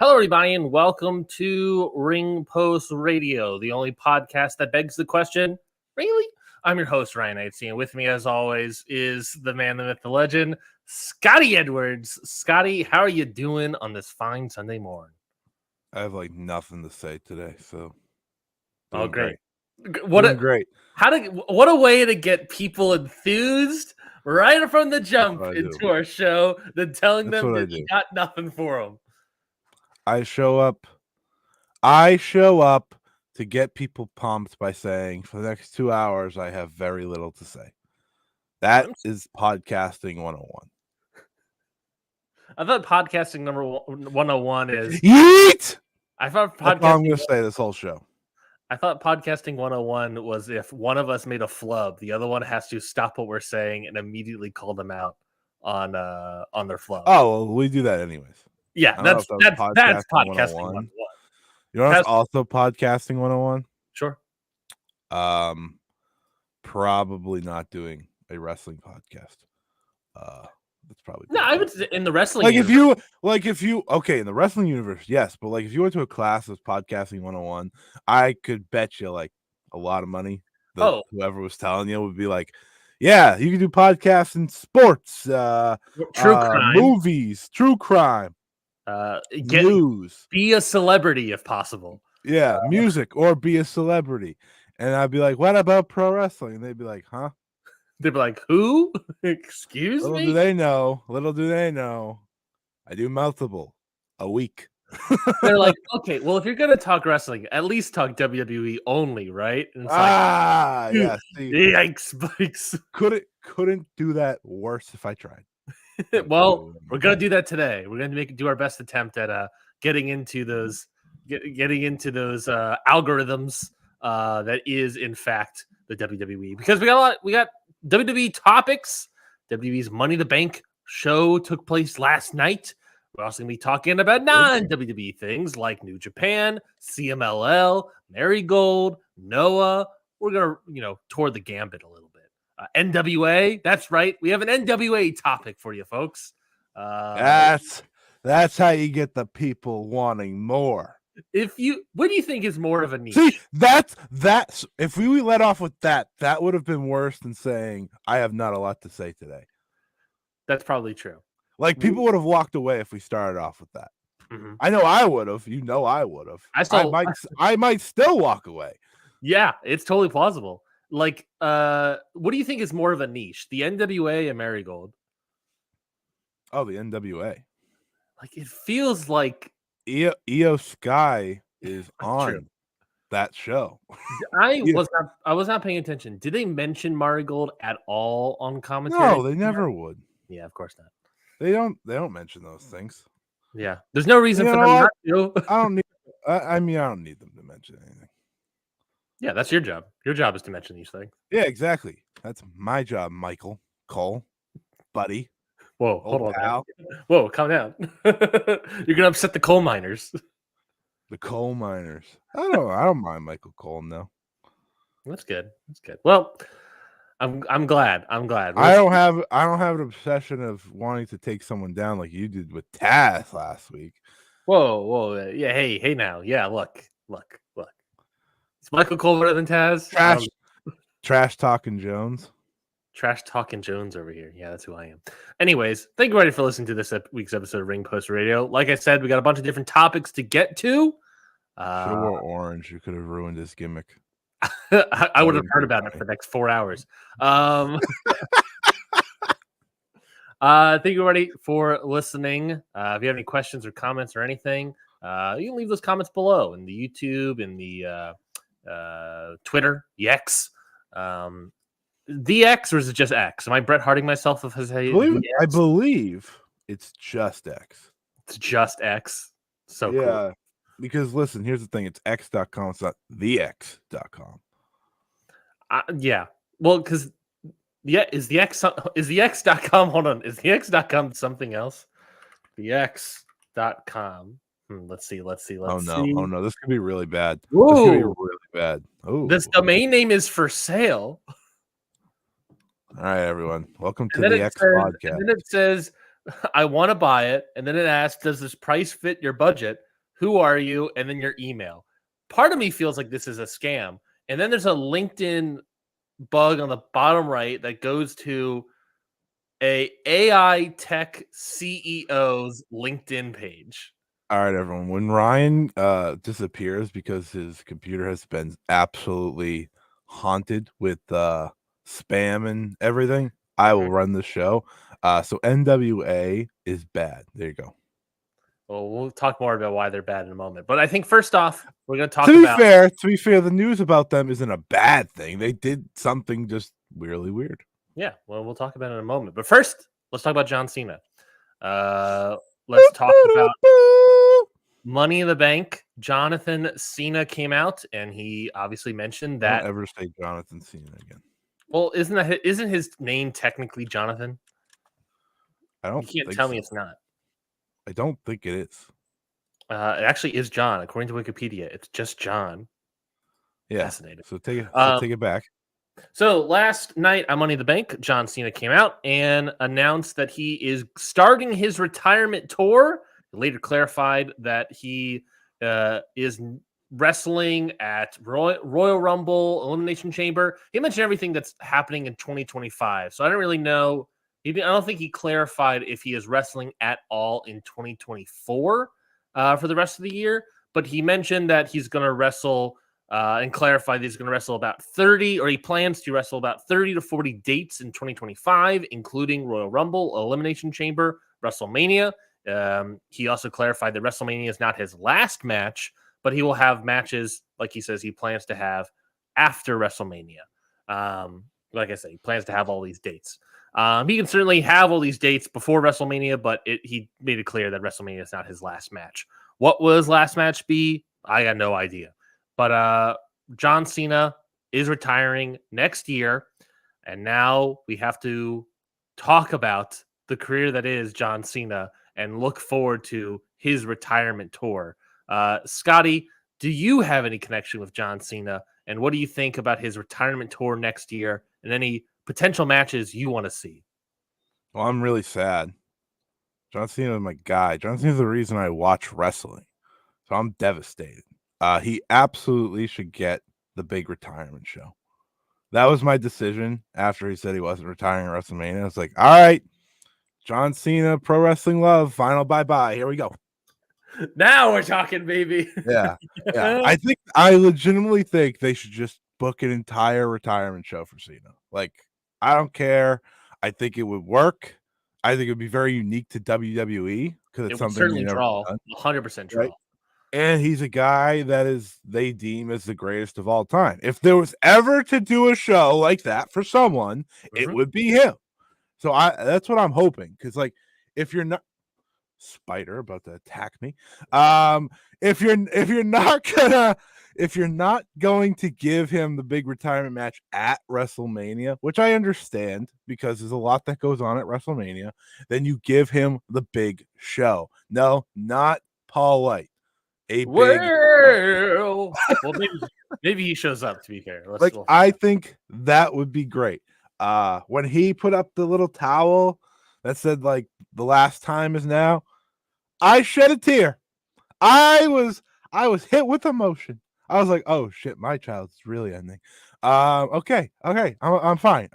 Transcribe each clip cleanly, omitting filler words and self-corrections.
Hello, everybody, and welcome to Ring Post Radio, the only podcast that begs the question, really? I'm your host, Ryan and Scotty, and with me, as always, is the man, the myth, the legend, Scotty Edwards. Scotty, how are you doing on this fine Sunday morning? I have nothing to say today, so Oh, great! What great! What a way to get people enthused right from the jump into our show than telling them that you got nothing for them. I show up to get people pumped by saying, for the next 2 hours, I have very little to say. That is podcasting 101. I thought podcasting number 101 is Yeet! I thought podcasting. That's all I'm going to say this whole show. I thought podcasting 101 was if one of us made a flub, the other one has to stop what we're saying and immediately call them out on their flub. Oh, well, we do that anyways. Yeah, that's podcasting 101. You know what's also podcasting 101? Sure. Probably not doing a wrestling podcast. That's probably no. I would say in the wrestling. If you okay in the wrestling universe, yes, but if you went to a class of podcasting 101, I could bet you a lot of money that whoever was telling you would be like, yeah, you can do podcasts in sports, true crime, movies, true crime, news, be a celebrity if possible. Yeah, music or be a celebrity. And I'd be like, what about pro wrestling? And they'd be like, huh? They'd be like, who? Excuse me? Little do they know. I do multiple a week. They're like, okay, well, if you're going to talk wrestling, at least talk WWE only, right? And it's yeah. See, yikes. Couldn't do that worse if I tried. Well, we're going to do that today. We're going to do our best attempt at getting into those algorithms that is, in fact, the WWE. Because we got WWE topics. WWE's Money in the Bank show took place last night. We're also going to be talking about non-WWE things like New Japan, CMLL, Marigold, Noah. We're going to, tour the gambit a little bit. NWA, that's right. We have an NWA topic for you, folks. That's how you get the people wanting more. What do you think is more of a niche? See, that's if we let off with that would have been worse than saying I have not a lot to say today. That's probably true. People would have walked away if we started off with that. Mm-hmm. I know I would have. I would have. I might still walk away. Yeah, it's totally plausible. What do you think is more of a niche? The NWA and Marigold? Oh, the NWA. It feels like Io Sky is on that show. I was not paying attention. Did they mention Marigold at all on commentary? No, they never would. Yeah, of course not. They don't mention those things. Yeah. There's no reason for them not to. I don't need them to mention anything. Yeah, that's your job. Your job is to mention these things. Yeah, exactly. That's my job, Michael Cole, buddy. Whoa, hold on. Pal. Whoa, calm down. You're gonna upset the coal miners. The coal miners. I don't mind Michael Cole though. That's good. Well, I'm glad. I don't have an obsession of wanting to take someone down like you did with Taz last week. Whoa. Yeah, hey now. Yeah, look. Is Michael Cole better than Taz? Trash talking Jones. Trash talking Jones over here. Yeah, that's who I am. Anyways, thank you, everybody, for listening to this week's episode of Ring Post Radio. Like I said, we got a bunch of different topics to get to. Should have wore orange. You could have ruined his gimmick. I would have heard about it for the next 4 hours. Thank you, everybody, for listening. If you have any questions or comments or anything, you can leave those comments below in the YouTube, in the Twitter, the X. The X, or is it just X? Am I Bret Harting myself? I believe it's just X. It's just X. So yeah, cool. Because listen, here's the thing: it's X.com. It's not theX.com. Yeah. Well, because is the X.com? Hold on, is the X.com something else? The X.com. Let's see. Oh no, this could be really bad. Ooh. This could be really bad. Ooh. This domain name is for sale. All right, everyone. Welcome to the X podcast. And then it says, I want to buy it. And then it asks, does this price fit your budget? who are you, and then your email. Part of me feels like this is a scam. And then there's a LinkedIn bug on the bottom right that goes to a AI tech CEO's LinkedIn page. All right, everyone. When Ryan disappears because his computer has been absolutely haunted with spam and everything, I will run the show. So NWA is bad. There you go. Well, we'll talk more about why they're bad in a moment. But I think first off, we're going to talk To about. be fair, the news about them isn't a bad thing. They did something just weirdly weird. Yeah, well, we'll talk about it in a moment. But first, let's talk about John Cena. Let's talk about Money in the Bank. Jonathan Cena came out, and he obviously mentioned that. Don't ever say Jonathan Cena again. Well, isn't his name technically Jonathan? I don't. You can't tell me it's not. I don't think it is. It actually is John, according to Wikipedia. It's just John. Yeah. Fascinating. So take it back. So last night on Money in the Bank, John Cena came out and announced that he is starting his retirement tour. He later clarified that he is wrestling at Royal Rumble, Elimination Chamber. He mentioned everything that's happening in 2025. So I don't really know. I don't think he clarified if he is wrestling at all in 2024 for the rest of the year. But he mentioned that he's going to wrestle and clarified he's going to wrestle about 30, or he plans to wrestle about 30 to 40 dates in 2025, including Royal Rumble, Elimination Chamber, WrestleMania. He also clarified that WrestleMania is not his last match, but he will have matches, like he says, he plans to have after WrestleMania. Like I said, he plans to have all these dates. He can certainly have all these dates before WrestleMania, but he made it clear that WrestleMania is not his last match. What will his last match be? I got no idea. But John Cena is retiring next year, and now we have to talk about the career that is John Cena and look forward to his retirement tour. Scotty, do you have any connection with John Cena, and what do you think about his retirement tour next year and any potential matches you want to see? Well, I'm really sad. John Cena is my guy. John Cena is the reason I watch wrestling. So I'm devastated. He absolutely should get the big retirement show. That was my decision after he said he wasn't retiring at WrestleMania. I was like, all right, John Cena, Pro Wrestling Love, final bye-bye. Here we go. Now we're talking, baby. Yeah. I legitimately think they should just book an entire retirement show for Cena. Like, I don't care. I think it would work. I think it would be very unique to WWE because it's something certainly draw 100% draw. Right? And he's a guy that they deem as the greatest of all time. If there was ever to do a show like that for someone, it would be him. So that's what I'm hoping. Because like, if you're not Spider about to attack me, if you're not going to give him the big retirement match at WrestleMania, which I understand because there's a lot that goes on at WrestleMania, then you give him the big show. No, not Paul White. Well, maybe he shows up, to be fair. I think that would be great. When he put up the little towel that said like the last time is now, I shed a tear. I was hit with emotion. I was like, oh shit, my child's really ending. Okay. I'm fine.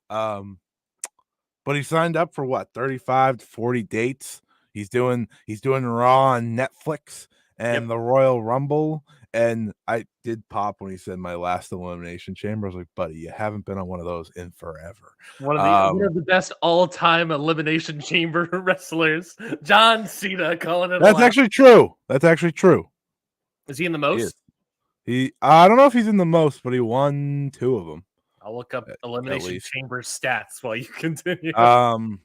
But he signed up for what, 35 to 40 dates. He's doing Raw on Netflix and the Royal Rumble. And I did pop when he said my last Elimination Chamber. I was like, buddy, you haven't been on one of those in forever. One of the best all-time Elimination Chamber wrestlers, John Cena, calling it. That's actually true. Is he in the most? I don't know if he's in the most, but he won 2 of them. I'll look up Elimination Chamber stats while you continue. And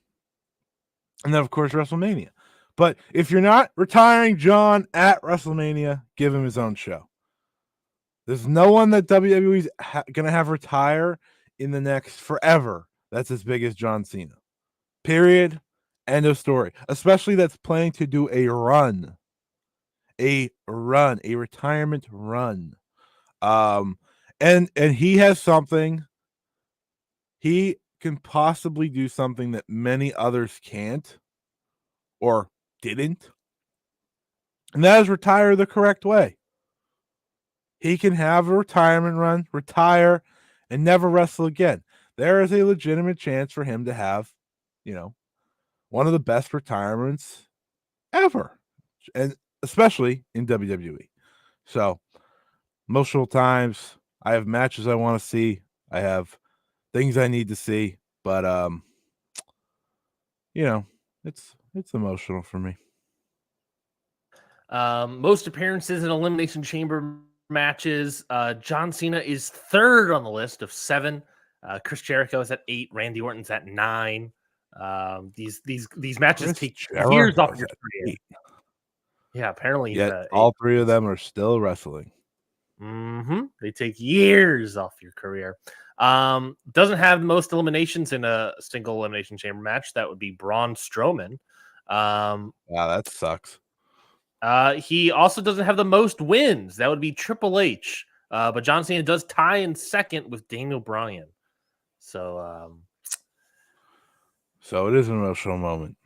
then of course WrestleMania. But if you're not retiring John at WrestleMania, give him his own show. There's no one that WWE's gonna have retire in the next forever that's as big as John Cena. Period. End of story. Especially that's planning to do a retirement run. And he has something. He can possibly do something that many others can't or didn't. And that is retire the correct way. He can have a retirement run, retire, and never wrestle again. There is a legitimate chance for him to have, one of the best retirements ever, and especially in WWE. So, emotional times. I have matches I want to see. I have things I need to see, but it's emotional for me. Most appearances in Elimination Chamber matches. John Cena is third on the list of 7. Chris Jericho is at 8. Randy Orton's at 9. These matches Chris take Jericho years off is your at career. 8. Yeah, apparently. Yet all 3 of them are still wrestling. They take years off your career. Doesn't have the most eliminations in a single elimination chamber match. That would be Braun Strowman. Wow, that sucks. He also doesn't have the most wins. That would be Triple H. But John Cena does tie in second with Daniel Bryan. So it is an emotional moment.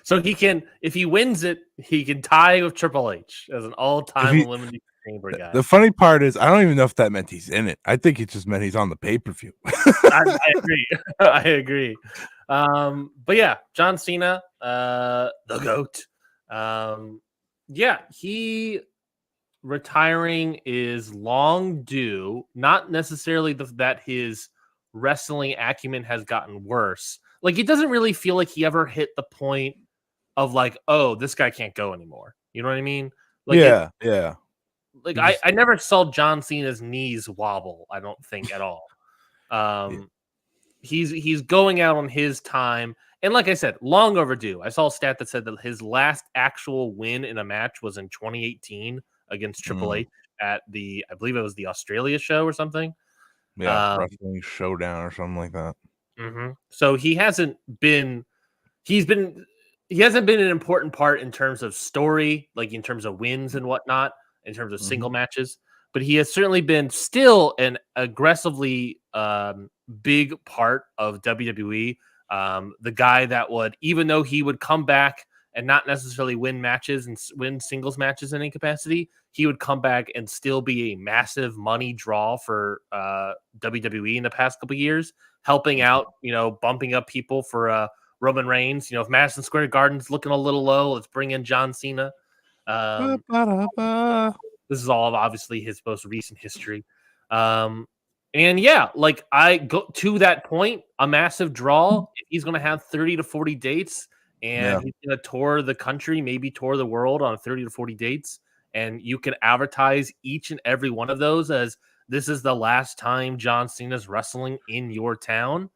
So he can, if he wins it, he can tie with Triple H as an all-time elimination chamber guy. The funny part is, I don't even know if that meant he's in it. I think it just meant he's on the pay-per-view. I agree. I agree. But yeah, John Cena, the GOAT. He retiring is long due. Not necessarily that his wrestling acumen has gotten worse. Like, it doesn't really feel like he ever hit the point of like, oh, this guy can't go anymore. You know what I mean? Like, yeah. Like, I never saw John Cena's knees wobble. I don't think at all. He's going out on his time, and like I said, long overdue. I saw a stat that said that his last actual win in a match was in 2018 against Triple H at I believe it was the Australia show or something. Yeah, Wrestling Showdown or something like that. So he hasn't been an important part in terms of story, like in terms of wins and whatnot, in terms of single matches. But he has certainly been still an aggressively big part of WWE. The guy that would, even though he would come back and not necessarily win matches and win singles matches in any capacity, he would come back and still be a massive money draw for WWE in the past couple of years, helping out, bumping up people for Roman Reigns. If Madison Square Garden's looking a little low, let's bring in John Cena. This is all obviously his most recent history. And yeah, like, I go to that point, a massive draw. If he's going to have 30 to 40 dates and he's going to tour the country, maybe tour the world on 30 to 40 dates, and you can advertise each and every one of those as this is the last time John Cena's wrestling in your town.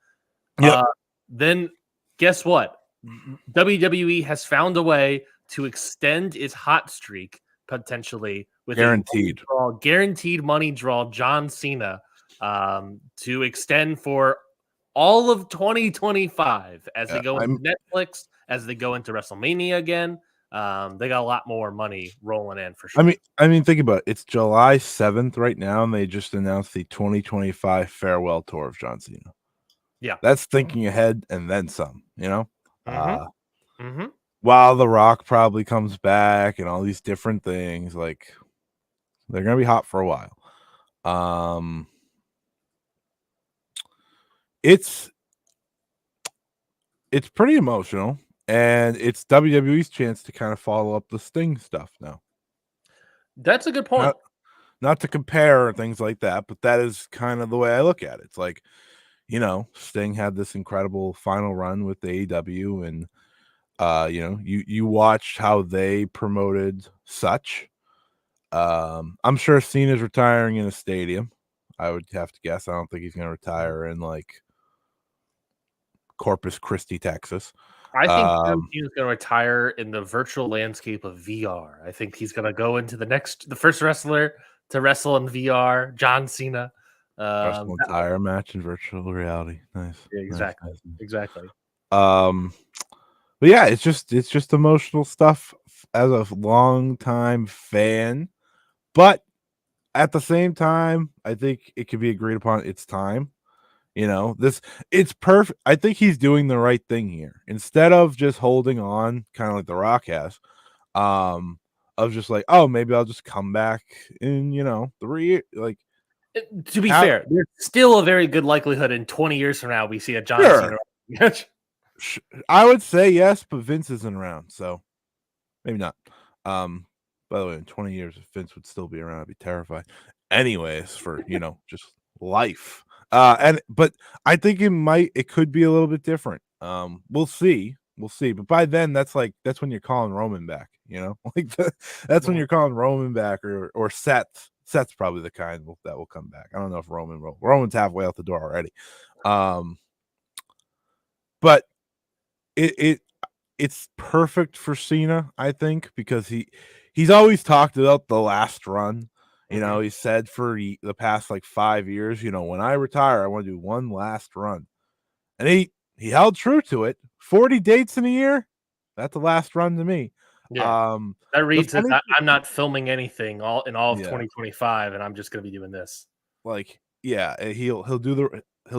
Then guess what? WWE has found a way to extend its hot streak potentially with guaranteed money draw John Cena to extend for all of 2025 as they go into Netflix, as they go into WrestleMania again. They got a lot more money rolling in for sure. I mean, think about it. It's July 7th right now, and they just announced the 2025 farewell tour of John Cena. Yeah, that's thinking ahead and then some. While The Rock probably comes back and all these different things, like, they're gonna be hot for a while. It's pretty emotional, and it's WWE's chance to kind of follow up the Sting stuff now. That's a good point. Not to compare or things like that, but that is kind of the way I look at it. It's like, Sting had this incredible final run with the AEW, and you watched how they promoted such. I'm sure Cena's retiring in a stadium. I would have to guess. I don't think he's going to retire in like Corpus Christi, Texas. I think he's going to retire in the virtual landscape of VR. I think he's going to go into the first wrestler to wrestle in VR, John Cena. Entire match in virtual reality. Nice. Yeah, exactly. Nice. Exactly. But yeah, it's just emotional stuff as a longtime fan. But at the same time, I think it can be agreed upon it's time. It's perfect. I think he's doing the right thing here. Instead of just holding on, kind of like The Rock has, Of just like, oh, maybe I'll just come back in 3 years. Like, to be fair, there's still a very good likelihood in 20 years from now we see a John Cena match. I would say yes, but Vince isn't around, so maybe not. By the way, in 20 years, if Vince would still be around, I'd be terrified. Anyways, for just life. But I think it could be a little bit different. We'll see. But by then, that's when you're calling Roman back, like that's when you're calling Roman back or Seth. Seth's probably the kind that will come back. I don't know if Roman's halfway out the door already. But it's perfect for Cena, I think, because he's always talked about the last run. He said for the past 5 years, when I retire, I want to do one last run. And he held true to it. 40 dates in a year, that's the last run to me. Yeah. That reads as I'm not filming anything all of 2025, and I'm just going to be doing this. He'll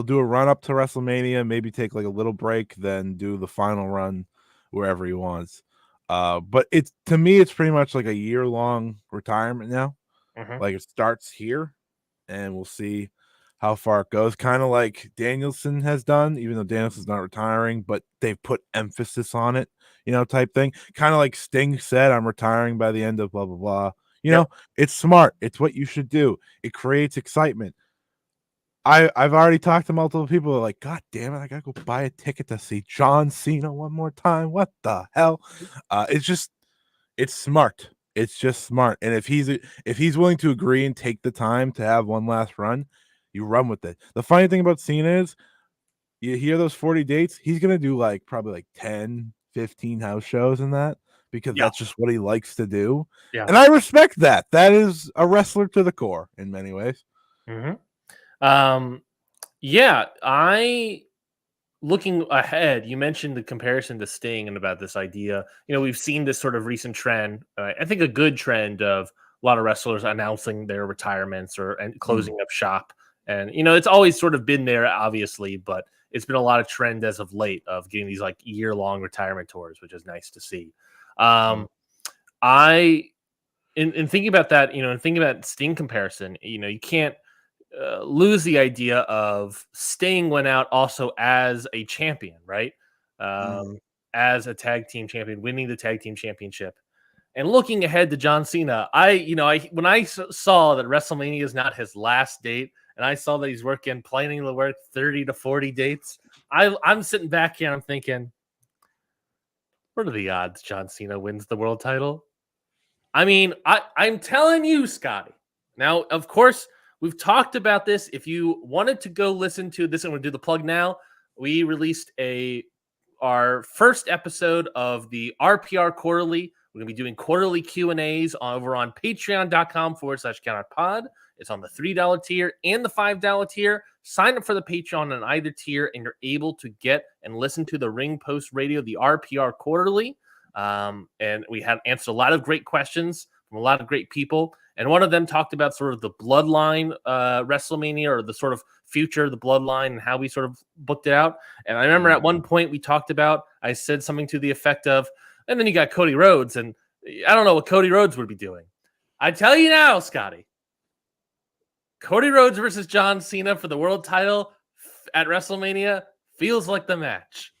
do a run up to WrestleMania, maybe take a little break, then do the final run wherever he wants. But to me, it's pretty much like a year-long retirement now. Like, it starts here, and we'll see how far it goes. Kind of like Danielson has done, even though Danielson's not retiring, but they've put emphasis on it, type thing. Kind of like Sting said, I'm retiring by the end of blah, blah, blah. It's smart. It's what you should do. It creates excitement. I've already talked to multiple people who are like, God damn it, I gotta go buy a ticket to see John Cena one more time. What the hell? It's smart. It's just smart. And if he's willing to agree and take the time to have one last run, you run with it. The funny thing about Cena is, you hear those 40 dates, he's gonna do probably 10, 15 house shows in that, because that's just what he likes to do. Yeah. And I respect that. That is a wrestler to the core in many ways. Looking ahead, you mentioned the comparison to Sting and about this idea. We've seen this sort of recent trend. I think a good trend of a lot of wrestlers announcing their retirements and closing up shop. And, it's always sort of been there, obviously, but it's been a lot of trend as of late of getting these year-long retirement tours, which is nice to see. In thinking about that, and thinking about Sting comparison, you can't lose the idea of Sting went out also as a champion, right? As a tag team champion, winning the tag team championship. And looking ahead to John Cena, when I saw that WrestleMania is not his last date, and I saw that he's planning to work 30 to 40 dates, I'm sitting back here and I'm thinking, what are the odds John Cena wins the world title? I mean, I'm telling you, Scotty. Now, of course, we've talked about this. If you wanted to go listen to this, I'm going to do the plug now. We released our first episode of the RPR Quarterly. We're going to be doing quarterly Q&As over on patreon.com/counterpod. It's on the $3 tier and the $5 tier. Sign up for the Patreon on either tier, and you're able to get and listen to the Ring Post Radio, the RPR Quarterly. And we had answered a lot of great questions from a lot of great people. And one of them talked about sort of the Bloodline WrestleMania, or the sort of future of the Bloodline and how we sort of booked it out. And I remember at one point we talked about, I said something to the effect of, and then you got Cody Rhodes, and I don't know what Cody Rhodes would be doing. I tell you now, Scotty, Cody Rhodes versus John Cena for the world title at WrestleMania feels like the match.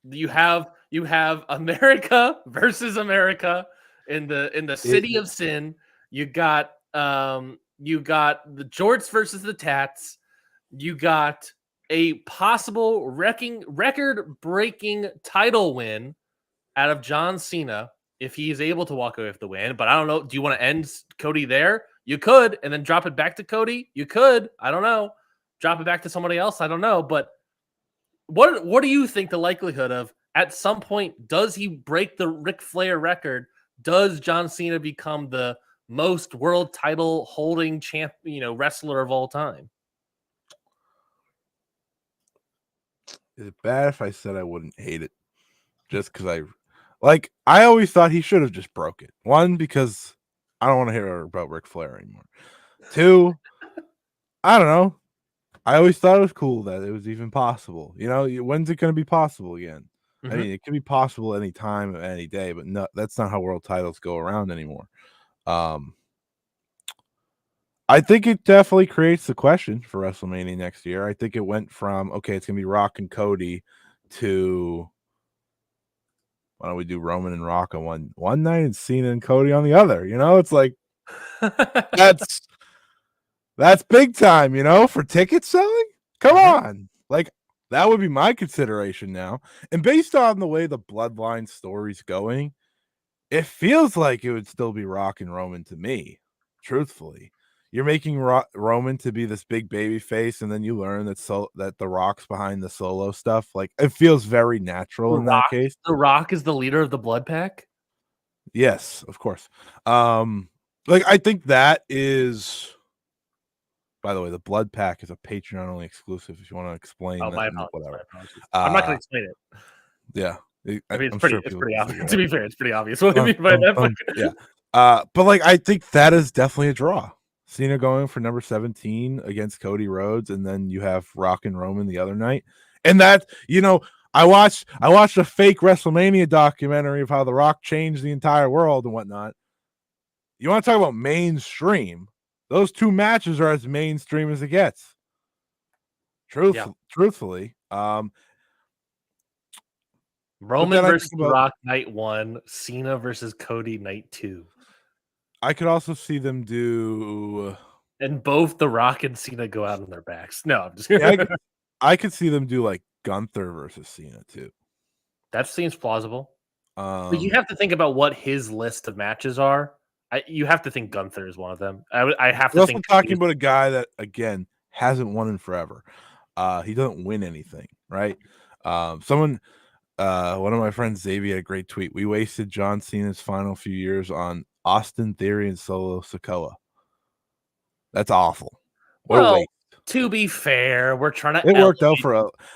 You have America versus America in the city of sin. You got the Jorts versus the Tats. You got a possible record-breaking title win out of John Cena if he is able to walk away with the win. But I don't know. Do you want to end Cody there? You could, and then drop it back to Cody. You could. I don't know. Drop it back to somebody else. I don't know. But what do you think the likelihood of, at some point, does he break the Ric Flair record? Does John Cena become the most world title holding wrestler of all time? Is it bad if I said I wouldn't hate it? Just because I always thought he should have just broke it. One, because I don't want to hear about Ric Flair anymore. Two, I don't know. I always thought it was cool that it was even possible. When's it going to be possible again? I mean, it can be possible any time, any day, but no, that's not how world titles go around anymore. I think it definitely creates the question for WrestleMania next year. I think it went from, okay, it's going to be Rock and Cody to, why don't we do Roman and Rock on one night and Cena and Cody on the other? It's like, that's big time, for ticket selling. Come on. Like, that would be my consideration now. And based on the way the Bloodline story's going, it feels like it would still be Rock and Roman to me, truthfully. You're making Roman to be this big baby face, and then you learn that the Rock's behind the Solo stuff. Like, it feels very natural in that case. The Rock is the leader of the Blood Pack? Yes, of course. I think that is, by the way, the Blood Pack is a Patreon-only exclusive if you want to explain that. My apologies. I'm not going to explain it. Yeah. I mean, it's pretty obvious. To be fair, it's pretty obvious what I mean by that. Yeah. But I think that is definitely a draw. Cena going for number 17 against Cody Rhodes, and then you have Rock and Roman the other night. And that, I watched a fake WrestleMania documentary of how The Rock changed the entire world and whatnot. You want to talk about mainstream? Those two matches are as mainstream as it gets. Truthfully. Roman versus The Rock night 1, Cena versus Cody night 2. I could also see them do, and both The Rock and Cena go out on their backs. No, I'm just I could see them do like Gunther versus Cena too. That seems plausible. But you have to think about what his list of matches are. You have to think Gunther is one of them. I have to think. We're talking about a guy that, again, hasn't won in forever. He doesn't win anything, right? One of my friends, Xavier, had a great tweet. We wasted John Cena's final few years on Austin Theory and Solo Sikoa. That's awful. Well, to be fair, we're trying to. It worked out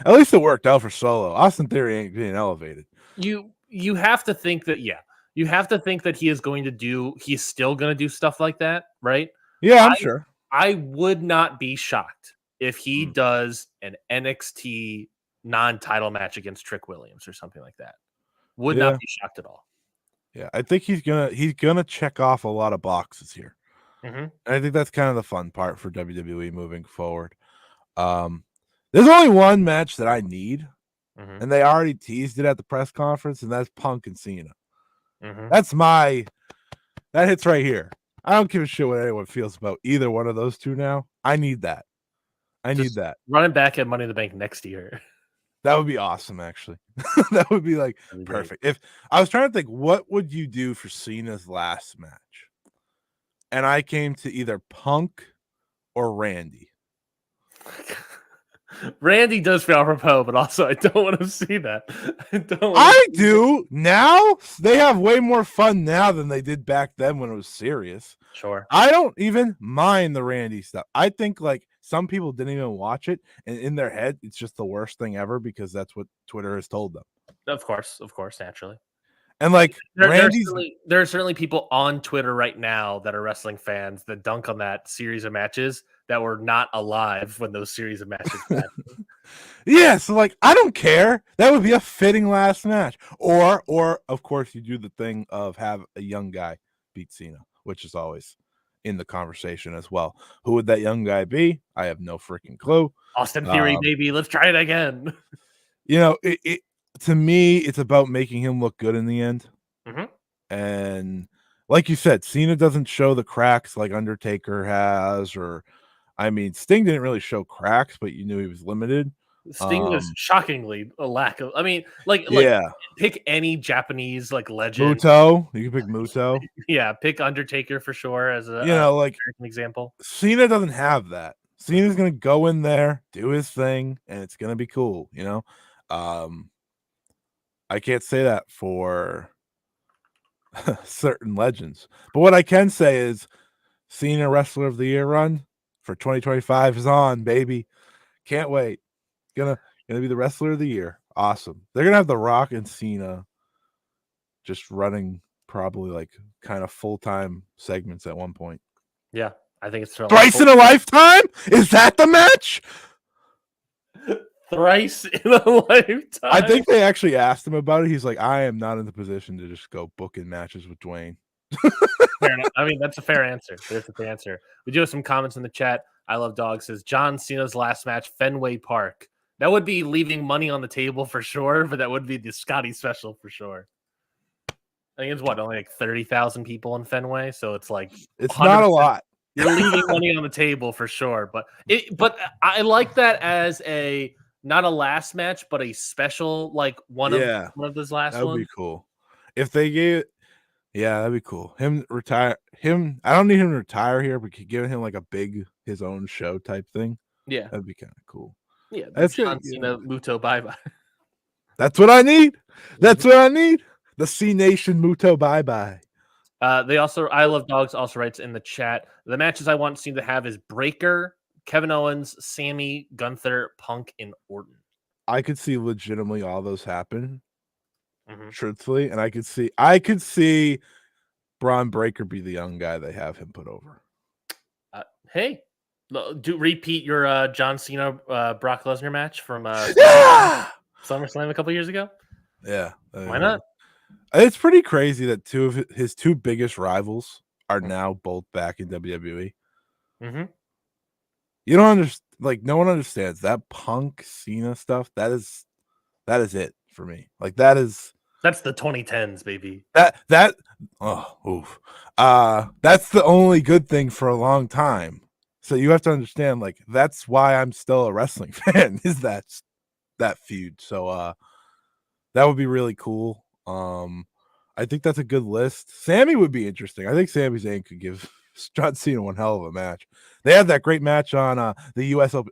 at least it worked out for Solo. Austin Theory ain't being elevated. You have to think that, you have to think that he's still going to do stuff like that, right? Yeah, I'm sure. I would not be shocked if he does an NXT non-title match against Trick Williams or something like that. Would not be shocked at all. Yeah, I think he's gonna check off a lot of boxes here. And I think that's kind of the fun part for WWE moving forward. There's only one match that I need, and they already teased it at the press conference, and that's Punk and Cena. That hits right here. I don't give a shit what anyone feels about either one of those two now. I need that. Need that. Running back at Money in the Bank next year. That would be awesome, actually. That would be like perfect. If I was trying to think, what would you do for Cena's last match? And I came to either Punk or Randy. Randy does feel apropos, but also I don't want to see that. I do now. They have way more fun now than they did back then when it was serious. Sure. I don't even mind the Randy stuff. I think some people didn't even watch it, and in their head, it's just the worst thing ever because that's what Twitter has told them. Of course, naturally. And there are certainly people on Twitter right now that are wrestling fans that dunk on that series of matches that were not alive when those series of matches happened. Yeah, so I don't care. That would be a fitting last match. Or of course you do the thing of have a young guy beat Cena, which is always in the conversation as well. Who would that young guy be? I have no freaking clue. Austin Theory, baby. Let's try it again. To me, it's about making him look good in the end. And like you said, Cena doesn't show the cracks like Undertaker has, Sting didn't really show cracks, but you knew he was limited. Sting was shockingly a lack of. I mean, pick any Japanese legend. Muto, you can pick Muto. Yeah, pick Undertaker for sure as an example. Cena doesn't have that. Cena's gonna go in there, do his thing, and it's gonna be cool. I can't say that for certain legends, but what I can say is Cena Wrestler of the Year run for 2025 is on, baby. Can't wait. Gonna be the Wrestler of the Year. Awesome. They're gonna have The Rock and Cena just running probably kind of full-time segments at one point. Yeah, I think it's twice in a lifetime. Is that the match? thrice in a lifetime. I think they actually asked him about it. He's like, I am not in the position to just go booking matches with Dwayne. Fair enough. I mean, that's a fair answer. There's a fair answer. We do have some comments in the chat. I Love Dog says John Cena's last match, Fenway Park. That would be leaving money on the table for sure, but that would be the Scotty special for sure. I think it's what, only like 30,000 people in Fenway, so it's like it's not a lot. You're leaving money on the table for sure, but I like that as a not a last match, but a special, like one of those last ones. That would be cool if they gave. Yeah, that'd be cool. Him retire. I don't need him to retire here, but giving him like a big his own show type thing. Yeah, that'd be kind of cool. Yeah, that's John Cena Muto bye bye. That's what I need. That's what I need. The C Nation Muto bye bye. They also, I Love Dogs also writes in the chat, the matches I want Cena to have is Breaker, Kevin Owens, Sammy, Gunther, Punk, and Orton. I could see legitimately all those happen. Truthfully, and I could see Braun Breaker be the young guy they have him put over. Hey, do repeat your John Cena Brock Lesnar match from SummerSlam a couple years ago. Yeah, why not? It's pretty crazy that two of his two biggest rivals are now both back in WWE. You don't understand, like no one understands that Punk Cena stuff. That is it for me. Like that's the 2010s, baby. That's the only good thing for a long time. So you have to understand, like that's why I'm still a wrestling fan. Is that feud? So that would be really cool. I think that's a good list. Sammy would be interesting. I think Sami Zayn could give John Cena one hell of a match. They had that great match on the U.S. Open.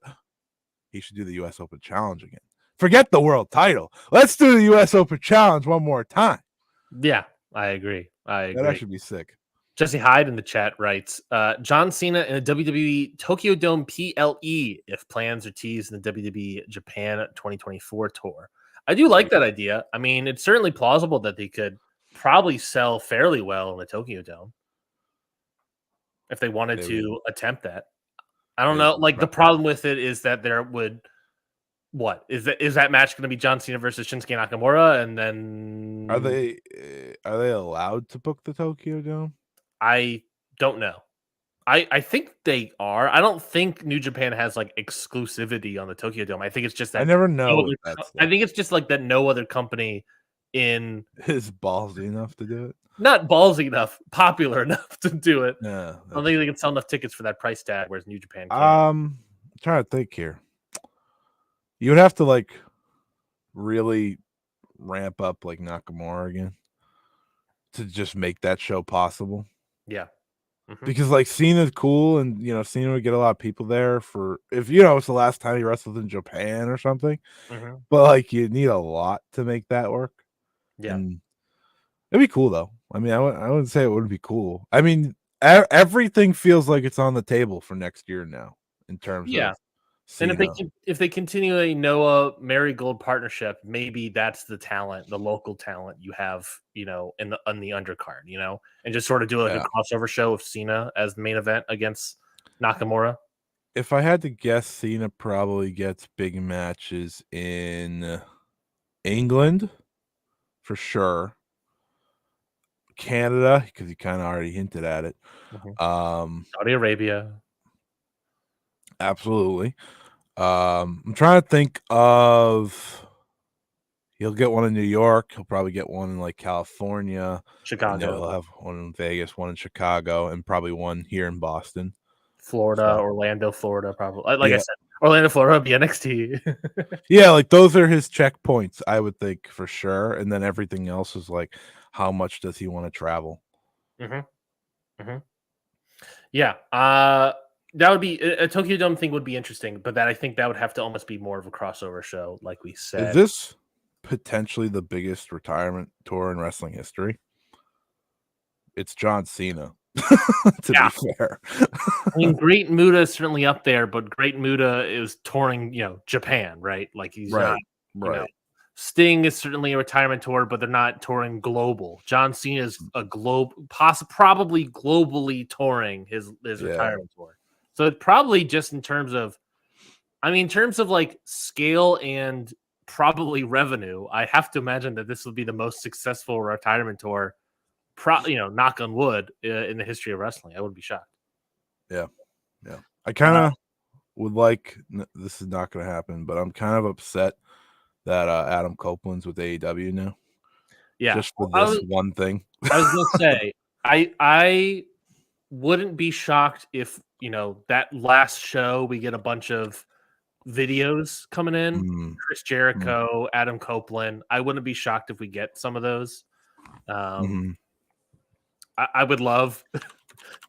He should do the U.S. Open Challenge again. Forget the world title. Let's do the U.S. Open Challenge one more time. Yeah, I agree. That actually be sick. Jesse Hyde in the chat writes, John Cena in a WWE Tokyo Dome PLE if plans are teased in the WWE Japan 2024 tour. I do like that idea. I mean, it's certainly plausible that they could probably sell fairly well in the Tokyo Dome if they wanted to attempt that. I don't know. Like the problem with it is that there would is that match going to be John Cena versus Shinsuke Nakamura, and then are they allowed to book the Tokyo Dome? I don't know. I think they are. I don't think New Japan has like exclusivity on the Tokyo Dome. I think it's just that I never know. I think it's just like that no other company in is ballsy enough to do it. Not ballsy enough, popular enough to do it. Yeah, I don't think they can sell enough tickets for that price tag, whereas New Japan can. I'm trying to think here. You would have to like really ramp up like Nakamura again to just make that show possible. Yeah. Because like Cena's cool, and Cena would get a lot of people there for if it's the last time he wrestled in Japan or something. But like you need a lot to make that work. Yeah, and it'd be cool though. I mean, I wouldn't say it wouldn't be cool. I mean, everything feels like it's on the table for next year now in terms of Cena. And if they continue a Noah Marigold partnership, maybe that's the talent, the local talent you have, in the undercard, and just sort of do like a crossover show of Cena as the main event against Nakamura. If I had to guess, Cena probably gets big matches in England for sure. Canada, because he kind of already hinted at it. Saudi Arabia. Absolutely. I'm trying to think of. He'll get one in New York. He'll probably get one in like California, Chicago. He'll have one in Vegas, one in Chicago, and probably one here in Boston, Florida, Orlando, Florida. Probably, like I said, Orlando, Florida, be NXT. Yeah, like those are his checkpoints, I would think for sure. And then everything else is like, how much does he want to travel? Yeah. That would be a Tokyo Dome thing would be interesting, but I think that would have to almost be more of a crossover show, like we said. Is this potentially the biggest retirement tour in wrestling history? It's John Cena, to be fair. I mean, Great Muta is certainly up there, but Great Muta is touring, Japan, right? Like he's not, Sting is certainly a retirement tour, but they're not touring global. John Cena is a probably globally touring his retirement tour. So it probably just in terms of I mean, in terms of like scale and probably revenue, I have to imagine that this will be the most successful retirement tour, knock on wood, in the history of wrestling. I wouldn't be shocked. Yeah. I kind of would like. This is not going to happen, but I'm kind of upset that Adam Copeland's with AEW now. Yeah, just for this one thing. I was going to say, I wouldn't be shocked if that last show we get a bunch of videos coming in. Chris Jericho, Adam Copeland. I wouldn't be shocked if we get some of those. I would love,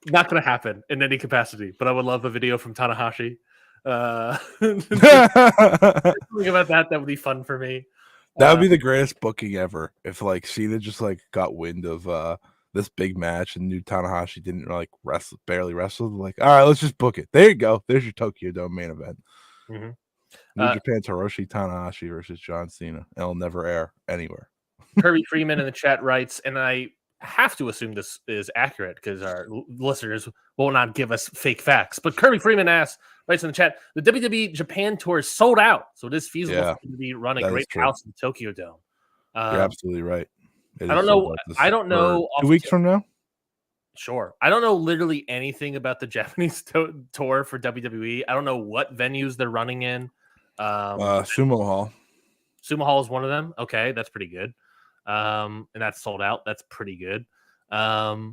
not going to happen in any capacity, but I would love a video from Tanahashi. Think about that. That would be fun for me. That would be the greatest booking ever. If like Cena just like got wind of this big match and knew Tanahashi didn't like barely wrestle. Like, all right, let's just book it. There you go. There's your Tokyo Dome main event. New Japan Hiroshi Tanahashi versus John Cena. It'll never air anywhere. Kirby Freeman in the chat writes, and I have to assume this is accurate because our listeners will not give us fake facts. But Kirby Freeman writes in the chat, the WWE Japan tour is sold out, so it is feasible for WWE to run a great house in the Tokyo Dome. You're absolutely right. I don't know. 2 weeks from now. Sure. I don't know literally anything about the Japanese tour for WWE. I don't know what venues they're running in. Sumo Hall. Sumo Hall is one of them. Okay, that's pretty good. And that's sold out. That's pretty good. Yeah,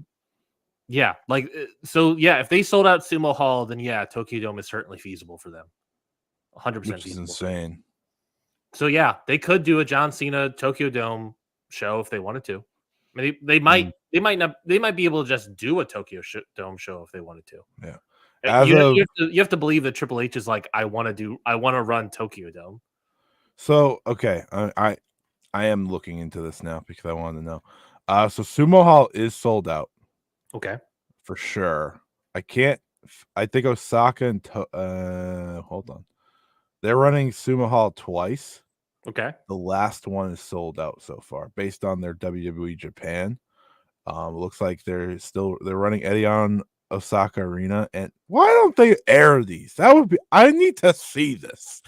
if they sold out Sumo Hall, then yeah, Tokyo Dome is certainly feasible for them. 100%. Which is insane. So yeah, they could do a John Cena Tokyo Dome show if they wanted to. I mean, they might be able to just do a Tokyo Dome show if they wanted to. Yeah. You have to believe that Triple H is like, I want to run Tokyo Dome. So okay, I am looking into this now because I wanted to know. So Sumo Hall is sold out. Okay. For sure. I think Osaka and hold on. They're running Sumo Hall twice. Okay. The last one is sold out so far based on their WWE Japan. Looks like they're running Edion Osaka Arena. And why don't they air these? I need to see this.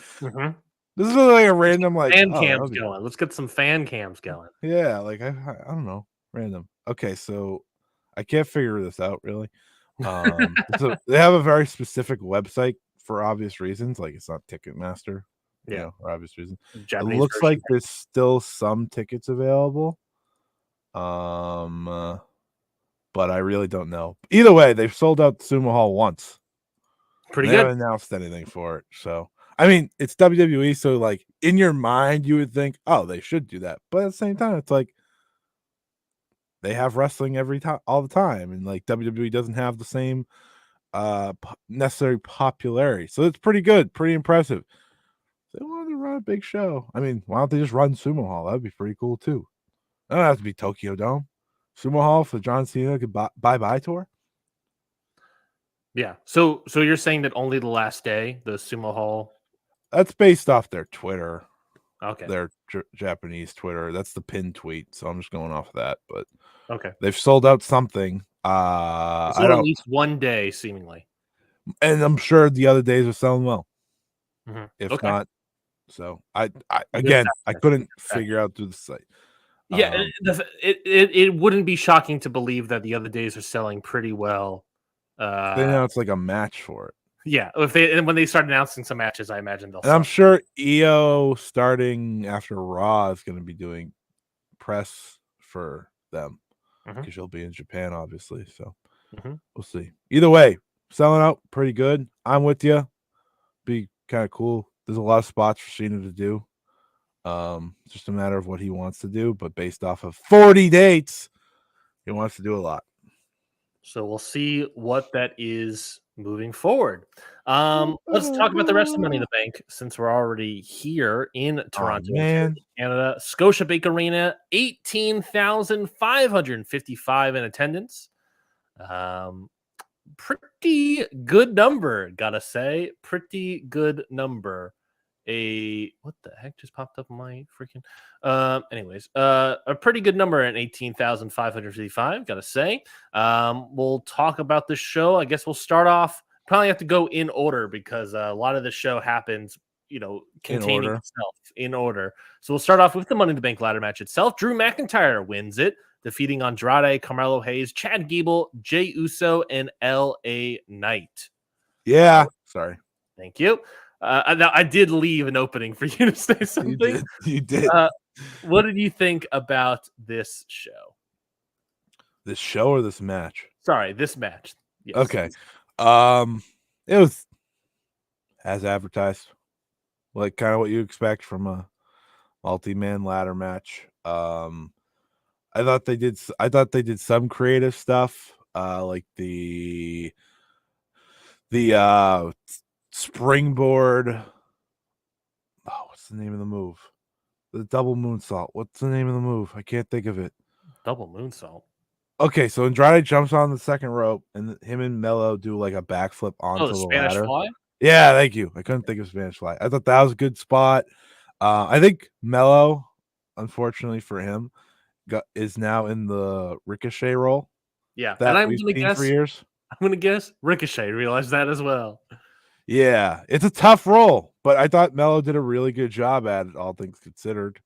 This is like a random fan cams going. Let's get some fan cams going. Yeah, like I don't know, random. Okay, so I can't figure this out really. So they have a very specific website for obvious reasons, like it's not Ticketmaster. Yeah, for obvious reasons. Japanese it looks like there's still some tickets available. But I really don't know. Either way, they've sold out Sumo Hall once. Pretty good. They haven't announced anything for it, so I mean, it's WWE, so like in your mind, you would think, oh, they should do that, but at the same time, it's like they have wrestling all the time, and like WWE doesn't have the same necessary popularity, so it's pretty good, pretty impressive. They wanted to run a big show. I mean, why don't they just run Sumo Hall? That'd be pretty cool too. It don't have to be Tokyo Dome. Sumo Hall for John Cena bye tour. Yeah. So you're saying that only the last day, the Sumo Hall. That's based off their Twitter. Okay. Their Japanese Twitter. That's the pinned tweet. So I'm just going off of that. But okay, they've sold out something. I don't, at least one day, seemingly. And I'm sure the other days are selling well. If not, so I couldn't figure out through the site. Yeah, it wouldn't be shocking to believe that the other days are selling pretty well. They know it's like a match for it. Yeah, when they start announcing some matches, I imagine they'll. And I'm sure EO starting after Raw is going to be doing press for them because you'll be in Japan, obviously. So we'll see. Either way, selling out pretty good. I'm with you. Be kind of cool. There's a lot of spots for Cena to do. It's just a matter of what he wants to do, but based off of 40 dates, he wants to do a lot. So we'll see what that is moving forward. Let's talk about the rest of Money in the Bank since we're already here in Toronto, Canada. Scotiabank Arena, 18,555 in attendance. Pretty good number, gotta say. Pretty good number. What the heck just popped up on my freaking anyways, a pretty good number at 18,555, gotta say. We'll talk about this show. I guess we'll start off probably have to go in order because a lot of the show happens, containing itself in order. So we'll start off with the Money in the Bank ladder match itself. Drew McIntyre wins it, defeating Andrade, Carmelo Hayes, Chad Gable, Jey Uso, and LA Knight. Yeah. Sorry. Thank you. Now I did leave an opening for you to say something. You did. What did you think about this show? This show or this match? Sorry, this match. Yes. Okay. It was as advertised, like kind of what you expect from a multi-man ladder match. I thought they did some creative stuff, like the springboard. Oh, what's the name of the move? The double moonsault. What's the name of the move? I can't think of it. Double moonsault. Okay, so Andrade jumps on the second rope, and him and Mello do like a backflip onto the Spanish ladder. Fly? Yeah, thank you. I couldn't think of Spanish Fly. I thought that was a good spot. I think Mello, unfortunately for him, is now in the Ricochet role. Yeah, that and I'm we've gonna seen guess. For years. I'm gonna guess Ricochet realized that as well. Yeah, it's a tough role, but I thought Mello did a really good job at it, all things considered.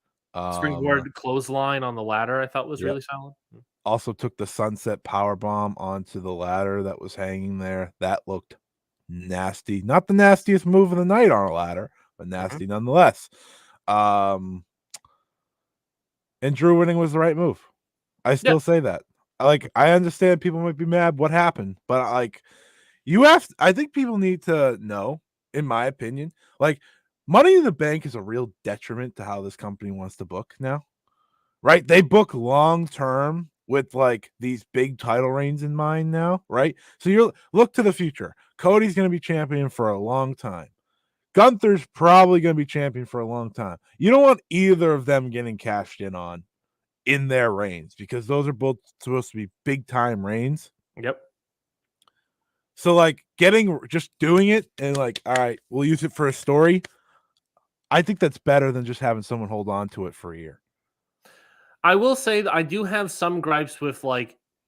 Springboard clothesline on the ladder, I thought was really solid. Also took the sunset powerbomb onto the ladder that was hanging there. That looked nasty. Not the nastiest move of the night on a ladder, but nasty nonetheless. And Drew winning was the right move. I still say that. I understand people might be mad what happened, but I think people need to know, in my opinion, Money in the Bank is a real detriment to how this company wants to book now. Right? They book long term with these big title reigns in mind now, right? So you look to the future. Cody's going to be champion for a long time. Gunther's probably going to be champion for a long time. You don't want either of them getting cashed in their reigns, because those are both supposed to be big time reigns. Yep. So just doing it and all right, we'll use it for a story. I think that's better than just having someone hold on to it for a year. I will say that I do have some gripes with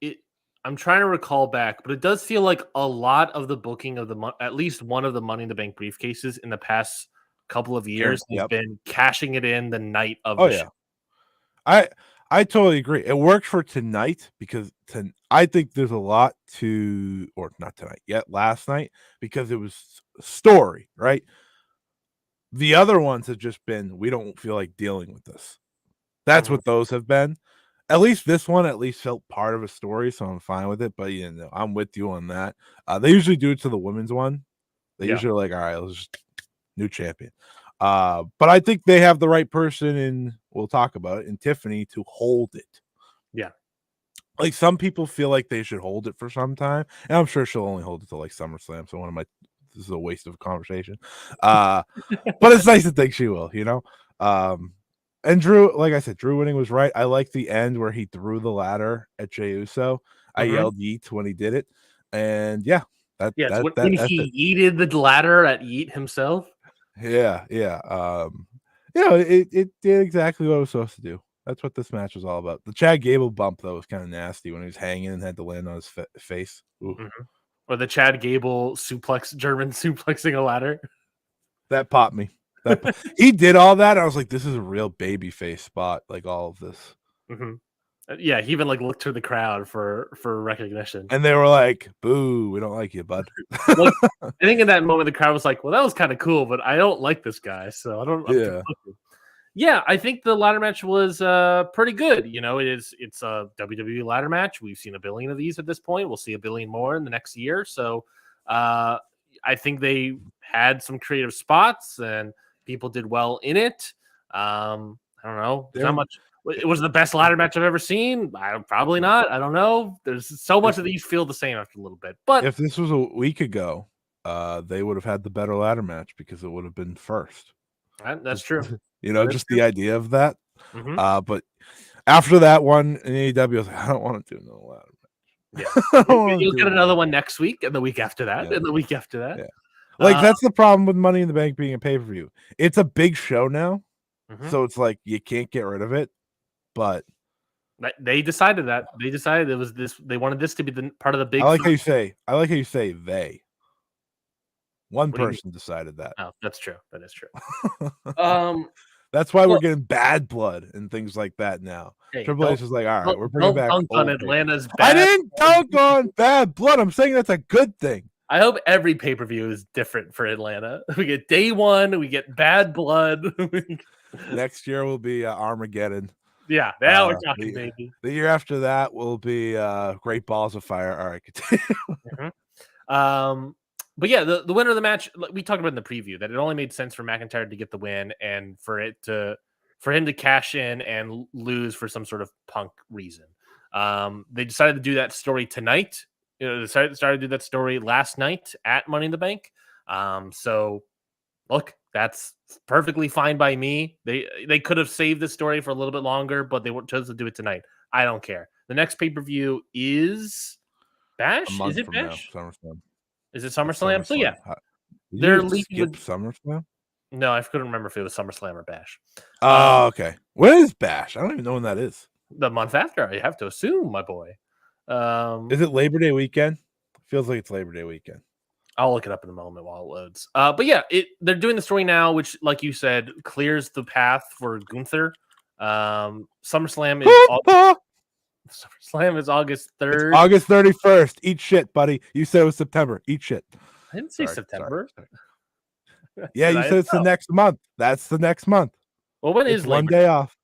it. I'm trying to recall back, but it does feel like a lot of the booking of at least one of the Money in the Bank briefcases in the past couple of years has been cashing it in the night of the show. I totally agree. It worked for tonight because I think there's a lot not tonight yet, last night, because it was story, right? The other ones have just been, we don't feel like dealing with this. That's what those have been. At least this one felt part of a story, so I'm fine with it. But I'm with you on that. They usually do it to the women's one. They usually are all right, let's just new champion. But I think they have the right person, and we'll talk about it, in Tiffany, to hold it. Yeah. Some people feel like they should hold it for some time, and I'm sure she'll only hold it till SummerSlam. So this is a waste of a conversation. But it's nice to think she will, And Drew, like I said, Drew winning was right. I like the end where he threw the ladder at Jey Uso. I yelled yeet when he did it. And when he yeeted the ladder at Yeet himself. Yeah. It did exactly what it was supposed to do. That's what this match was all about. The Chad Gable bump, though, was kind of nasty when he was hanging and had to land on his face. Or the Chad Gable German suplexing a ladder. That popped me. He did all that. I was like, this is a real baby face spot, all of this. Yeah, he even looked to the crowd for recognition. And they were like, boo, we don't like you, bud. I think in that moment, the crowd was like, well, that was kind of cool, but I don't like this guy, so I don't. Yeah, I think the ladder match was pretty good. It's a WWE ladder match. We've seen a billion of these at this point. We'll see a billion more in the next year. So I think they had some creative spots and people did well in it. I don't know. How much it was the best ladder match I've ever seen. Probably not. I don't know. There's so much of these feel the same after a little bit. But if this was a week ago, they would have had the better ladder match because it would have been first. That's true. Just the idea of that. But after that one in AEW, I was like, I don't want to do no ladder match. Yeah. You'll get another one next week, and the week after that, and the week after that. Yeah. That's the problem with Money in the Bank being a pay-per-view. It's a big show now, so it's you can't get rid of it. But they decided that. They decided it was this. They wanted this to be the part of the big. I like how you say they. One person decided that. Oh, that's true. That is true. That's why we're getting bad blood and things like that now. Hey, Triple H is like, all right, we're bringing back dunk on old Atlanta's paper. I didn't dunk on bad blood. I'm saying that's a good thing. I hope every pay-per-view is different for Atlanta. We get day one, we get bad blood. Next year will be Armageddon. Yeah, now we're talking, baby. The year after that will be Great Balls of Fire. All right, continue. But yeah, the winner of the match, we talked about in the preview that it only made sense for McIntyre to get the win and for him to cash in and lose for some sort of Punk reason. They decided to do that story tonight. They started to do that story last night at Money in the Bank. So look, that's perfectly fine by me. They could have saved the story for a little bit longer, but they chose to do it tonight. I don't care. The next pay-per-view is Bash. Is it Bash? Is it SummerSlam? So yeah, they're leaving SummerSlam. No, I couldn't remember if it was SummerSlam or Bash. Oh, okay. When is Bash? I don't even know when that is. The month after, I have to assume, my boy. Is it Labor Day weekend? Feels like it's Labor Day weekend. I'll look it up in a moment while it loads. But yeah, they're doing the story now, which, like you said, clears the path for Gunther. SummerSlam is August 3rd. It's August 31st. Eat shit, buddy. You said it was September. Eat shit. I didn't say September. Sorry. Yeah, you said it's the next month. That's the next month. Well, when is one day off?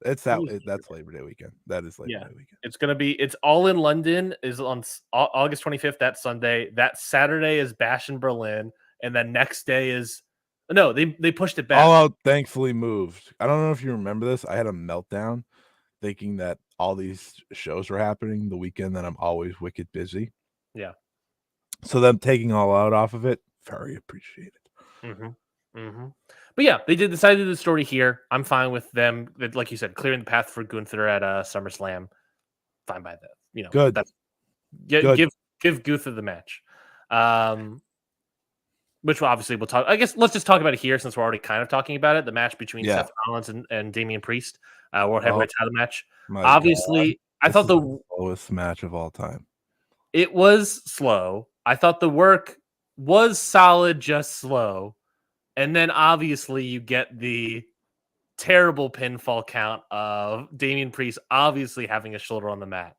It's that's Labor Day weekend. That is Labor Day weekend. It's all in London is on August 25th. That Sunday. That Saturday is Bash in Berlin, and then next day is they pushed it back. All Out thankfully moved. I don't know if you remember this. I had a meltdown thinking that all these shows were happening the weekend that I'm always wicked busy. Yeah. So them taking All Out off of it, very appreciated. But yeah, they decide to do the story here. I'm fine with them, like you said, clearing the path for Gunther at SummerSlam. Fine by that. Good. Give Gunther the match. Which obviously we'll talk. I guess let's just talk about it here since we're already kind of talking about it. The match between Seth Rollins and Damian Priest, World Heavyweight Title match. Obviously, I thought the slowest match of all time. It was slow. I thought the work was solid, just slow. And then obviously you get the terrible pinfall count of Damian Priest obviously having a shoulder on the mat.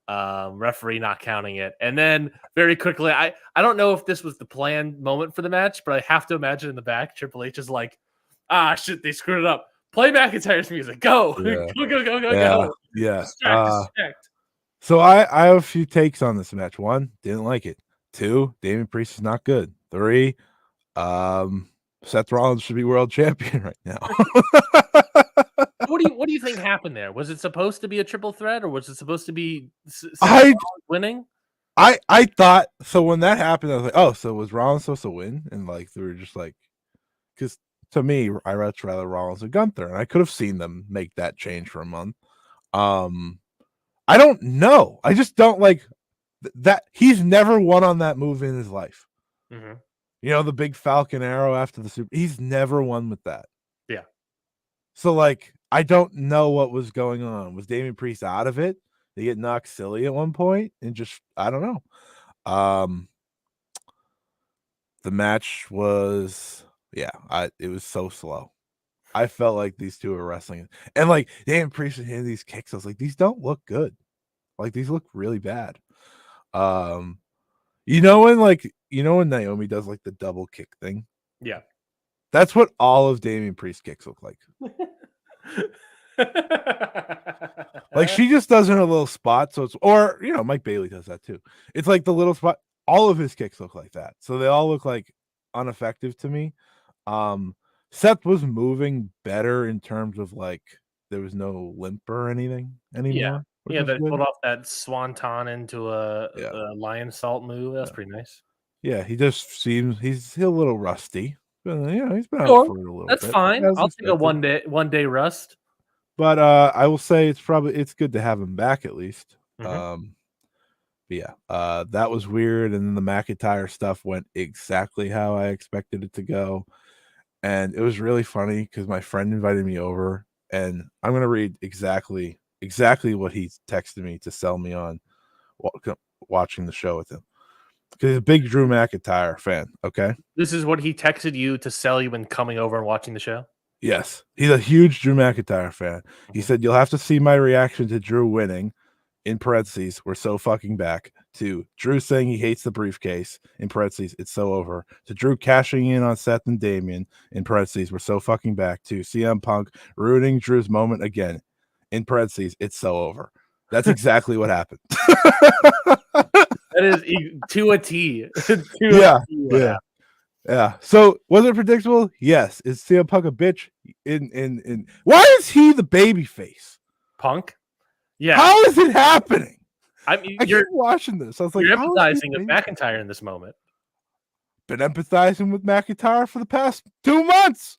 Referee not counting it. And then very quickly, I don't know if this was the planned moment for the match, but I have to imagine in the back, Triple H is like, shit, they screwed it up. Play McIntyre's music. Go. Yeah. Go. Yeah. Distract. So I have a few takes on this match. 1, didn't like it. 2, Damian Priest is not good. 3, Seth Rollins should be world champion right now. What do you think happened there? Was it supposed to be a triple threat, or was it supposed to be winning? I thought so when that happened. I was like, oh, so was Rollins supposed to win? And like they were just like, because to me, I much rather Rollins and Gunther, and I could have seen them make that change for a month. I don't know. I just don't like that. He's never won on that move in his life. The big Falcon Arrow after the Super. He's never won with that. Yeah. So like, I don't know what was going on. Was Damian Priest out of it? They get knocked silly at one point, and just I don't know. The match was it was so slow. I felt like these two were wrestling, and like Damian Priest hitting these kicks. I was like, these don't look good. Like these look really bad. When Naomi does like the double kick thing. Yeah. That's what all of Damian Priest kicks look like. Like she just does it in a little spot. So Mike Bailey does that too. It's like the little spot. All of his kicks look like that. So they all look like ineffective to me. Seth was moving better in terms of like there was no limp or anything anymore. Yeah, they pulled off that swanton into a lion salt move. That's pretty nice. Yeah, he just seems he's a little rusty. He's been out for a little bit. That's fine. I'll take a one day rust. But I will say it's good to have him back at least. That was weird, and then the McIntyre stuff went exactly how I expected it to go, and it was really funny because my friend invited me over, and I'm gonna read exactly what he texted me to sell me on watching the show with him. Because he's a big Drew McIntyre fan. Okay. This is what he texted you to sell you when coming over and watching the show? Yes. He's a huge Drew McIntyre fan. He said, "You'll have to see my reaction to Drew winning." In parentheses, "We're so fucking back." To Drew saying he hates the briefcase. In parentheses, "It's so over." To Drew cashing in on Seth and Damian. In parentheses, "We're so fucking back." To CM Punk ruining Drew's moment again. In parentheses, "It's so over." That's exactly what happened. That is to a T. Yeah. So was it predictable? Yes. Is CM Punk a bitch? In why is he the baby face? Punk? Yeah. How is it happening? I mean, I keep watching this. I was like, you're empathizing with McIntyre in this moment. Been empathizing with McIntyre for the past 2 months.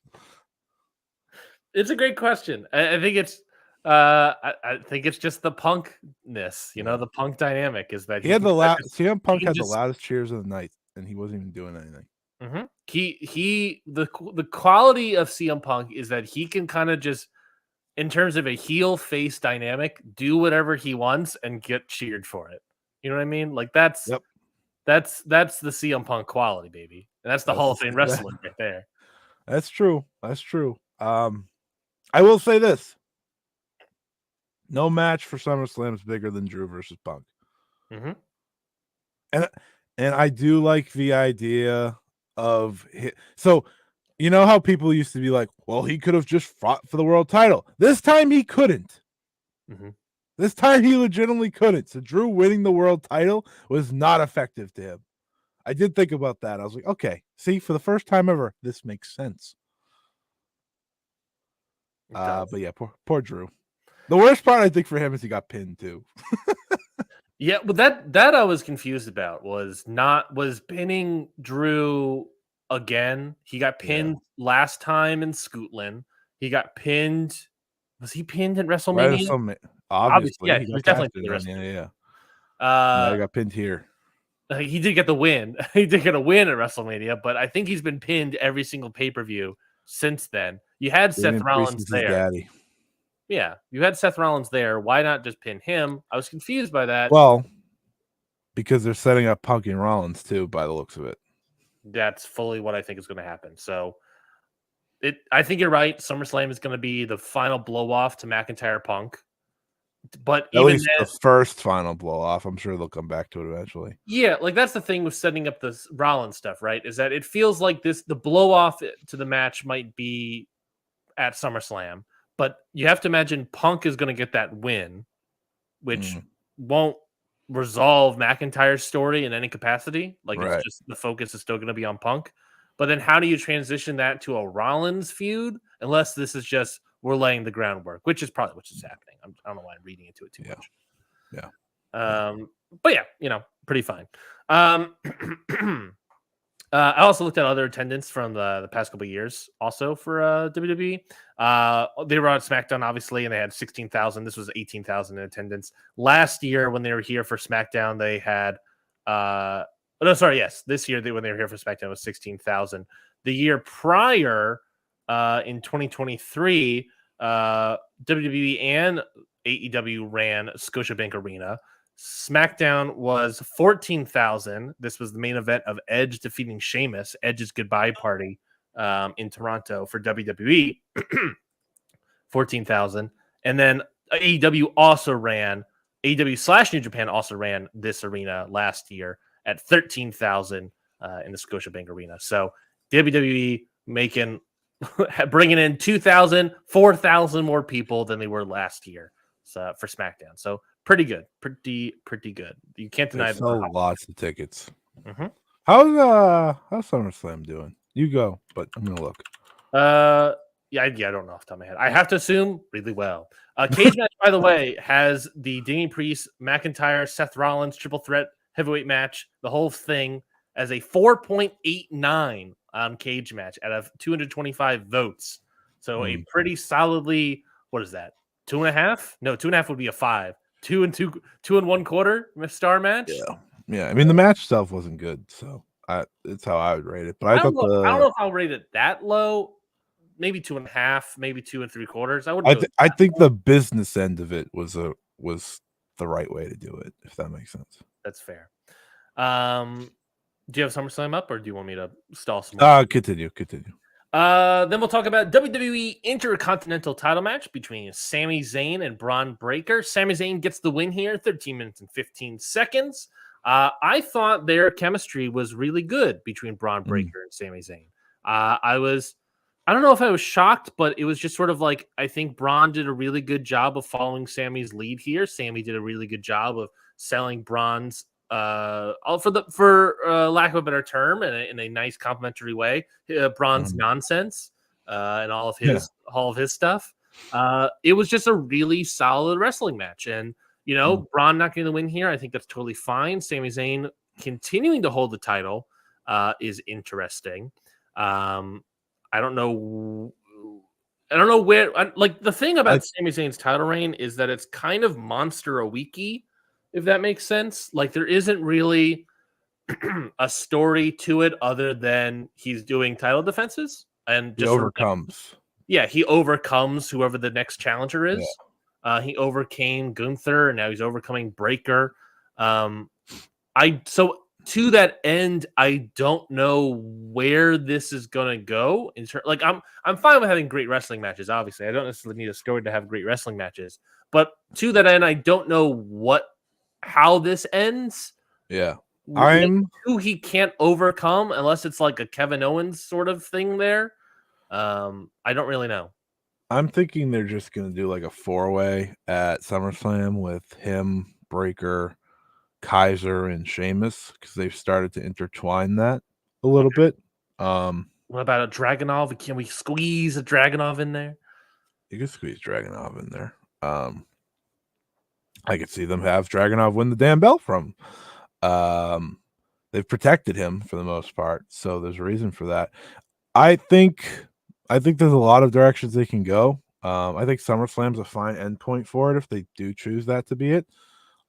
It's a great question. I think it's I think it's just the Punkness, the Punk dynamic is that he had CM Punk had the loudest cheers of the night, and he wasn't even doing anything. The quality of CM Punk is that he can kind of just, in terms of a heel face dynamic, do whatever he wants and get cheered for it. You know what I mean? Like that's the CM Punk quality, baby. And that's the Hall of Fame wrestling right there. That's true. I will say this. No match for SummerSlam is bigger than Drew versus Punk. And I do like the idea of so you know how people used to be like, well, he could have just fought for the world title. This time he couldn't. This time he legitimately couldn't. So Drew winning the world title was not effective to him. I did think about that. I was like, okay, see, for the first time ever, this makes sense. But yeah, poor Drew. The worst part, I think, for him is he got pinned too. Yeah, but that I was confused about was pinning Drew again. He got pinned last time in Scotland. He got pinned. Was he pinned at WrestleMania? Obviously, yeah, he was definitely pinned at WrestleMania. Yeah. He got pinned here. He did get the win. He did get a win at WrestleMania, but I think he's been pinned every single pay-per-view since then. You had Seth Rollins there. Daddy. Yeah, you had Seth Rollins there. Why not just pin him? I was confused by that. Well, because they're setting up Punk and Rollins too, by the looks of it. That's fully what I think is going to happen. So, I think you're right. SummerSlam is going to be the final blow off to McIntyre Punk. But at least the first final blow off. I'm sure they'll come back to it eventually. Yeah, like that's the thing with setting up this Rollins stuff, right? Is that it feels like the blow off to the match might be at SummerSlam. But you have to imagine Punk is going to get that win, which won't resolve McIntyre's story in any capacity. Like it's just the focus is still going to be on Punk. But then how do you transition that to a Rollins feud? Unless this is just we're laying the groundwork, which is probably what's happening. I don't know why I'm reading into it too much. Yeah. But yeah, pretty fine. I also looked at other attendance from the past couple of years also for WWE. They were on SmackDown, obviously, and they had 16,000. This was 18,000 in attendance. Last year, when they were here for SmackDown, they had this year, when they were here for SmackDown, it was 16,000. The year prior, in 2023, WWE and AEW ran Scotiabank Arena. SmackDown was 14,000. This was the main event of Edge defeating Sheamus, Edge's goodbye party in Toronto for WWE. 14,000. And then AEW / New Japan also ran this arena last year at 13,000 in the Scotiabank Arena. So WWE bringing in 2,000, 4,000 more people than they were last year for SmackDown. So pretty good. Pretty good. You can't deny that. Lots of tickets. Mm-hmm. How's SummerSlam doing? You go, but I'm gonna look. Yeah, I don't know off the top of my head. I have to assume really well. Cage match, by the way, has the Damian Priest, McIntyre, Seth Rollins triple threat heavyweight match. The whole thing as a 4.89 on Cage match out of 225 votes. So a pretty solidly, what is that? 2.5? No, 2.5 would be a 5. 2 and 2.25 star match. Yeah. I mean, the match itself wasn't good, so it's how I would rate it. But I don't know if I'll rate it that low. Maybe 2.5, maybe 2 3/4. I think the business end of it was the right way to do it, if that makes sense. That's fair. Do you have SummerSlam up, or do you want me to stall some more? Continue. Then we'll talk about WWE Intercontinental title match between Sami Zayn and Braun Breaker. Sami Zayn gets the win here, 13 minutes and 15 seconds. I thought their chemistry was really good between Braun Breaker and Sami Zayn. I don't know if I was shocked, but it was just sort of like, I think Braun did a really good job of following Sami's lead here. Sami did a really good job of selling Braun's for lack of a better term, in a nice complimentary way, Braun's nonsense and all of his stuff. It was just a really solid wrestling match, and Braun not getting the win here, I think that's totally fine. Sami Zayn continuing to hold the title is interesting. I don't know where. Like, the thing about Sami Zayn's title reign is that it's kind of monster a weeky, if that makes sense. Like, there isn't really a story to it other than he's doing title defenses and just he overcomes whoever the next challenger is. Yeah. He overcame Gunther, and now he's overcoming Breaker. To that end, I don't know where this is gonna go. I'm fine with having great wrestling matches. Obviously, I don't necessarily need a story to have great wrestling matches. But to that end, I don't know how this ends. Yeah, who he can't overcome unless it's like a Kevin Owens sort of thing there. I don't really know. I'm thinking they're just gonna do like a 4-way at SummerSlam with him, Breaker, Kaiser, and Sheamus, because they've started to intertwine that a little bit. What about a Dragunov? Can we squeeze a Dragunov in there? You can squeeze Dragunov in there. I could see them have Dragunov win the damn belt from him. They've protected him for the most part, so there's a reason for that. I think there's a lot of directions they can go. I think SummerSlam's a fine endpoint for it if they do choose that to be it.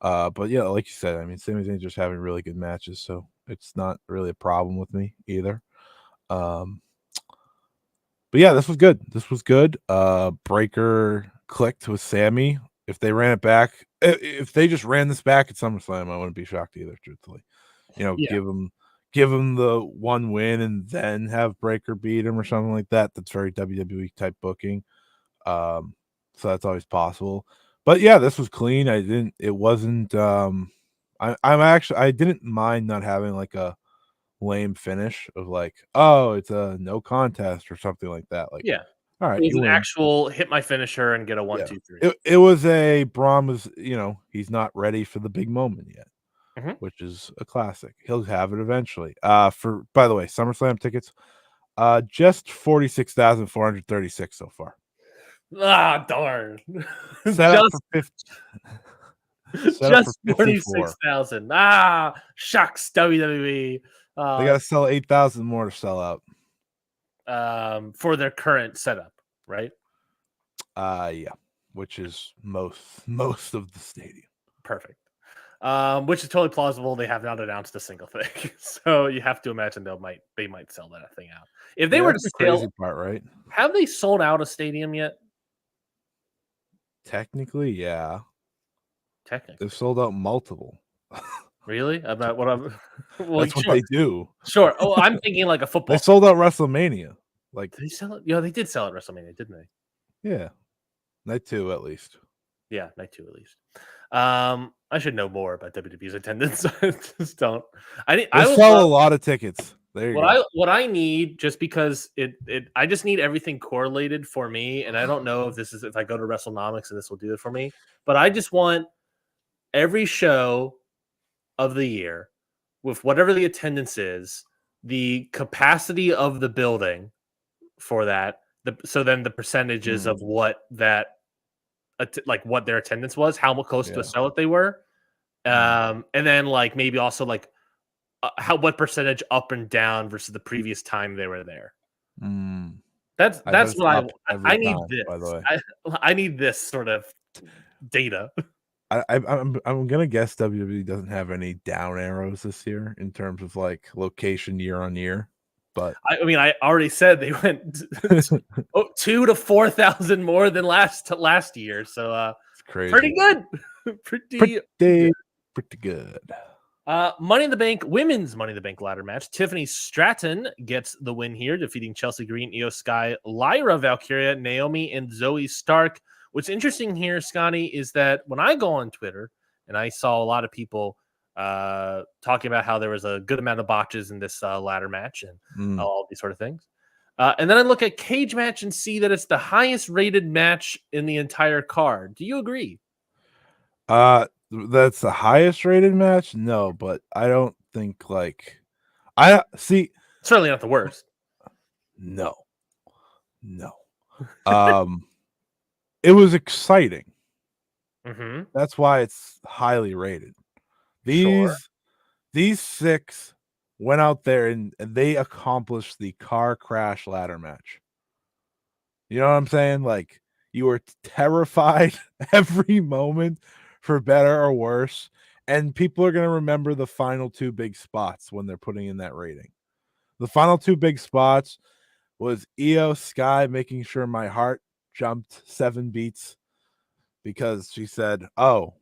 But yeah, like you said, I mean, Sami Zayn's just having really good matches, so it's not really a problem with me either. But yeah, this was good. Breaker clicked with Sami. If they ran it back, if they just ran this back at SummerSlam, I wouldn't be shocked either, truthfully. Give him the one win and then have Breaker beat him or something like that. That's very WWE type booking. So that's always possible. But yeah, this was clean. I didn't mind not having like a lame finish of like, oh, it's a no contest or something like that. Like, yeah, all right, it was an actual hit my finisher and get a 1, 2, 3. It was a Braun was, he's not ready for the big moment yet, which is a classic. He'll have it eventually. By the way, SummerSlam tickets, just 46,436 so far. Ah, darn. Just 46,000. Ah, shucks, WWE. They got to sell 8,000 more to sell out. For their current setup, right? Yeah, which is most of the stadium. Perfect. Which is totally plausible. They have not announced a single thing, so you have to imagine they might sell that thing out. If they were to sell, crazy part, right? Have they sold out a stadium yet? Technically, yeah. Technically, they've sold out multiple. Really? About what I'm. Well, that's what they do. Sure. Oh, I'm thinking like a football. They sold out WrestleMania. Like, did they sell it? Yeah, they did sell it at WrestleMania, didn't they? Yeah, night 2 at least. Yeah, night 2 at least. I should know more about WWE's attendance. I just don't. I sell a lot of tickets. There you go. What I need, just because I just need everything correlated for me, and I don't know if I go to WrestleNomics and this will do it for me, but I just want every show of the year with whatever the attendance is, the capacity of the building for that. So then the percentages of what that, like what their attendance was, how close to a sellout they were, and then like maybe also like what percentage up and down versus the previous time they were there. That's what I need. By the way, I need this sort of data. I'm gonna guess WWE doesn't have any down arrows this year in terms of like location year on year. But I mean, I already said they went 2,000 to 4,000 more than last year, so it's crazy. Pretty good. Pretty good. Money in the Bank, women's Money in the Bank ladder match. Tiffany Stratton gets the win here, defeating Chelsea Green, Io Sky, Lyra Valkyria, Naomi, and Zoe Stark. What's interesting here, Scotty, is that when I go on Twitter and I saw a lot of people talking about how there was a good amount of botches in this ladder match and all these sort of things. And then I look at Cage Match and see that it's the highest rated match in the entire card. Do you agree? That's the highest rated match? No, but I don't think I see. Certainly not the worst. No. It was exciting. Mm-hmm. That's why it's highly rated. These 6 went out there and they accomplished the car crash ladder match. You know what I'm saying? Like, you were terrified every moment, for better or worse, and people are going to remember the final 2 big spots when they're putting in that rating. The final 2 big spots was Io Sky making sure my heart jumped 7 beats because she said, "Oh,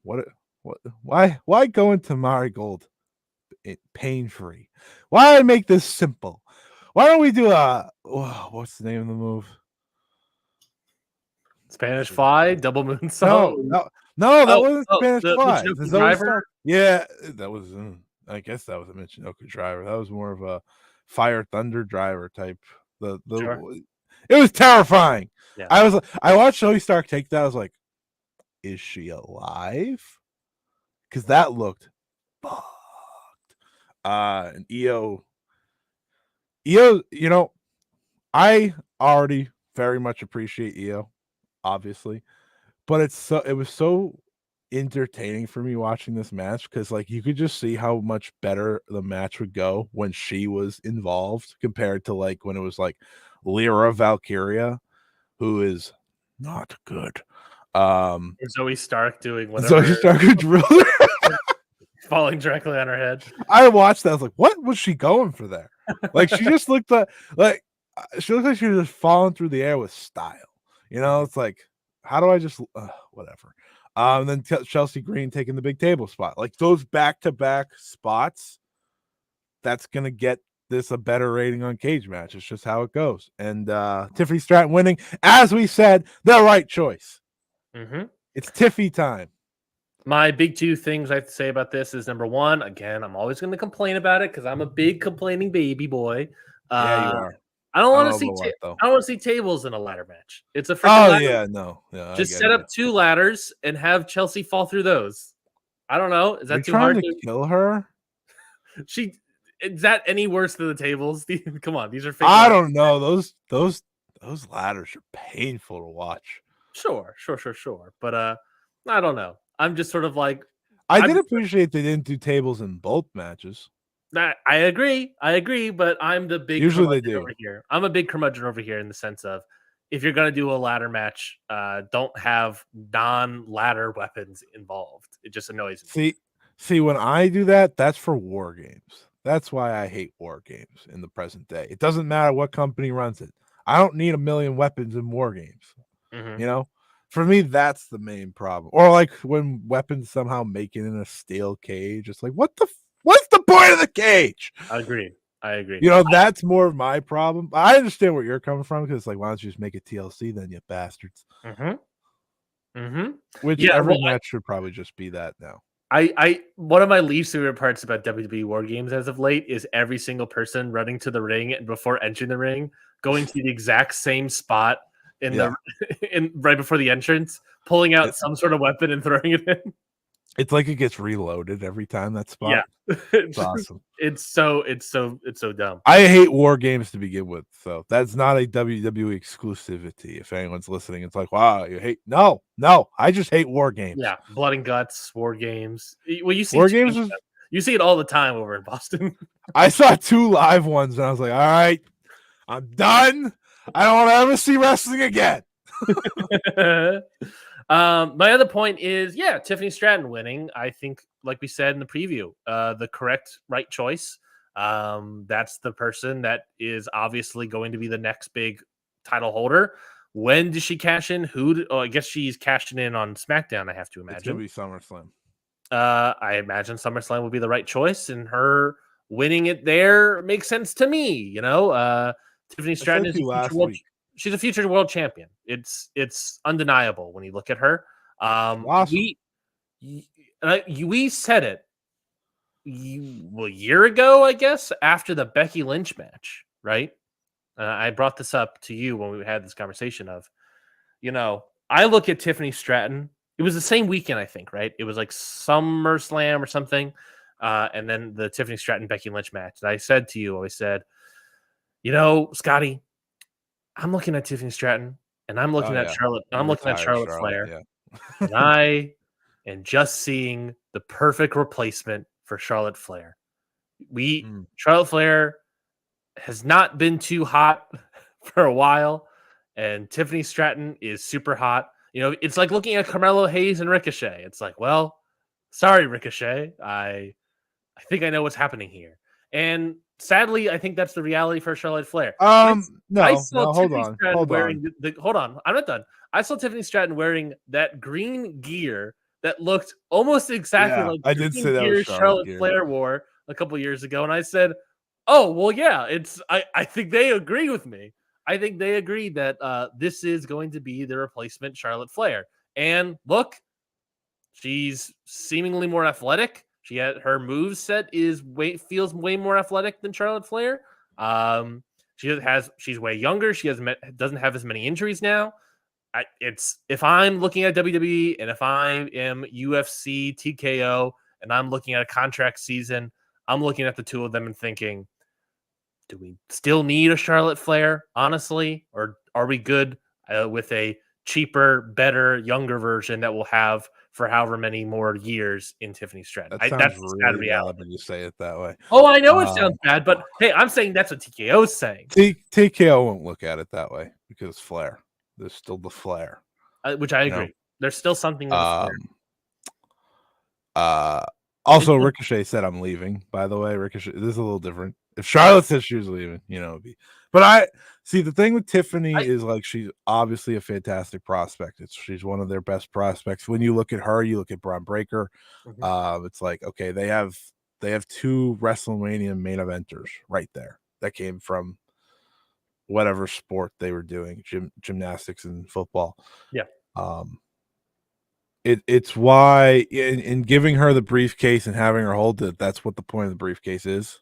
why go into Marigold pain-free? Why make this simple? Why don't we do what's the name of the move? Spanish Fly, double moonsault. No, that wasn't Spanish Fly. The driver? Yeah, that was. I guess that was a Michinoku driver. That was more of a Fire Thunder driver type. Sure. It was terrifying. Yeah. I watched Zoe Stark take that. I was like, is she alive? Because that looked fucked. And Io, you know, I already very much appreciate Io, obviously, but it was so entertaining for me watching this match because you could just see how much better the match would go when she was involved compared to when it was Lyra Valkyria, who is not good. Zoe Stark doing whatever. Zoe Stark falling directly on her head. I watched that. I was like, what was she going for there? She just looked like she looked like she was just falling through the air with style. It's like, how do I just whatever? Then Chelsea Green taking the big table spot. Those back-to-back spots, that's gonna get this a better rating on Cage Match. It's just how it goes. And Tiffany Stratton winning, as we said, the right choice. Mm-hmm. It's Tiffy time. My big 2 things I have to say about this is, number 1, again, I'm always going to complain about it because I'm a big complaining baby boy. Yeah, you are. I don't want to see. I don't want to see tables in a ladder match. It's a freaking. ladder. Yeah, no, yeah. Just set up 2 ladders and have Chelsea fall through those. I don't know. Is that too hard to kill her? Is that any worse than the tables? Come on, these are fake. I don't know. Those ladders are painful to watch. Sure. But I don't know. I'm just sort of like. I did appreciate they didn't do tables in both matches. I agree, but I'm the big usually they do over here. I'm a big curmudgeon over here in the sense of, if you're gonna do a ladder match, don't have non-ladder weapons involved. It just annoys me. See, when I do that, that's for war games. That's why I hate war games in the present day. It doesn't matter what company runs it. I don't need 1 million weapons in war games. Mm-hmm. For me, that's the main problem. Or when weapons somehow make it in a steel cage. It's like, what's the point of the cage? I agree. That's more of my problem. I understand where you're coming from, because why don't you just make it TLC then, you bastards? Which every match should probably just be that now. One of my least favorite parts about WWE War Games as of late is every single person running to the ring and before entering the ring, going to the exact same spot right before the entrance, pulling out some sort of weapon and throwing it in. It's like it gets reloaded every time, that spot. Yeah. It's awesome. It's so dumb. I hate war games to begin with, so that's not a WWE exclusivity. If anyone's listening, it's like, wow, you hate. No, I just hate war games. Yeah, blood and guts, war games. Well, you see war games. You see it all the time over in Boston. I saw 2 live ones, and I was like, all right, I'm done. I don't want to ever see wrestling again. My other point is, Tiffany Stratton winning. I think, like we said in the preview, the correct right choice. That's the person that is obviously going to be the next big title holder. When does she cash in? I guess she's cashing in on SmackDown, I have to imagine. It's going to be SummerSlam. I imagine SummerSlam would be the right choice, and her winning it there makes sense to me. Tiffany Stratton is a future world. She's a future world champion. It's undeniable when you look at her. Awesome. We said it a year ago, I guess, after the Becky Lynch match, right? I brought this up to you when we had this conversation of, I look at Tiffany Stratton. It was the same weekend, I think, right? It was like SummerSlam or something. And then the Tiffany Stratton Becky Lynch match. And I said to you, Scotty, I'm looking at Tiffany Stratton and I'm looking at Charlotte. I'm looking at Charlotte Flair. Yeah. And I am just seeing the perfect replacement for Charlotte Flair. Charlotte Flair has not been too hot for a while, and Tiffany Stratton is super hot. It's like looking at Carmelo Hayes and Ricochet. It's like, well, sorry, Ricochet. I think I know what's happening here. And sadly, I think that's the reality for Charlotte Flair. Hold on. I'm not done. I saw Tiffany Stratton wearing that green gear that looked almost exactly like I did say that was Charlotte Flair wore a couple years ago. And I said, oh, well, yeah, I think they agree with me. I think they agree that this is going to be the replacement Charlotte Flair. And look, she's seemingly more athletic. Her move set feels way more athletic than Charlotte Flair. She's way younger. She doesn't have as many injuries now. If I'm looking at WWE and if I am UFC TKO and I'm looking at a contract season, I'm looking at the two of them and thinking, do we still need a Charlotte Flair, honestly? Or are we good with a cheaper, better, younger version that we'll have for however many more years in Tiffany Stratton? That's really bad when you say it that way. Oh, I know it sounds bad, but hey, I'm saying that's what TKO's saying. TKO won't look at it that way because Flair. There's still the Flair. Which I agree. There's still something with Flair. Also, Ricochet said I'm leaving, by the way. Ricochet, this is a little different. If Charlotte says she was leaving, it'd be. But I see the thing with Tiffany is like she's obviously a fantastic prospect. She's one of their best prospects. When you look at her, you look at Braun Breaker. It's like, okay, they have two WrestleMania main eventers right there that came from whatever sport they were doing, gymnastics and football. Yeah. It's why in giving her the briefcase and having her hold it, that's what the point of the briefcase is.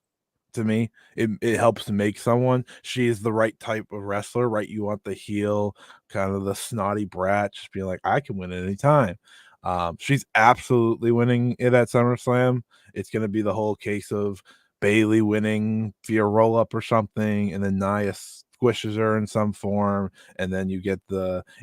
To me, it helps to make someone. She is the right type of wrestler, right? You want the heel, kind of the snotty brat, just being like, I can win at any time. She's absolutely winning it at SummerSlam. It's going to be the whole case of Bayley winning via roll up or something, and then Nia squishes her in some form, and then you get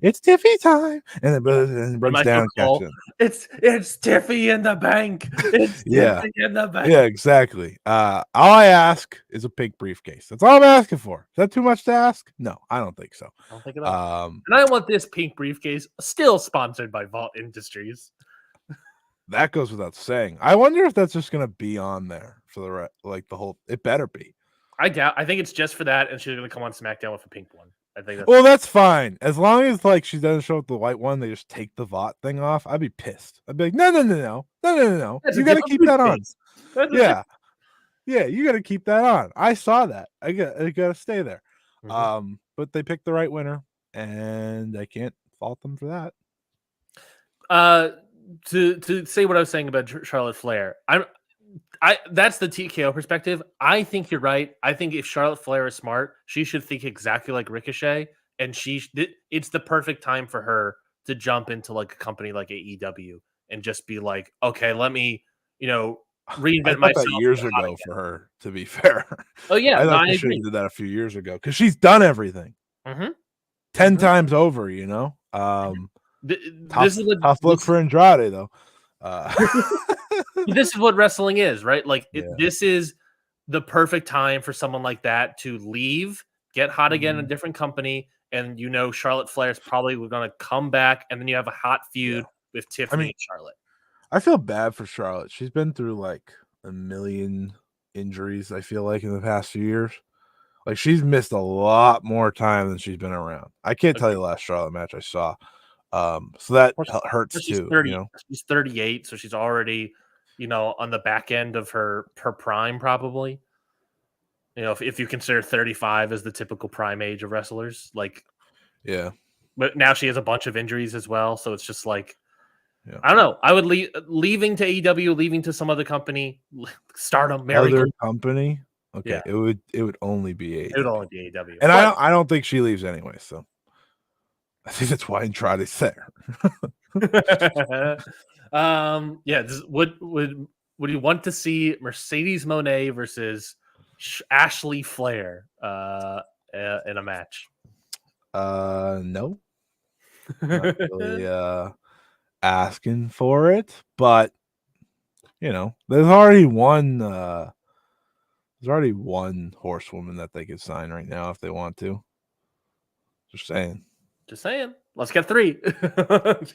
it's Tiffy time, and then runs down and catches it. It's Tiffy in the bank. It's Tiffy in the bank. Yeah, exactly. All I ask is a pink briefcase. That's all I'm asking for. Is that too much to ask? No, I don't think so. I don't think at all. And I want this pink briefcase still sponsored by Vault Industries. That goes without saying. I wonder if that's just gonna be on there for the whole. It better be. I doubt. I think it's just for that, and she's going to come on SmackDown with a pink one. I think. That's fine as long as she doesn't show up the white one. They just take the VOT thing off. I'd be pissed. I'd be like, no. You got to keep that on. Yeah, you got to keep that on. I saw that. I got to stay there. But they picked the right winner, and I can't fault them for that. To say what I was saying about Charlotte Flair, that's the TKO perspective. I think you're right. I think if Charlotte Flair is smart, she should think exactly like Ricochet, and it's the perfect time for her to jump into like a company like AEW and just be like, okay, let me, reinvent myself. That years ago for her, to be fair. Oh yeah, I thought she should have did that a few years ago because she's done everything 10 times over. This is tough look for Andrade though. This is what wrestling is, right? This is the perfect time for someone like that to leave, get hot again in a different company, and Charlotte Flair is probably going to come back, and then you have a hot feud with Tiffany and Charlotte. I feel bad for Charlotte. She's been through like a million injuries, I feel like, in the past few years. Like, she's missed a lot more time than she's been around. I can't tell you the last Charlotte match I saw. So that hurts she's too. 30, she's 38, so she's already, on the back end of her prime, probably. If you consider 35 as the typical prime age of wrestlers, yeah. But now she has a bunch of injuries as well, so it's just I Yeah. don't know. I would leaving to AEW, leaving to some other company, Stardom, Marigold. Other company. Okay, Yeah. it would only be AEW. It would only be AEW. And I don't think she leaves anyway, so I think that's why Andrade's there. Yeah. Would you want to see Mercedes Moné versus Ashley Flair in a match? No. Not really asking for it, but there's already one horsewoman that they could sign right now if they want to. Just saying. Let's get 3. Let's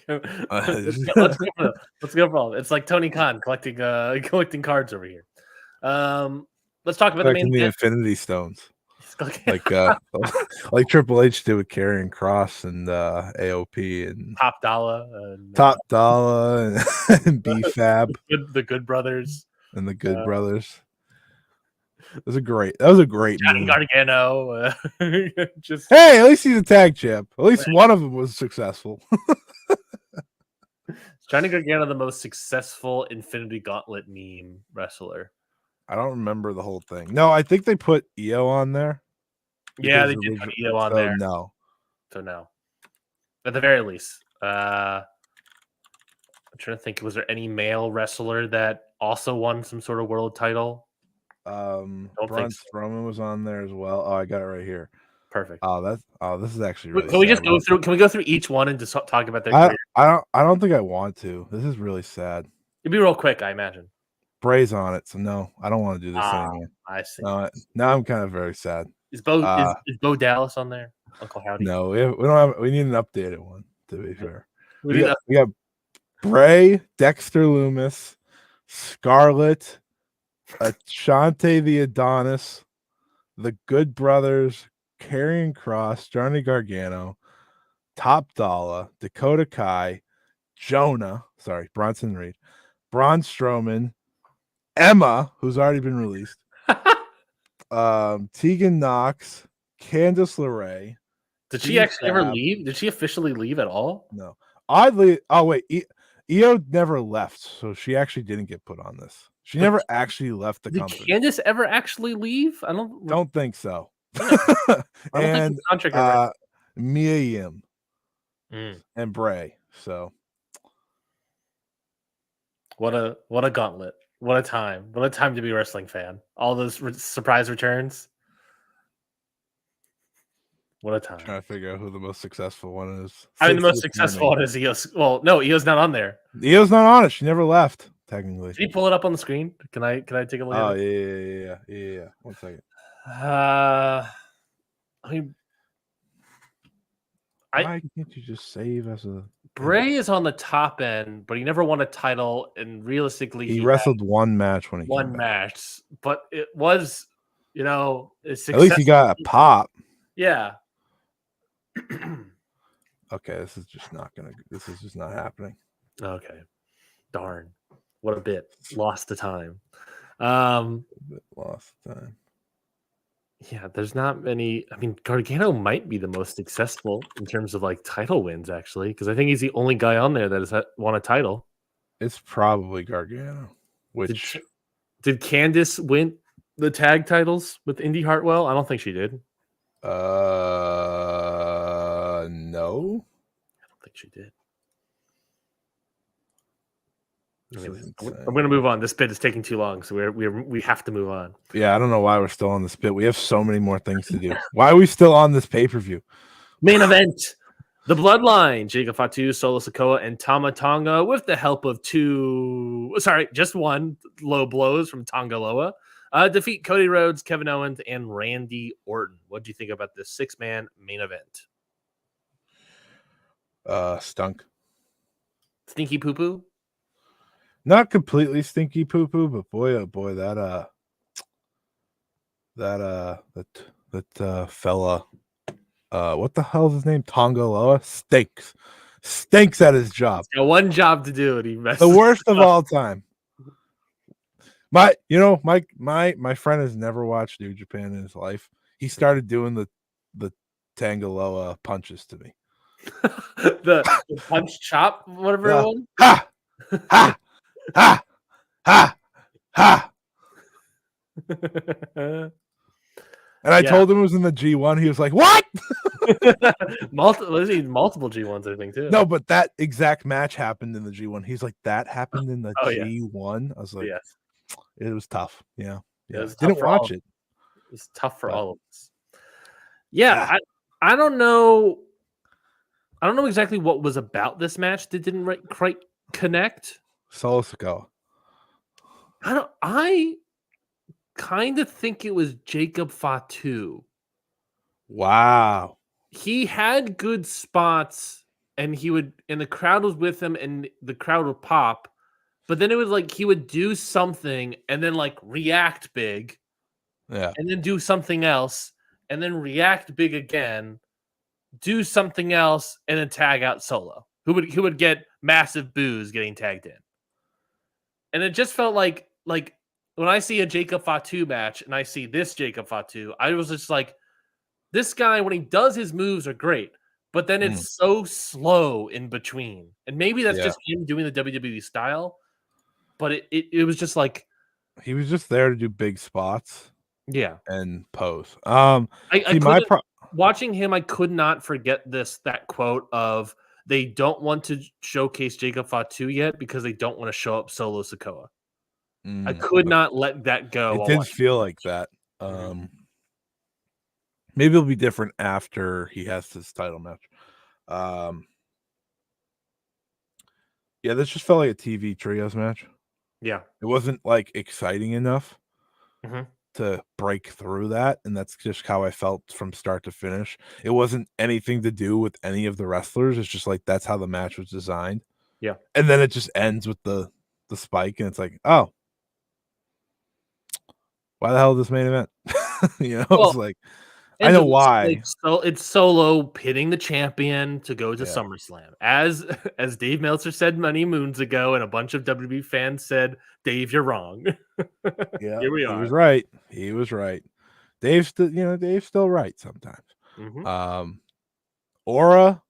go for all. It's like Tony Khan collecting cards over here. Let's talk about the main event. Infinity Stones. Like like Triple H did with Karrion Kross and AOP and Top Dollar and B-Fab. The Good Brothers. And the Good Brothers. That was a great Johnny Gargano. Hey, at least he's a tag champ. At least one of them was successful. Johnny Gargano, the most successful Infinity Gauntlet meme wrestler. I don't remember the whole thing. No, I think they put EO on there. Yeah, they did put EO on there. No. So no. At the very least. I'm trying to think. Was there any male wrestler that also won some sort of world title? Braun Strowman was on there as well. Oh, I got it right here. Perfect. This is actually really Can we just go through? Can we go through each one and just talk about their career? I don't think I want to. This is really sad. It'd be real quick, I imagine. Bray's on it, so no, I don't want to do this anymore. I see. Now I'm kind of very sad. Is Bo Dallas on there? Uncle Howdy? No, we need an updated one, to be fair. We got Bray, Dexter Lumis, Scarlett, Ashante the Adonis, the Good Brothers, Karrion Kross, Johnny Gargano, Top Dollar, Dakota Kai, Bronson Reed, Braun Strowman, Emma, who's already been released, Tegan Knox, Candice LeRae. Did she actually ever leave? Did she officially leave at all? No. Oddly, Io never left, so she actually didn't get put on this. She never actually left the company. Did Candice ever actually leave? I don't think so. And Mia Yim and Bray. So what a gauntlet. What a time. What a time to be a wrestling fan. All those surprise returns. What a time. I'm trying to figure out who the most successful one is. The most successful one is Io's. Well, no, Io's not on there. Io's not on it. She never left, technically. Can you pull it up on the screen? Can I take a look at it? Yeah. 1 second. Why can't you just save as a... Bray is on the top end, but he never won a title, and realistically... He wrestled one match when he came back. But it was, at least he got a pop. Yeah. Okay, this is just not happening. Okay. Darn. What a bit. Lost the time. Lost the time. Yeah, there's not many. I mean, Gargano might be the most successful in terms of title wins, actually, because I think he's the only guy on there that has won a title. It's probably Gargano. Did Candice win the tag titles with Indy Hartwell? I don't think she did. No. I don't think she did. I'm going to move on. This bit is taking too long, so we have to move on. Yeah, I don't know why we're still on this bit. We have so many more things to do. Why are we still on this pay-per-view? Main event. The Bloodline, Jacob Fatu, Solo Sikoa, and Tama Tonga with the help of just one low blows from Tonga Loa. Defeat Cody Rhodes, Kevin Owens, and Randy Orton. What do you think about this 6-man main event? Stunk. Stinky poo-poo? Not completely stinky poo-poo, but boy, oh boy, that fella, what the hell is his name? Tonga Loa stinks. stinks at his job. He's got one job to do, and he messes The worst it of up. all time. My friend has never watched New Japan in his life. He started doing the Tangaloa punches to me. the punch chop, whatever it was. Ha ha ha ha ha. And I told him it was in the G1. He was like, "What?" multiple G1s, I think, too. No, but that exact match happened in the G1. He's like, "That happened in the G1." Yeah. I was like, yes. It was tough. Yeah. Didn't watch it. It was tough for all of us. Yeah, I don't know. I don't know exactly what was about this match that didn't quite connect. Solo Sikoa. I kind of think it was Jacob Fatu. Wow. He had good spots, and the crowd was with him, and the crowd would pop. But then it was like he would do something and then like react big. Yeah. And then do something else and then react big again, do something else, and then tag out Solo, who would get massive boos getting tagged in. And it just felt like when I see a Jacob Fatu match and I see this Jacob Fatu, I was just like, this guy, when he does his moves, are great, but then it's so slow in between. And maybe that's just him doing the WWE style, but it was just like he was just there to do big spots. Yeah. And pose. Watching him, I could not forget that quote of, they don't want to showcase Jacob Fatu yet because they don't want to show up Solo Sikoa. I could not let that go. It did feel like that. Maybe it'll be different after he has his title match. Yeah, this just felt like a TV trios match. Yeah. It wasn't like exciting enough to break through that, and that's just how I felt from start to finish. It wasn't anything to do with any of the wrestlers. It's just like that's how the match was designed. Yeah. And then it just ends with the spike, and it's like, oh, why the hell is this main event? It's like, I know why. So it's Solo pitting the champion to go to SummerSlam. As Dave Meltzer said many moons ago, and a bunch of WB fans said, Dave, you're wrong. Yeah, here we are. He was right. Dave's still right sometimes. Aura,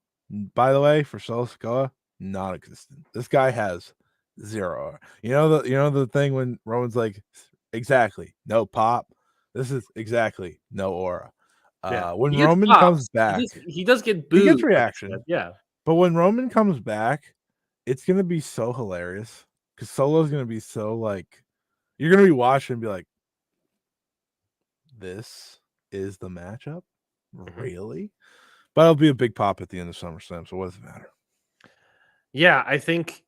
by the way, for Solo Sikoa, non-existent. This guy has zero. The thing when Roman's like, exactly, no pop. This is exactly no aura. When Roman comes back, he does get booed. He gets reaction. Yeah. But when Roman comes back, it's gonna be so hilarious because Solo's gonna be so like, you're gonna be watching and be like, this is the matchup? Really? But it'll be a big pop at the end of SummerSlam, so what does it matter? Yeah, I think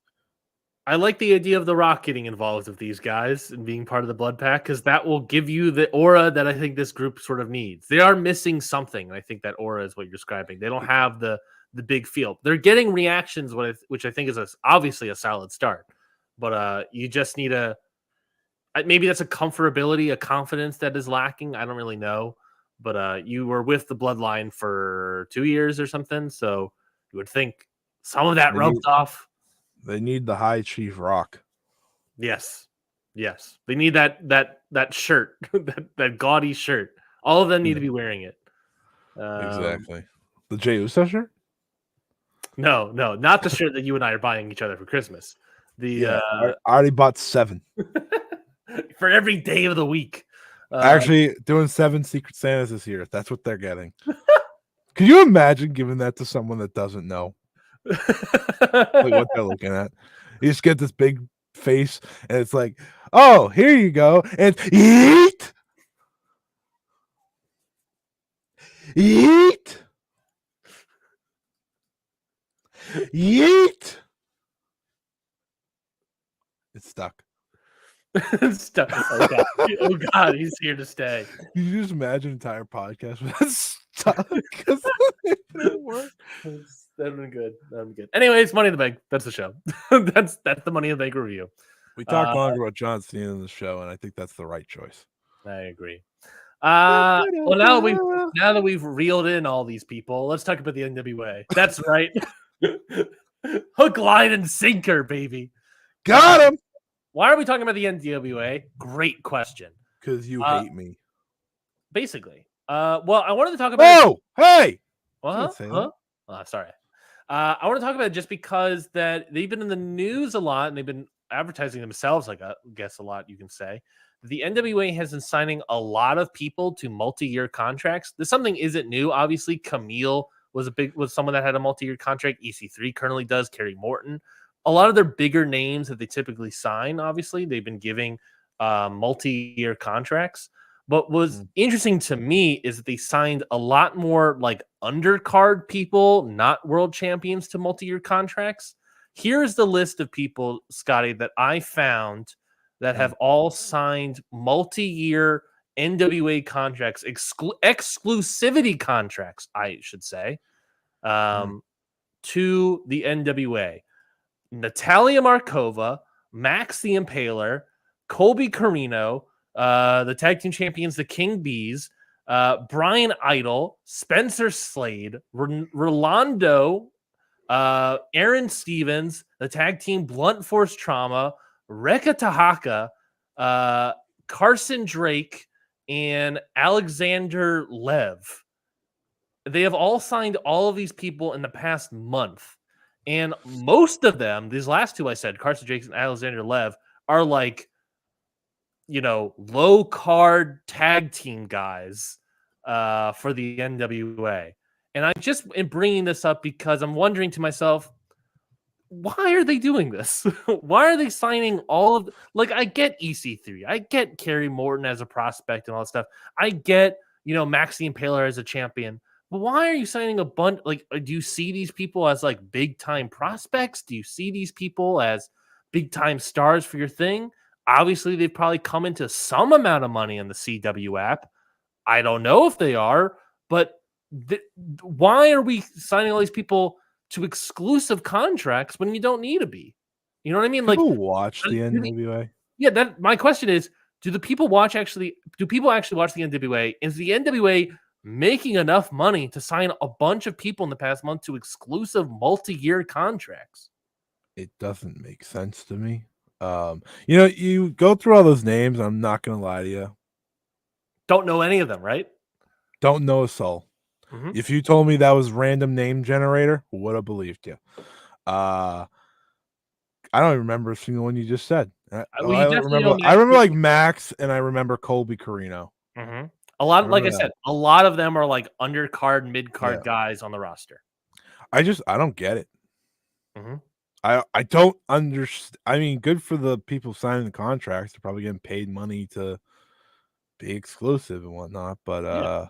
I like the idea of The Rock getting involved with these guys and being part of the Blood Pack, because that will give you the aura that I think this group sort of needs. They are missing something, and I think that aura is what you're describing. They don't have the big field. They're getting reactions, which I think is obviously a solid start. But you just need maybe that's a comfortability, a confidence that is lacking. I don't really know. But you were with the Bloodline for 2 years or something, so you would think some of that rubbed off. They need the High Chief Rock. Yes. They need that shirt, that gaudy shirt. All of them need to be wearing it. Exactly. The Jey Uso shirt? No, not the shirt that you and I are buying each other for Christmas. I already bought 7 for every day of the week. Actually, doing 7 Secret Santas this year. That's what they're getting. Could you imagine giving that to someone that doesn't know? Like what they're looking at. You just get this big face, and it's like, oh, here you go, and eat. It's stuck. Oh God, he's here to stay. Can you just imagine an entire podcast with that stuck? Because it didn't work. That'd been good. Anyways, Money in the Bank. That's the show. that's the Money in the Bank review. We talked longer about John Cena in the show, and I think that's the right choice. I agree. Well, now that we've reeled in all these people, let's talk about the NWA. That's right. Hook, line, and sinker, baby. Got him. Why are we talking about the NWA? Great question. Because you hate me. Basically. Well, I wanted to talk about. Oh, hey. Sorry. I want to talk about it just because that they've been in the news a lot and they've been advertising themselves, I guess a lot, you can say. The NWA has been signing a lot of people to multi-year contracts. This something isn't new. Obviously, Camille was someone that had a multi-year contract. EC3 currently does. Kerry Morton. A lot of their bigger names that they typically sign, obviously, they've been giving multi-year contracts. What was interesting to me is that they signed a lot more like undercard people, not world champions, to multi-year contracts. Here's the list of people, Scotty, that I found that have all signed multi-year NWA contracts, exclusivity contracts, I should say, to the NWA. Natalia Markova, Max the Impaler, Colby Carino, the tag team champions, the King Bees, Brian Idol, Spencer Slade, Rolando, Aaron Stevens, the tag team Blunt Force Trauma, Rekka Tahaka, Carson Drake, and Alexander Lev. They have all signed all of these people in the past month. And most of them, these last two I said, Carson Drake and Alexander Lev, are like, low card tag team guys for the NWA. And I just am bringing this up because I'm wondering to myself, why are they doing this? Why are they signing all of I get EC3. I get Kerry Morton as a prospect and all that stuff. I get, Maxie Impaler as a champion. But why are you signing a bunch? Do you see these people as big time prospects? Do you see these people as big time stars for your thing? Obviously, they've probably come into some amount of money in the CW app. I don't know if they are, but why are we signing all these people to exclusive contracts when you don't need to be? You know what I mean? People watch the NWA. Yeah, my question is, do people actually watch the NWA? Is the NWA making enough money to sign a bunch of people in the past month to exclusive multi-year contracts? It doesn't make sense to me. You go through all those names. I'm not gonna lie to you. Don't know any of them, right? Don't know a soul. Mm-hmm. If you told me that was random name generator, would have believed you. I don't even remember a single one you just said. I remember like Max, and I remember Colby Carino. Mm-hmm. A lot, like I said, a lot of them are like undercard, mid-card guys on the roster. I don't get it. Mm-hmm. I don't understand. I mean, good for the people signing the contracts. They're probably getting paid money to be exclusive and whatnot. But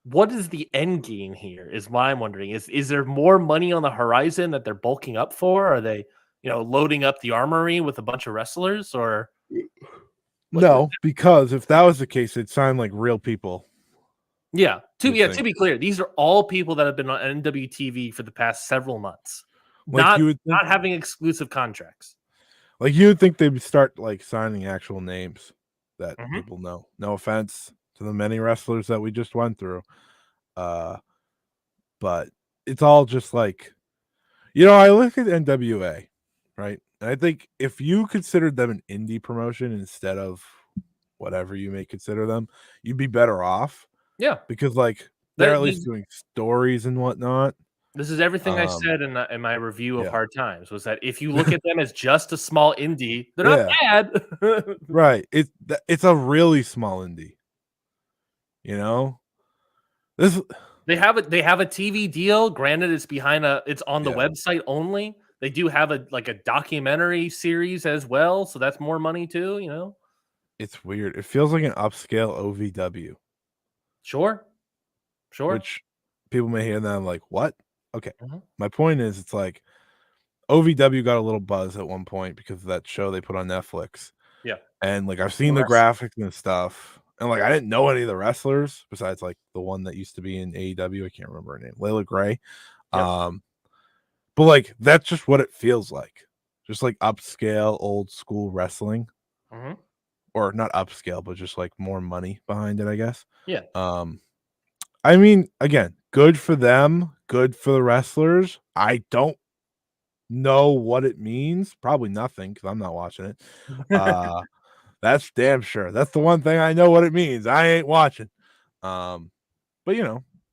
what is the end game here? Is what I'm wondering. Is there more money on the horizon that they're bulking up for? Are they, loading up the armory with a bunch of wrestlers? Or no? Because if that was the case, they'd sign like real people. Yeah. To be clear, these are all people that have been on NWTV for the past several months. Not having exclusive contracts. Like you would think they'd start like signing actual names that people know. No offense to the many wrestlers that we just went through. But it's all just like, I look at NWA, right? And I think if you considered them an indie promotion instead of whatever you may consider them, you'd be better off. Yeah. Because they're at least doing stories and whatnot. This is everything I said in my review of Hard Times, was that if you look at them as just a small indie, they're not bad. Right. It's a really small indie. They have a TV deal. Granted, it's on the website only. They do have a documentary series as well, so that's more money too, It's weird. It feels like an upscale OVW. Sure. Which people may hear that I'm like, what? Okay. My point is, it's like OVW got a little buzz at one point because of that show they put on Netflix. Yeah. And I've seen the graphics and stuff. And I didn't know any of the wrestlers besides the one that used to be in AEW. I can't remember her name. Layla Gray. Yep. But that's just what it feels like. Just upscale old school wrestling. Or not upscale, but just more money behind it, I guess. Yeah. I mean, again, good for them, good for the wrestlers. I don't know what it means? Probably nothing because I'm not watching it. That's damn sure. That's the one thing I know what it means. I ain't watching. But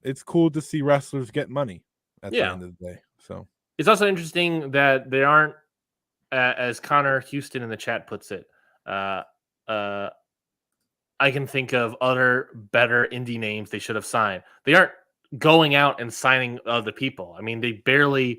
it's cool to see wrestlers get money at the end of the day. So it's also interesting that they aren't, as Connor Houston in the chat puts it, I can think of other better indie names they should have signed. They aren't going out and signing other people. I mean, they barely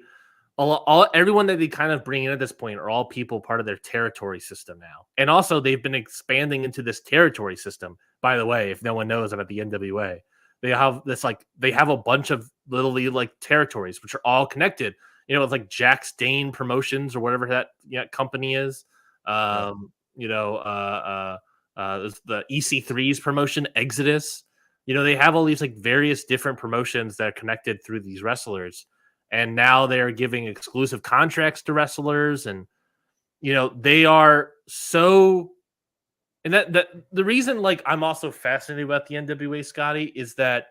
everyone that they kind of bring in at this point are all people part of their territory system now. And also they've been expanding into this territory system. By the way, if no one knows about the NWA, they have this they have a bunch of literally territories which are all connected. It's like Jack's Dane Promotions or whatever that company is. The EC3's promotion, Exodus. They have all these various different promotions that are connected through these wrestlers, and now they are giving exclusive contracts to wrestlers, and they are so. And that the reason I'm also fascinated about the NWA, Scotty, is that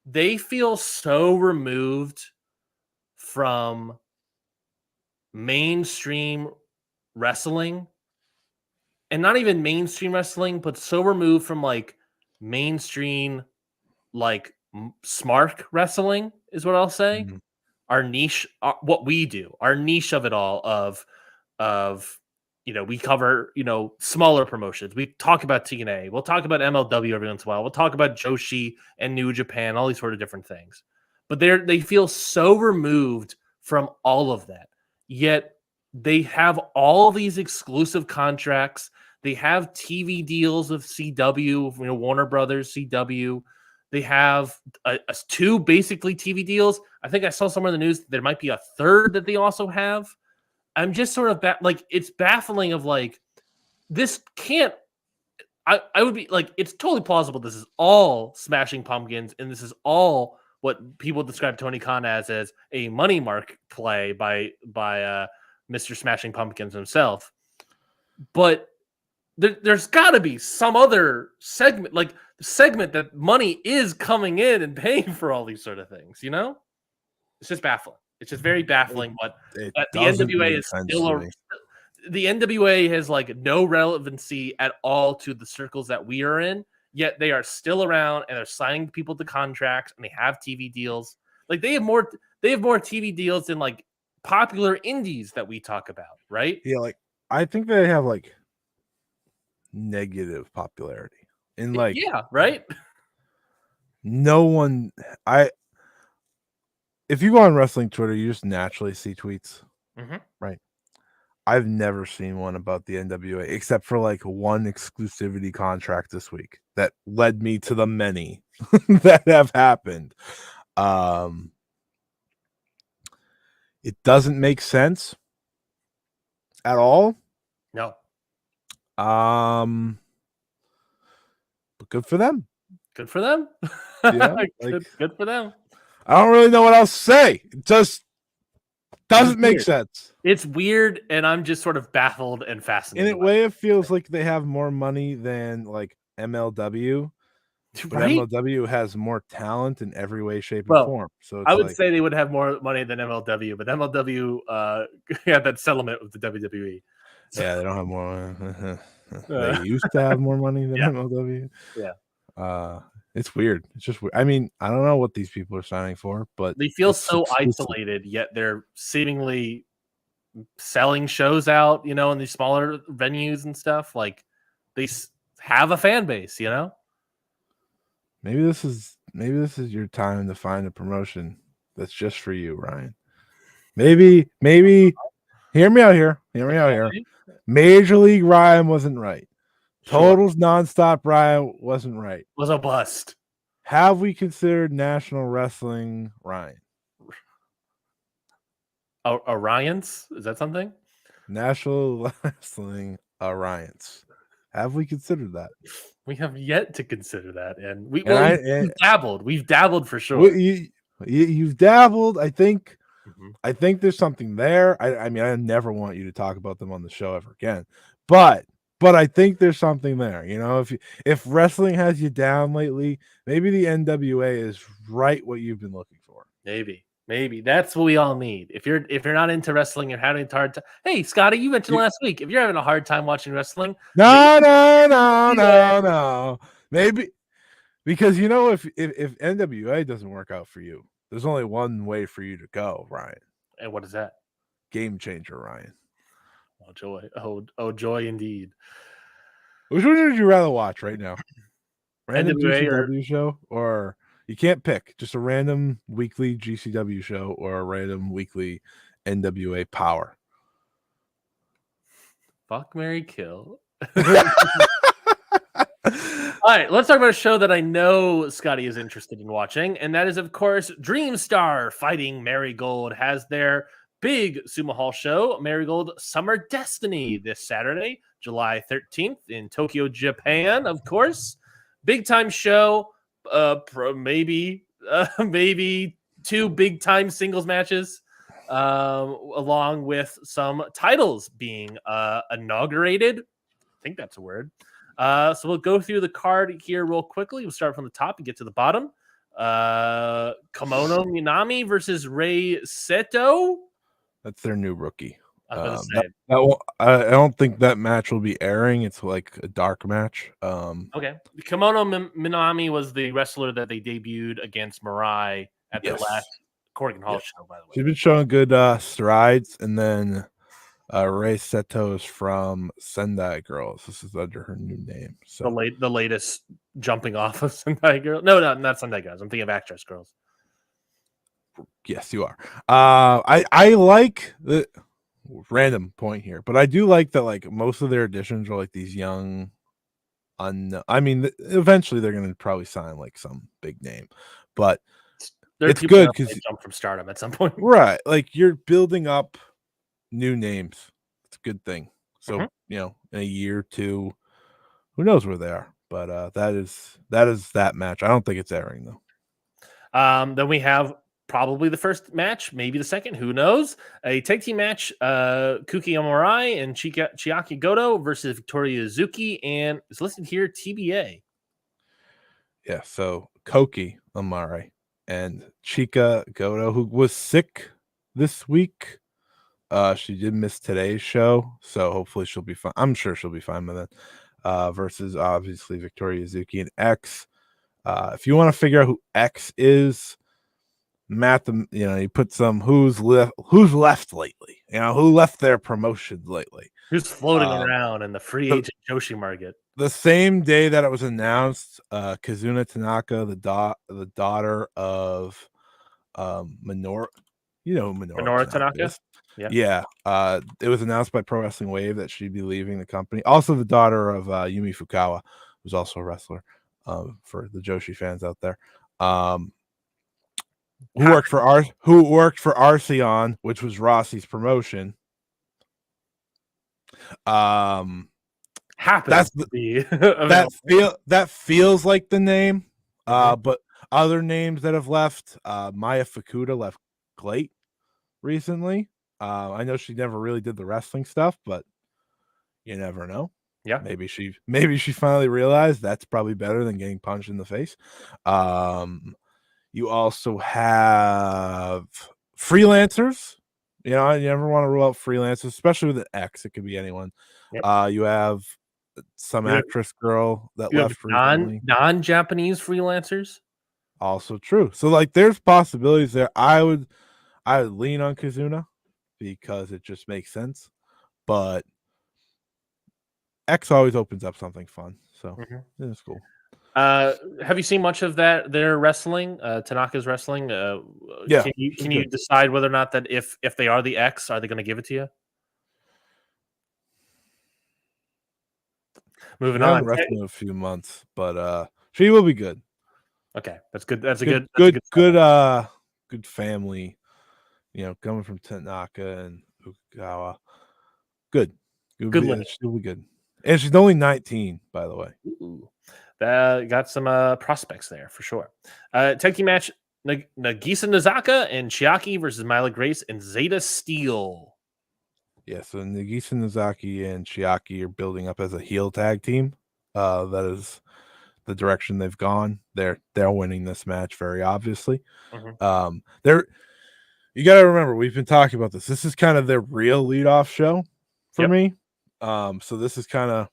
they feel so removed from mainstream wrestling. And not even mainstream wrestling, but so removed from mainstream, smart wrestling is what I'll say. Mm-hmm. Our niche, what we do, our niche of it all of we cover, smaller promotions. We talk about TNA. We'll talk about MLW every once in a while. We'll talk about Joshi and New Japan, all these sort of different things. But they feel so removed from all of that. Yet they have all these exclusive contracts. They have TV deals with CW, Warner Brothers, CW. They have two basically TV deals. I think I saw somewhere in the news there might be a third that they also have. I'm just sort of it's baffling of this can't. I would be it's totally plausible this is all Smashing Pumpkins and this is all what people describe Tony Khan as a money mark play by Mr. Smashing Pumpkins himself. But there's got to be some other segment, the segment that money is coming in and paying for all these sort of things, It's just baffling. It's just very baffling what the NWA is still the NWA has no relevancy at all to the circles that we are in, yet they are still around and they're signing people to contracts and they have TV deals. They have more TV deals than popular indies that we talk about, right? Yeah, I think they have negative popularity. And yeah, right? No one if you go on wrestling Twitter, you just naturally see tweets. Mm-hmm. Right. I've never seen one about the NWA except for one exclusivity contract this week that led me to the many that have happened. It doesn't make sense at all. No. But good for them. Good for them. Yeah, good for them. I don't really know what else to say. It just doesn't make sense. It's weird, and I'm just sort of baffled and fascinated. In a way, it feels like they have more money than MLW. But right? MLW has more talent in every way, shape, and form. So I would say they would have more money than MLW, but MLW had that settlement with the WWE. So. Yeah, they don't have more. They used to have more money than MLW. Yeah. It's weird. It's just weird. I mean, I don't know what these people are signing for, but they feel so isolated, yet they're seemingly selling shows out, in these smaller venues and stuff. They have a fan base, Maybe this is your time to find a promotion that's just for you, Ryan. Maybe hear me out here. Major League Ryan wasn't right. Totals Nonstop Ryan wasn't right. Was a bust. Have we considered National Wrestling Ryan? Orions? Is that something? National Wrestling Alliance. Have we considered that? We have yet to consider that, and we've dabbled. We've dabbled for sure. You've dabbled. I think. Mm-hmm. I think there's something there. I mean, I never want you to talk about them on the show ever again, but I think there's something there. If wrestling has you down lately, maybe the NWA is right what you've been looking for. Maybe. Maybe that's what we all need. If you're not into wrestling, you're having a hard time. Hey, Scotty, you mentioned last week if you're having a hard time watching wrestling, no. Maybe because if NWA doesn't work out for you, there's only one way for you to go, Ryan. And what is that? Game changer, Ryan. Oh joy! Oh joy indeed. Which one would you rather watch right now? Random NWA GCW show, or you can't pick, just a random weekly GCW show or a random weekly NWA Power. Fuck, marry, kill. All right, let's talk about a show that I know Scotty is interested in watching, and that is, of course, Dreamstar Fighting Marigold has their big Sumo Hall show, Marigold Summer Destiny, this Saturday, July 13th in Tokyo, Japan, of course. Big time show, maybe 2 big time singles matches, along with some titles being inaugurated. I think that's a word. So we'll go through the card here real quickly. We'll start from the top and get to the bottom. Kimono Minami versus Rei Seto. That's their new rookie. I don't think that match will be airing. It's like a dark match. Okay. Kimono Minami was the wrestler that they debuted against Mirai at their last Corrigan Hall show, by the way. She's been showing good strides, and then Rei Seto is from Sendai Girls. This is under her new name. So the latest jumping off of Sendai Girls. No, not Sendai Girls. I'm thinking of Actress Girls. Yes, you are. I like the random point here, but I do like that like most of their additions are like these young I mean, eventually they're going to probably sign like some big name, but it's good because they jump from Stardom at some point, right? Like you're building up new names. It's a good thing. So in a year or two, who knows where they are? But that is that match. I don't think it's airing though. Then we have probably the first match, maybe the second, who knows? A tag team match, Kuki Amurai and Chiaki Goto versus Victoria Azuki, and it's listed here TBA. Yeah, so Koki Amurai and Chika Goto, who was sick this week. She did miss today's show, so hopefully she'll be fine. I'm sure she'll be fine with it. Versus obviously Victoria Azuki and X. If you want to figure out who X is, you put some who's left lately, who left their promotions lately, who's floating around in the free agent Joshi market. The same day that it was announced, Kazuna Tanaka, the daughter of Minoru Tanaka. Yeah. It was announced by Pro Wrestling Wave that she'd be leaving the company. Also, the daughter of Yumi Fukawa, who's also a wrestler, for the Joshi fans out there. Who worked for Arceon, which was Rossi's promotion. Happens to be that feels like the name. But other names that have left, Maya Fukuda left Glate recently. I know she never really did the wrestling stuff, but you never know. Yeah, maybe she finally realized that's probably better than getting punched in the face. You also have freelancers. You never want to rule out freelancers, especially with an X. It could be anyone. Yep. You have some actress girl that left recently. Non-Japanese freelancers. Also true. So like there's possibilities there. I would lean on Kazuna because it just makes sense. But X always opens up something fun. So it's cool. Have you seen much of their wrestling? Tanaka's wrestling? Yeah. Can you decide whether or not that if they are the X, are they going to give it to you? Moving on. Wrestling in a few months, but she will be good. Okay, that's good. That's good family. Coming from Tanaka and Fukawa. Good. She'll be good. And she's only 19, by the way. Ooh. Got some prospects there for sure. Tag team match: Nagisa Nozaka and Chiaki versus Myla Grace and Zeta Steel. Yeah, so Nagisa Nozaki and Chiaki are building up as a heel tag team. That is the direction they've gone. They're winning this match very obviously. you got to remember, we've been talking about this. This is kind of their real leadoff show for me. So this is kind of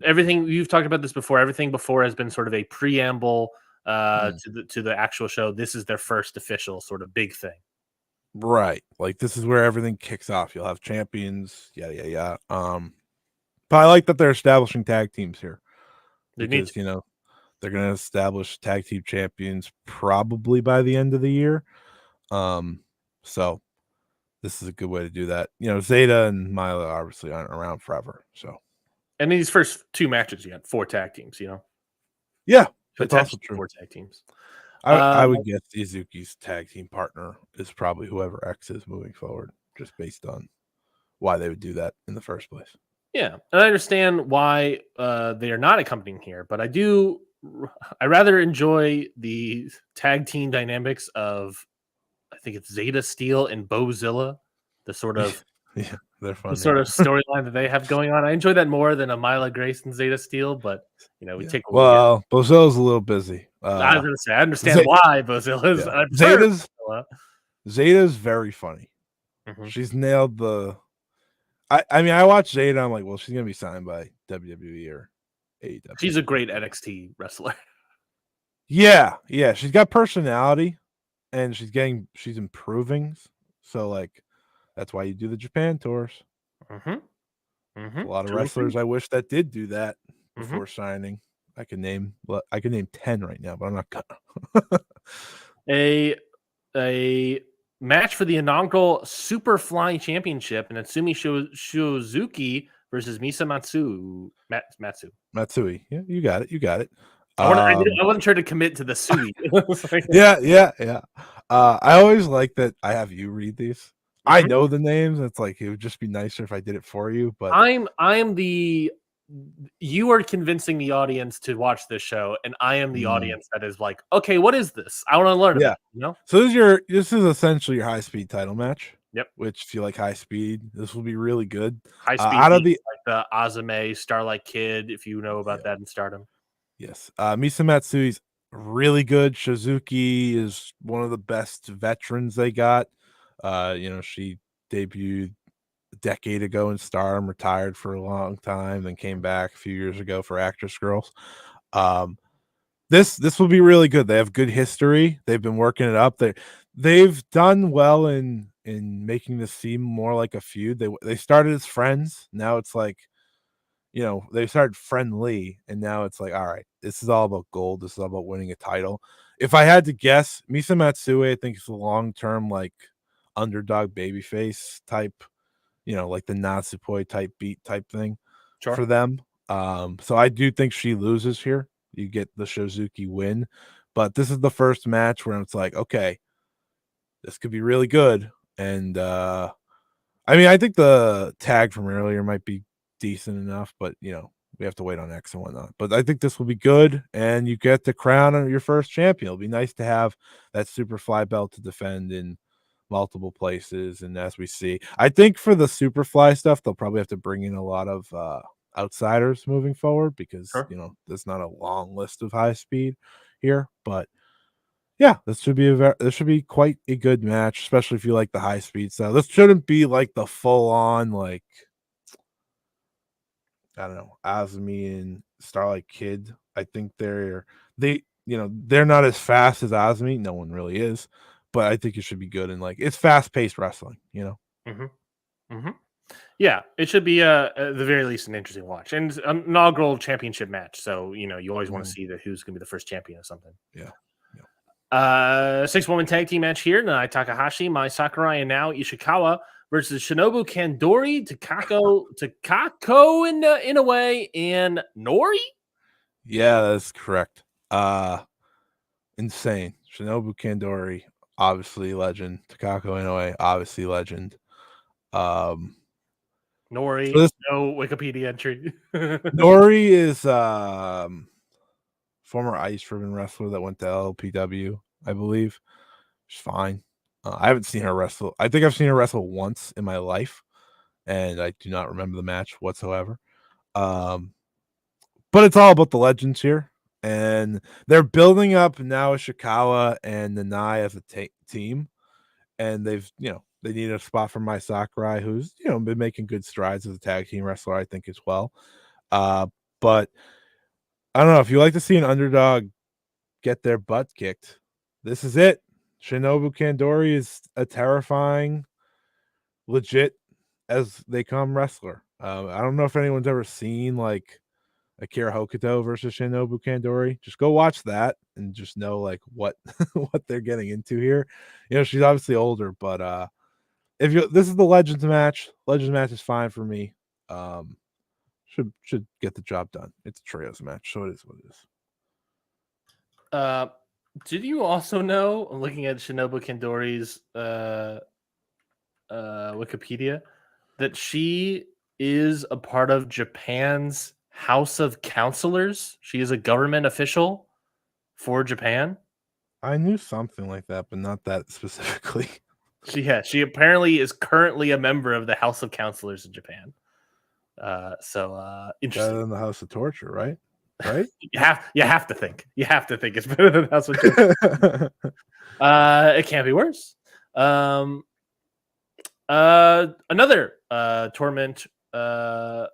everything you've talked about this before. Everything before has been sort of a preamble to the actual show. This is their first official sort of big thing. right. Like this is where everything kicks off. You'll have champions, yeah. But I like that they're establishing tag teams here because you know they're going to establish tag team champions probably by the end of the year. So this is a good way to do that. You know, Zeta and Mila obviously aren't around forever. So, and these first 2 matches, you had 4 tag teams. You know, yeah, that's also true. 4 tag teams. I would guess Izuki's tag team partner is probably whoever X is moving forward, just based on why they would do that in the first place. Yeah, and I understand why they are not accompanying here, but I rather enjoy the tag team dynamics of, I think it's Zeta Steel and Bozilla, the sort of yeah, they're fun. The sort of storyline that they have going on. I enjoy that more than a Mila Grace and Zeta Steel, but you know, we take a well, Bozilla's a little busy. I was gonna say I understand why Bozilla's Zeta's very funny. Mm-hmm. She's nailed the I mean, I watch Zeta, I'm like, well, she's gonna be signed by WWE or AEW. She's a great NXT wrestler. Yeah, she's got personality and she's improving. So like that's why you do the Japan tours. A lot of wrestlers I wish that did do that before signing. I could name 10 right now, but I'm not gonna. a match for the inaugural Superfly Championship, and Natsumi Shizuki versus Misa Matsui. Yeah, you got it. I wasn't sure to commit to the Sui. yeah. I always like that I have you read these. I know the names. It's like it would just be nicer if I did it for you. But you are convincing the audience to watch this show, and I am the audience that is like, okay, what is this? I want to learn about it, you know? So this is essentially your high speed title match. Yep. Which if you like high speed, this will be really good. High speed out of the Azame Starlight Kid, if you know about that in Stardom. Yes. Misa Matsui's really good. Shizuki is one of the best veterans they got. You know, she debuted a decade ago in Stardom, retired for a long time, then came back a few years ago for Actress Girls. This will be really good. They have good history. They've been working it up. They've done well in making this seem more like a feud. They started as friends. Now it's like, you know, they started friendly, and now it's like, all right, this is all about gold. This is all about winning a title. If I had to guess, Misa Matsui, I think is a long-term like underdog babyface type, you know, like the Natsupoi type beat type thing for them. So I do think she loses here. You get the Shizuki win, but this is the first match where it's like, okay, this could be really good. And I mean, I think the tag from earlier might be decent enough, but you know, we have to wait on X and whatnot. But I think this will be good, and you get the crown of your first champion. It'll be nice to have that Superfly belt to defend in multiple places. And as we see, I think for the Superfly stuff, they'll probably have to bring in a lot of outsiders moving forward because you know there's not a long list of high speed here. But yeah, this should be quite a good match, especially if you like the high speed style. This shouldn't be like the full on like, I don't know, Azumi and Starlight Kid. I think they're not as fast as Azumi. No one really is, but I think it should be good, and like it's fast paced wrestling, you know. Yeah, it should be at the very least an interesting watch and an inaugural championship match. So you know you always want to see who's going to be the first champion of something. Yeah. 6-woman tag team match here: Nai Takahashi, Mai Sakurai, and Nao Ishikawa versus Shinobu Kandori, Takako Inoue, and Nori. Yeah, that's correct. Insane. Shinobu Kandori, obviously legend. Takako Inoue, obviously legend. Nori, no Wikipedia entry. Nori is former Ice Ribbon wrestler that went to LPW, I believe. She's fine. I haven't seen her wrestle. I think I've seen her wrestle once in my life, and I do not remember the match whatsoever. But it's all about the legends here, and they're building up now Ishikawa and Nanai as a team. and they've they need a spot for Mai Sakurai, who's been making good strides as a tag team wrestler, I think, as well. But I don't know if you like to see an underdog get their butt kicked. This is it. Shinobu Kandori is a terrifying, legit as they come wrestler. I don't know if anyone's ever seen like Akira Hokuto versus Shinobu Kandori. Just go watch that and just know like what what they're getting into here. She's obviously older, but this is the Legends match. Legends match is fine for me. Should get the job done. It's a trios match, so it is what it is. Did you also know, looking at Shinobu Kandori's Wikipedia, that she is a part of Japan's House of Counselors? She is a government official for Japan. I knew something like that, but not that specifically. She apparently is currently a member of the House of Counselors in Japan. Interesting. Better than the House of Torture, right? Right? you have to think it's better than the House of Torture. It can't be worse. Another tournament for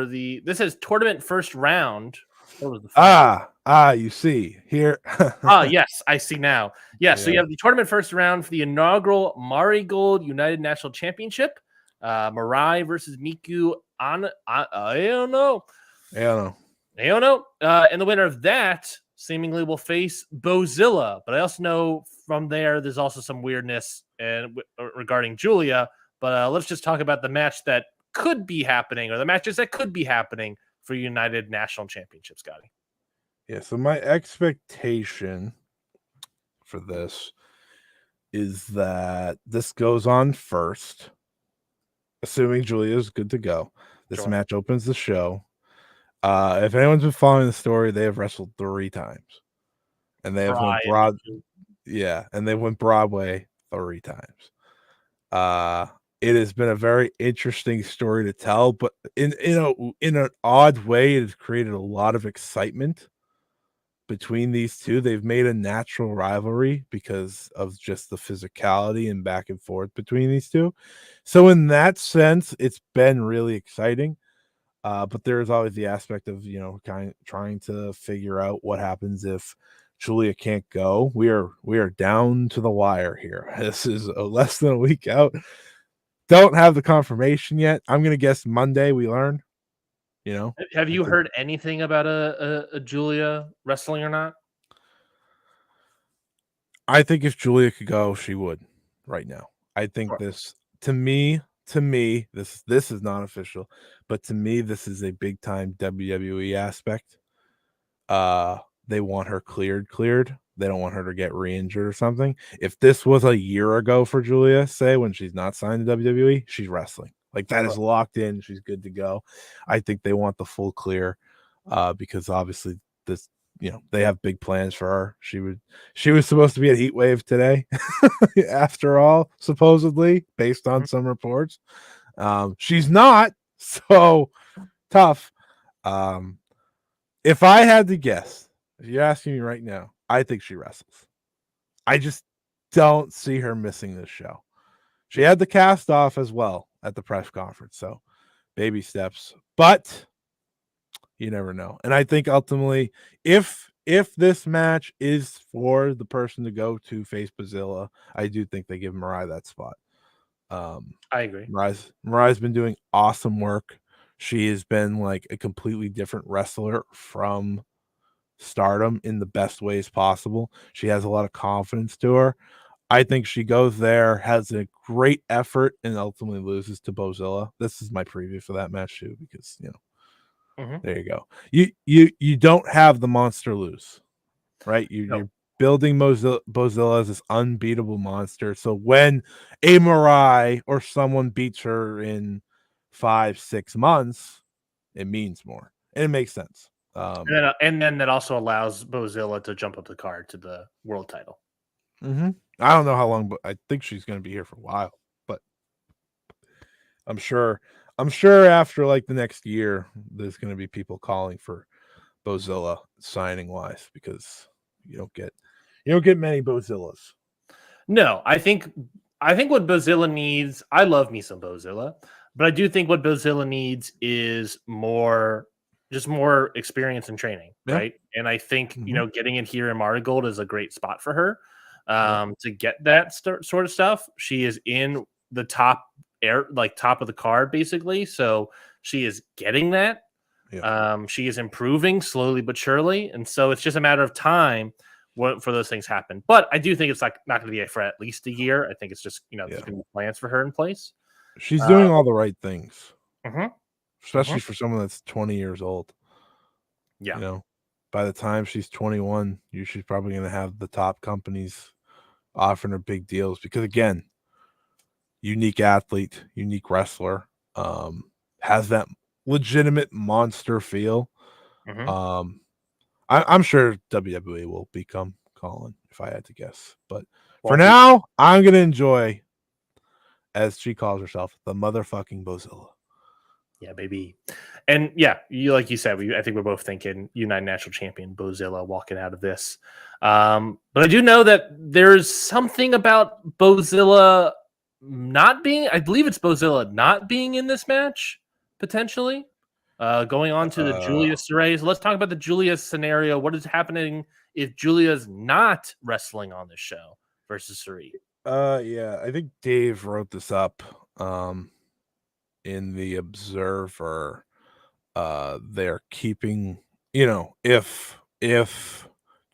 this is tournament first round. What was the you see here. Yes, I see now. Yeah, so you have the tournament first round for the inaugural Marigold United National Championship. Mirai versus Miku. I don't know. And the winner of that seemingly will face Bozilla. But I also know from there's also some weirdness regarding Julia. But let's just talk about the match that could be happening, or the matches that could be happening for United National Championship, Scotty. Yeah, so my expectation for this is that this goes on first, assuming Julia is good to go. This match opens the show. If anyone's been following the story, they have wrestled 3 times, and they have went and they went Broadway 3 times. It has been a very interesting story to tell, but in an odd way, it has created a lot of excitement between these two. They've made a natural rivalry because of just the physicality and back and forth between these two. So in that sense, it's been really exciting. But there is always the aspect of trying to figure out what happens if Julia can't go. We are down to the wire here. This is less than a week out. Don't have the confirmation yet. I'm gonna guess Monday we learn. Have you heard anything about a Julia wrestling or not? I think if Julia could go, she would right now. I think this to me, this is not official, but to me, this is a big time WWE aspect. They want her cleared. They don't want her to get re-injured or something. If this was a year ago for Julia, say when she's not signed to WWE, she's wrestling. Like that is locked in. She's good to go. I think they want the full clear because obviously this, they have big plans for her. She was supposed to be at Heat Wave today, after all, supposedly, based on some reports. She's not, so tough. If I had to guess, if you're asking me right now, I think she wrestles. I just don't see her missing this show. She had the cast off as well at the press conference, so baby steps. But you never know. And I think ultimately, if this match is for the person to go to face Bozilla, I do think they give Mirai that spot. I agree. Mirai's been doing awesome work. She has been like a completely different wrestler from Stardom in the best ways possible. She has a lot of confidence to her. I think she goes there, has a great effort, and ultimately loses to Bozilla. This is my preview for that match too, because there you go. You don't have the monster lose, right? You're building Bozilla as this unbeatable monster. So when a Mirai or someone beats her in 5-6 months, it means more, and it makes sense. And then that also allows Bozilla to jump up the card to the world title. I don't know how long, but I think she's going to be here for a while. But I'm sure after like the next year, there's going to be people calling for Bozilla signing wise, because you don't get many Bozillas. No, I think I think what Bozilla needs, I love me some Bozilla, but I do think what Bozilla needs is more experience and training, Yeah. right? And I think, Mhm. getting in here in Marigold is a great spot for her Yeah. to get that sort of stuff. She is in the top top of the card, basically. So she is getting that. Yeah. She is improving slowly but surely. And so it's just a matter of time for those things happen. But I do think it's like not going to be for at least a year. I think it's just Yeah. keeping the plans for her in place. She's Uh, doing all the right things, mhm, especially mhm. for someone that's 20 years old. Yeah, You know, by the time she's 21, she's probably going to have the top companies offering her big deals because, again, unique athlete, unique wrestler, has that legitimate monster feel. mhm. Um, I'm sure WWE will become Colin if I had to guess, but for Won't be. now, I'm going to enjoy, as she calls herself, the motherfucking Bozilla. Yeah, baby. And yeah, like you said, I think we're both thinking United National Champion Bozilla walking out of this. But I do know that there's something about Bozilla not being. I believe it's Bozilla not being in this match potentially. Going on to the Uh, Julia Saray. So let's talk about the Julia scenario. What is happening if Julia's not wrestling on this show versus Saray? yeah, I think Dave wrote this up in the Observer. They're keeping, if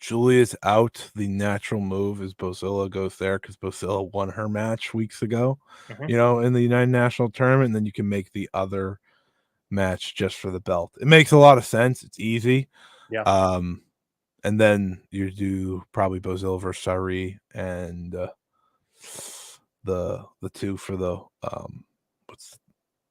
Julia's out, the natural move is Bozilla goes there because Bozilla won her match weeks ago, Mhm. in the United National Tournament, and then you can make the other match just for the belt. It makes a lot of sense. It's easy. Yeah. Um, and then you do probably Bozilla versus Sari and the two for the what's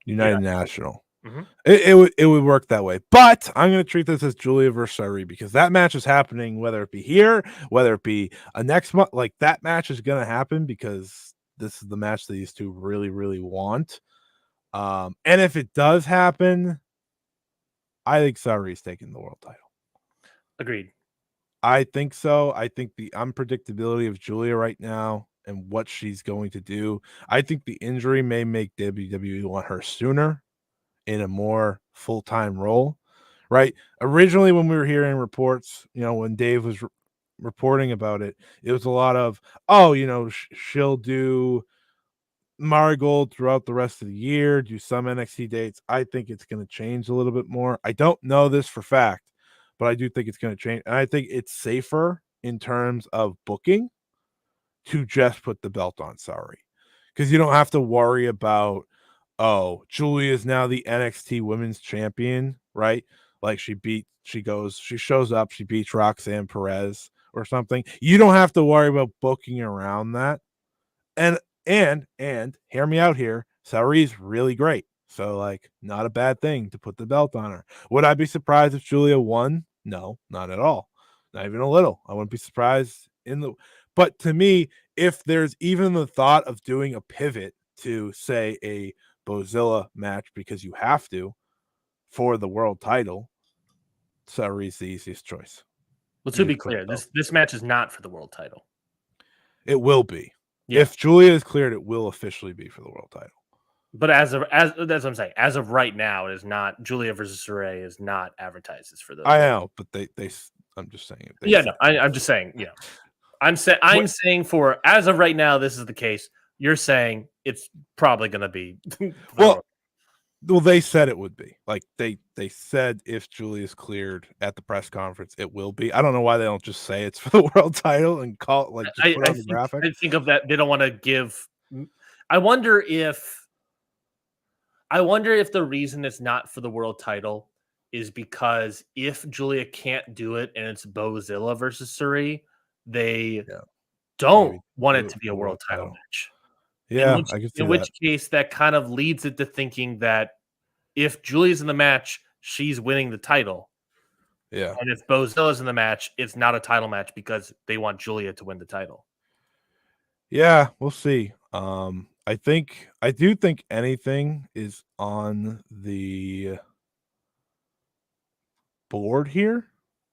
Yeah. United National. Mhm. It would work that way. But I'm going to treat this as Julia versus Sari because that match is happening, whether it be here, whether it be a next month. Like that match is going to happen because this is the match that these two really, really want. And if it does happen, I think Sari is taking the world title. Agreed. I think so. I think the unpredictability of Julia right now and what she's going to do. I think the injury may make WWE want her sooner in a more full-time role, right? Originally, when we were hearing reports, when Dave was reporting about it, it was a lot of, oh, she'll do Marigold throughout the rest of the year, do some NXT dates. I think it's going to change a little bit more. I don't know this for fact, but I do think it's going to change. And I think it's safer in terms of booking to just put the belt on Sorry. Because you don't have to worry about, oh, Julia is now the NXT women's champion, right? Like she shows up, she beats Roxanne Perez or something. You don't have to worry about booking around that. And hear me out here, Sauri's really great. So like not a bad thing to put the belt on her. Would I be surprised if Julia won? No, not at all. Not even a little. I wouldn't be surprised but to me, if there's even the thought of doing a pivot to say a Bozilla match because you have to for the world title, Sauri's the easiest choice. Well, to You be just put clear, the belt. this match is not for the world title. It will be. Yeah. If Julia is cleared, it will officially be for the world title. But as that's what I'm saying. As of right now, it is not Julia versus Saray is not advertised as for those. I know, but I'm just saying it. Yeah, no, I'm just saying. I'm saying for as of right now, this is the case. You're saying it's probably going to be. Well, they said it would be. Like they said if Julia's cleared at the press conference, it will be. I don't know why they don't just say it's for the world title and call it like just put on the graphic. I think of that. They don't want to give. I wonder if the reason it's not for the world title is because if Julia can't do it and it's Bozilla versus Suri, they Yeah, don't maybe want do it it to for be a the world world title title. match. Yeah, I can see In that. which case, that kind of leads it to thinking that if Julia's in the match, she's winning the title. Yeah. And if Bozilla's in the match, it's not a title match because they want Julia to win the title. Yeah, we'll see. I do think anything is on the board here,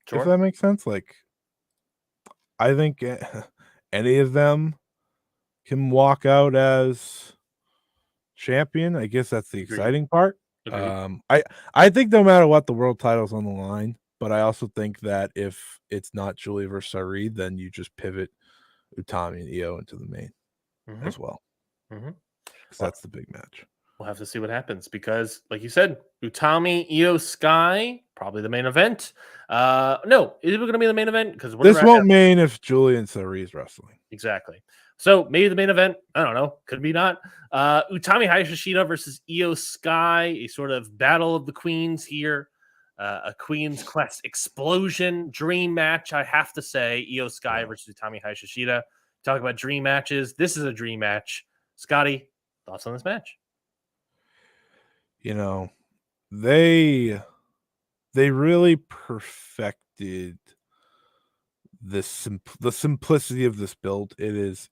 if Sure. that makes sense. Like I think any of them can walk out as champion. I guess that's the Agreed. exciting part. Agreed. I think no matter what, the world title's on the line. But I also think that if it's not Julia versus Sarid, then you just pivot Utami and Io into the main as well. Because that's the big match. We'll have to see what happens because, like you said, Utami, Io Sky, probably the main event. No, is it going to be the main event? Because this won't main if Julia and Sarid is wrestling. Exactly. So maybe the main event. I don't know. Could be not. Utami Hayashishita versus Io Sky, a sort of battle of the queens here. A Queen's Quest explosion dream match, I have to say. Io Sky versus Utami Hayashishita. Talk about dream matches. This is a dream match. Scotty, thoughts on this match? You know, they really perfected the simplicity of this build. It's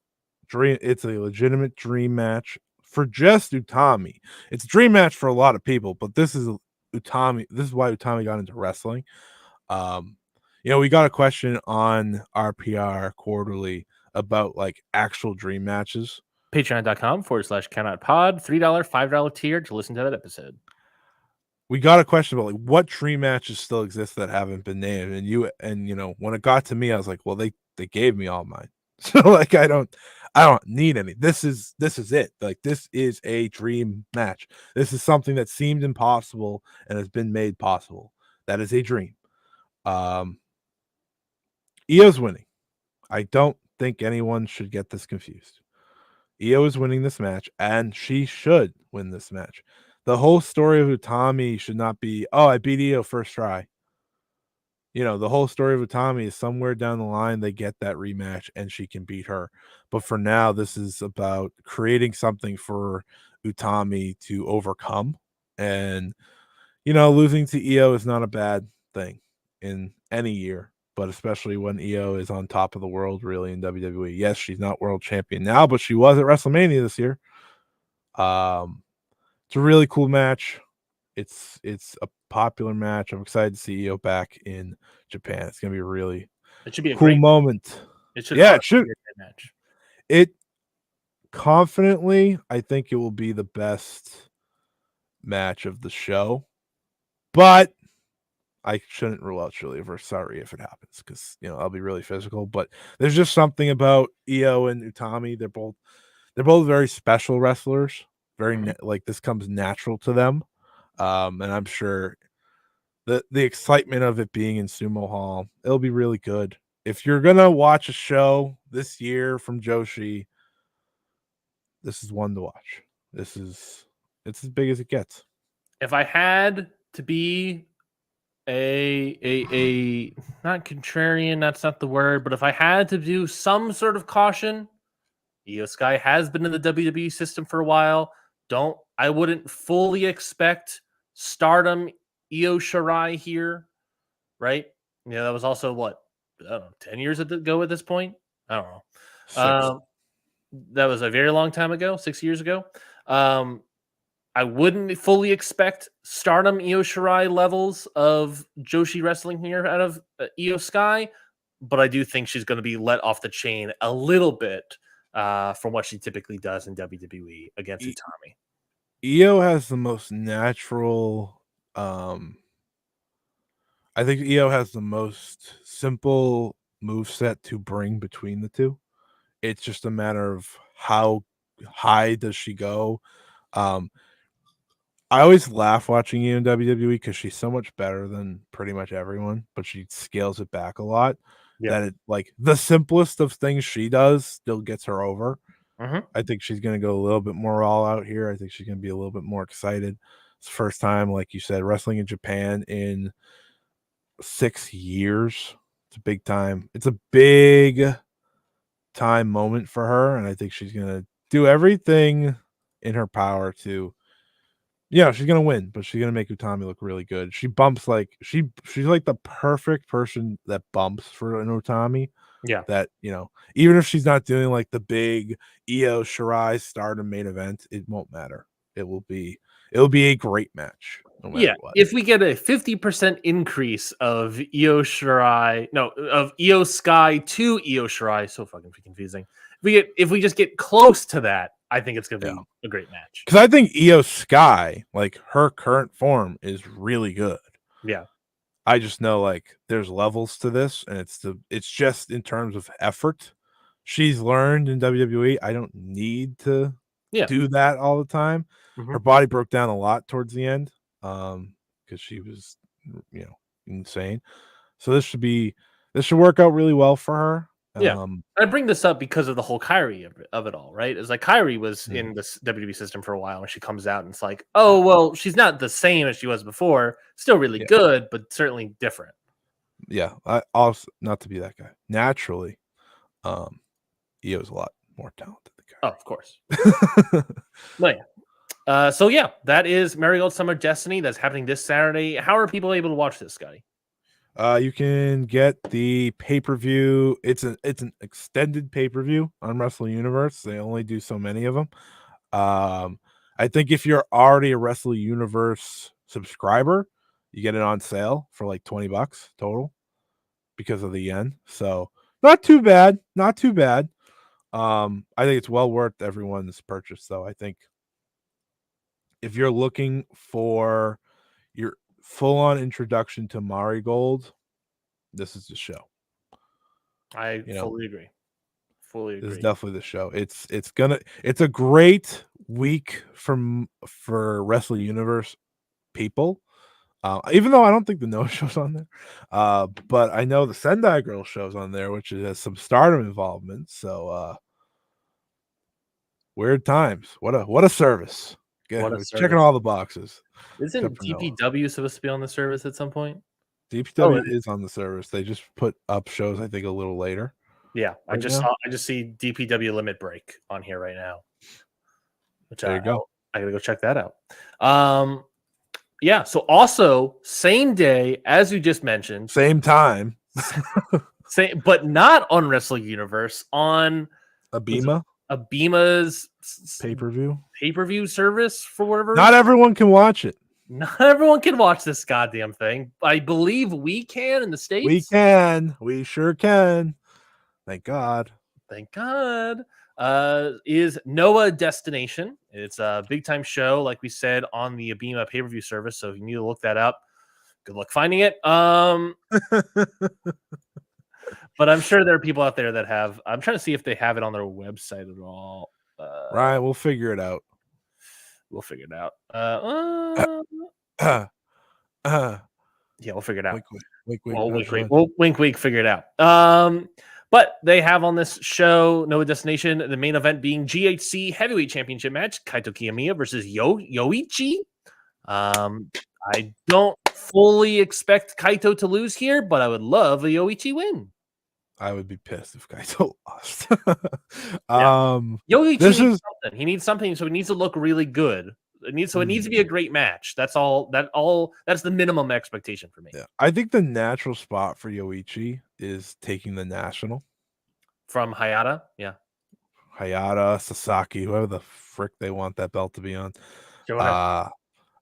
a legitimate dream match for just Utami. It's a dream match for a lot of people, but this is Utami. This is why Utami got into wrestling. We got a question on RPR quarterly about like actual dream matches. Patreon.com/cannotpod, $3, $5 tier to listen to that episode. We got a question about like what dream matches still exist that haven't been named, and when it got to me, I was like, well, they gave me all mine, so like I don't need any. This is it. Like this is a dream match. This is something that seemed impossible and has been made possible. That is a dream. Io's winning. I don't think anyone should get this confused. Io is winning this match, and she should win this match. The whole story of Utami should not be, oh, I beat Io first try. The whole story of Utami is somewhere down the line they get that rematch and she can beat her. But for now, this is about creating something for Utami to overcome. And, losing to Io is not a bad thing in any year, but especially when Io is on top of the world, really, in WWE. Yes, she's not world champion now, but she was at WrestleMania this year. It's a really cool match. It's a popular match. I'm excited to see Io back in Japan. It's gonna be a really cool moment. It should be a great match. Confidently, I think it will be the best match of the show, but I shouldn't rule out Julia versus Sarid if it happens because I'll be really physical. But there's just something about Io and Utami. They're both very special wrestlers. Like this comes natural to them. And I'm sure the excitement of it being in Sumo Hall, it'll be really good. If you're gonna watch a show this year from Joshi, this is one to watch. It's as big as it gets. If I had to be a not contrarian, that's not the word, but if I had to do some sort of caution, Io Sky has been in the WWE system for a while. I wouldn't fully expect Stardom Io Shirai here, right? That was also what, I don't know, 10 years ago at this point. I don't know. That was a very long time ago, 6 years ago. I wouldn't fully expect Stardom Io Shirai levels of Joshi wrestling here out of Io Sky, but I do think she's going to be let off the chain a little bit from what she typically does in WWE against Utami. Io has the most natural. I think Io has the most simple moveset to bring between the two. It's just a matter of how high does she go. I always laugh watching Io in WWE because she's so much better than pretty much everyone, but she scales it back a lot. Yeah. That like the simplest of things she does still gets her over. I think she's going to go a little bit more all out here. I think she's going to be a little bit more excited. It's the first time, like you said, wrestling in Japan in 6 years. It's a big time. It's a big time moment for her, and I think she's going to do everything in her power to. Yeah, she's gonna win, but she's gonna make Utami look really good. She bumps like she's like the perfect person that bumps for an Utami. Yeah, that even if she's not doing like the big Io Shirai Stardom main event, it won't matter. It'll be a great match no matter what. If we get a 50% increase of Io Sky to Io Shirai, so fucking confusing. If we just get close to that, I think it's gonna be a great match. Because I think Io Sky, like her current form, is really good. Yeah. I just know like there's levels to this, and it's just in terms of effort. She's learned in WWE. I don't need to do that all the time. Her body broke down a lot towards the end, because she was, insane. So this should work out really well for her. Yeah, I bring this up because of the whole Kyrie of it all, right? It's like Kyrie was in this WWE system for a while, and she comes out and it's like, oh well, she's not the same as she was before. Still really good, but certainly different. Yeah, I also, not to be that guy. Naturally, Io's a lot more talented than Kyrie. Oh, of course. Well, yeah. So yeah, that is Marigold Summer Destiny. That's happening this Saturday. How are people able to watch this, Scotty? You can get the pay-per-view. It's an extended pay-per-view on Wrestle Universe. They only do so many of them. I think if you're already a Wrestle Universe subscriber, you get it on sale for like $20 total because of the yen. So not too bad. Not too bad. I think it's well worth everyone's purchase, though. I think if you're looking for your full-on introduction to Marigold, this is the show. I fully agree. This is definitely the show. It's a great week for Wrestle Universe people. Even though I don't think the No Show's on there, but I know the Sendai Girl show's on there, which has some Stardom involvement. So weird times. What a service. Checking all the boxes. Isn't DPW supposed to be on the service at some point? DPW is on the service. They just put up shows, I think, a little later. Yeah, I just see DPW Limit Break on here right now. There you go. I gotta go check that out. Yeah. So also same day as you just mentioned, same time, but not on Wrestle Universe, on Abima's pay-per-view service for whatever. Not everyone can watch it. Not everyone can watch this goddamn thing. I believe we can in the States. We can. We sure can. Thank God. Thank God. Is Noah Destination. It's a big time show, like we said, on the Abima pay-per-view service. So if you need to look that up, good luck finding it. But I'm sure there are people out there that have. I'm trying to see if they have it on their website at all. Right, we'll figure it out. We'll figure it out. Yeah, we'll figure it out. Wink, wink, figure it out. But they have on this show, Noah Destination, the main event being GHC Heavyweight Championship match, Kaito Kiyomiya versus Yoichi. I don't fully expect Kaito to lose here, but I would love a Yoichi win. I would be pissed if Kaito lost. Yoichi needs something. He needs something, so he needs to look really good. It needs to be a great match. That's all. That's the minimum expectation for me. Yeah, I think the natural spot for Yoichi is taking the national from Hayata. Yeah, Hayata, Sasaki, whoever the frick they want that belt to be on.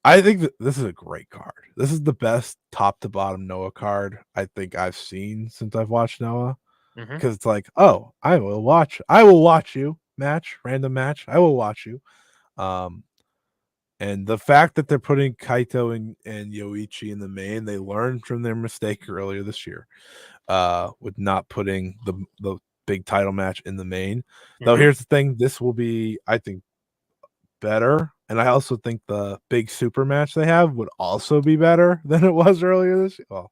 I think that this is a great card. This is the best top to bottom Noah card I think I've seen since I've watched Noah. Because it's like, oh, I will watch you random match. I will watch you. And the fact that they're putting Kaito and Yoichi in the main, they learned from their mistake earlier this year with not putting the big title match in the main. Though here's the thing, this will be, I think, better. And I also think the big super match they have would also be better than it was earlier this year. Well,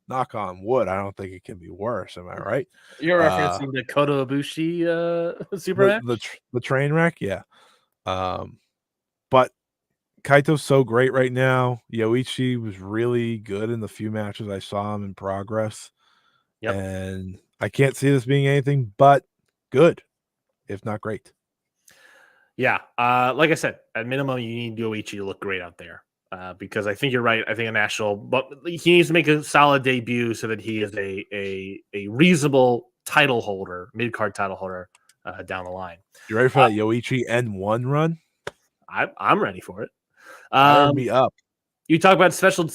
knock on wood, I don't think it can be worse. Am I right? You're referencing the Kota Ibushi super match? The train wreck, yeah. But Kaito's so great right now. Yoichi was really good in the few matches I saw him in progress. Yep. And I can't see this being anything but good, if not great. Yeah. Like I said, at minimum, you need Yoichi to look great out there. Because I think you're right. I think a national, but he needs to make a solid debut so that he is a reasonable title holder, mid-card title holder down the line. You ready for that Yoichi N1 run? I'm ready for it. Fire me up. You talk about special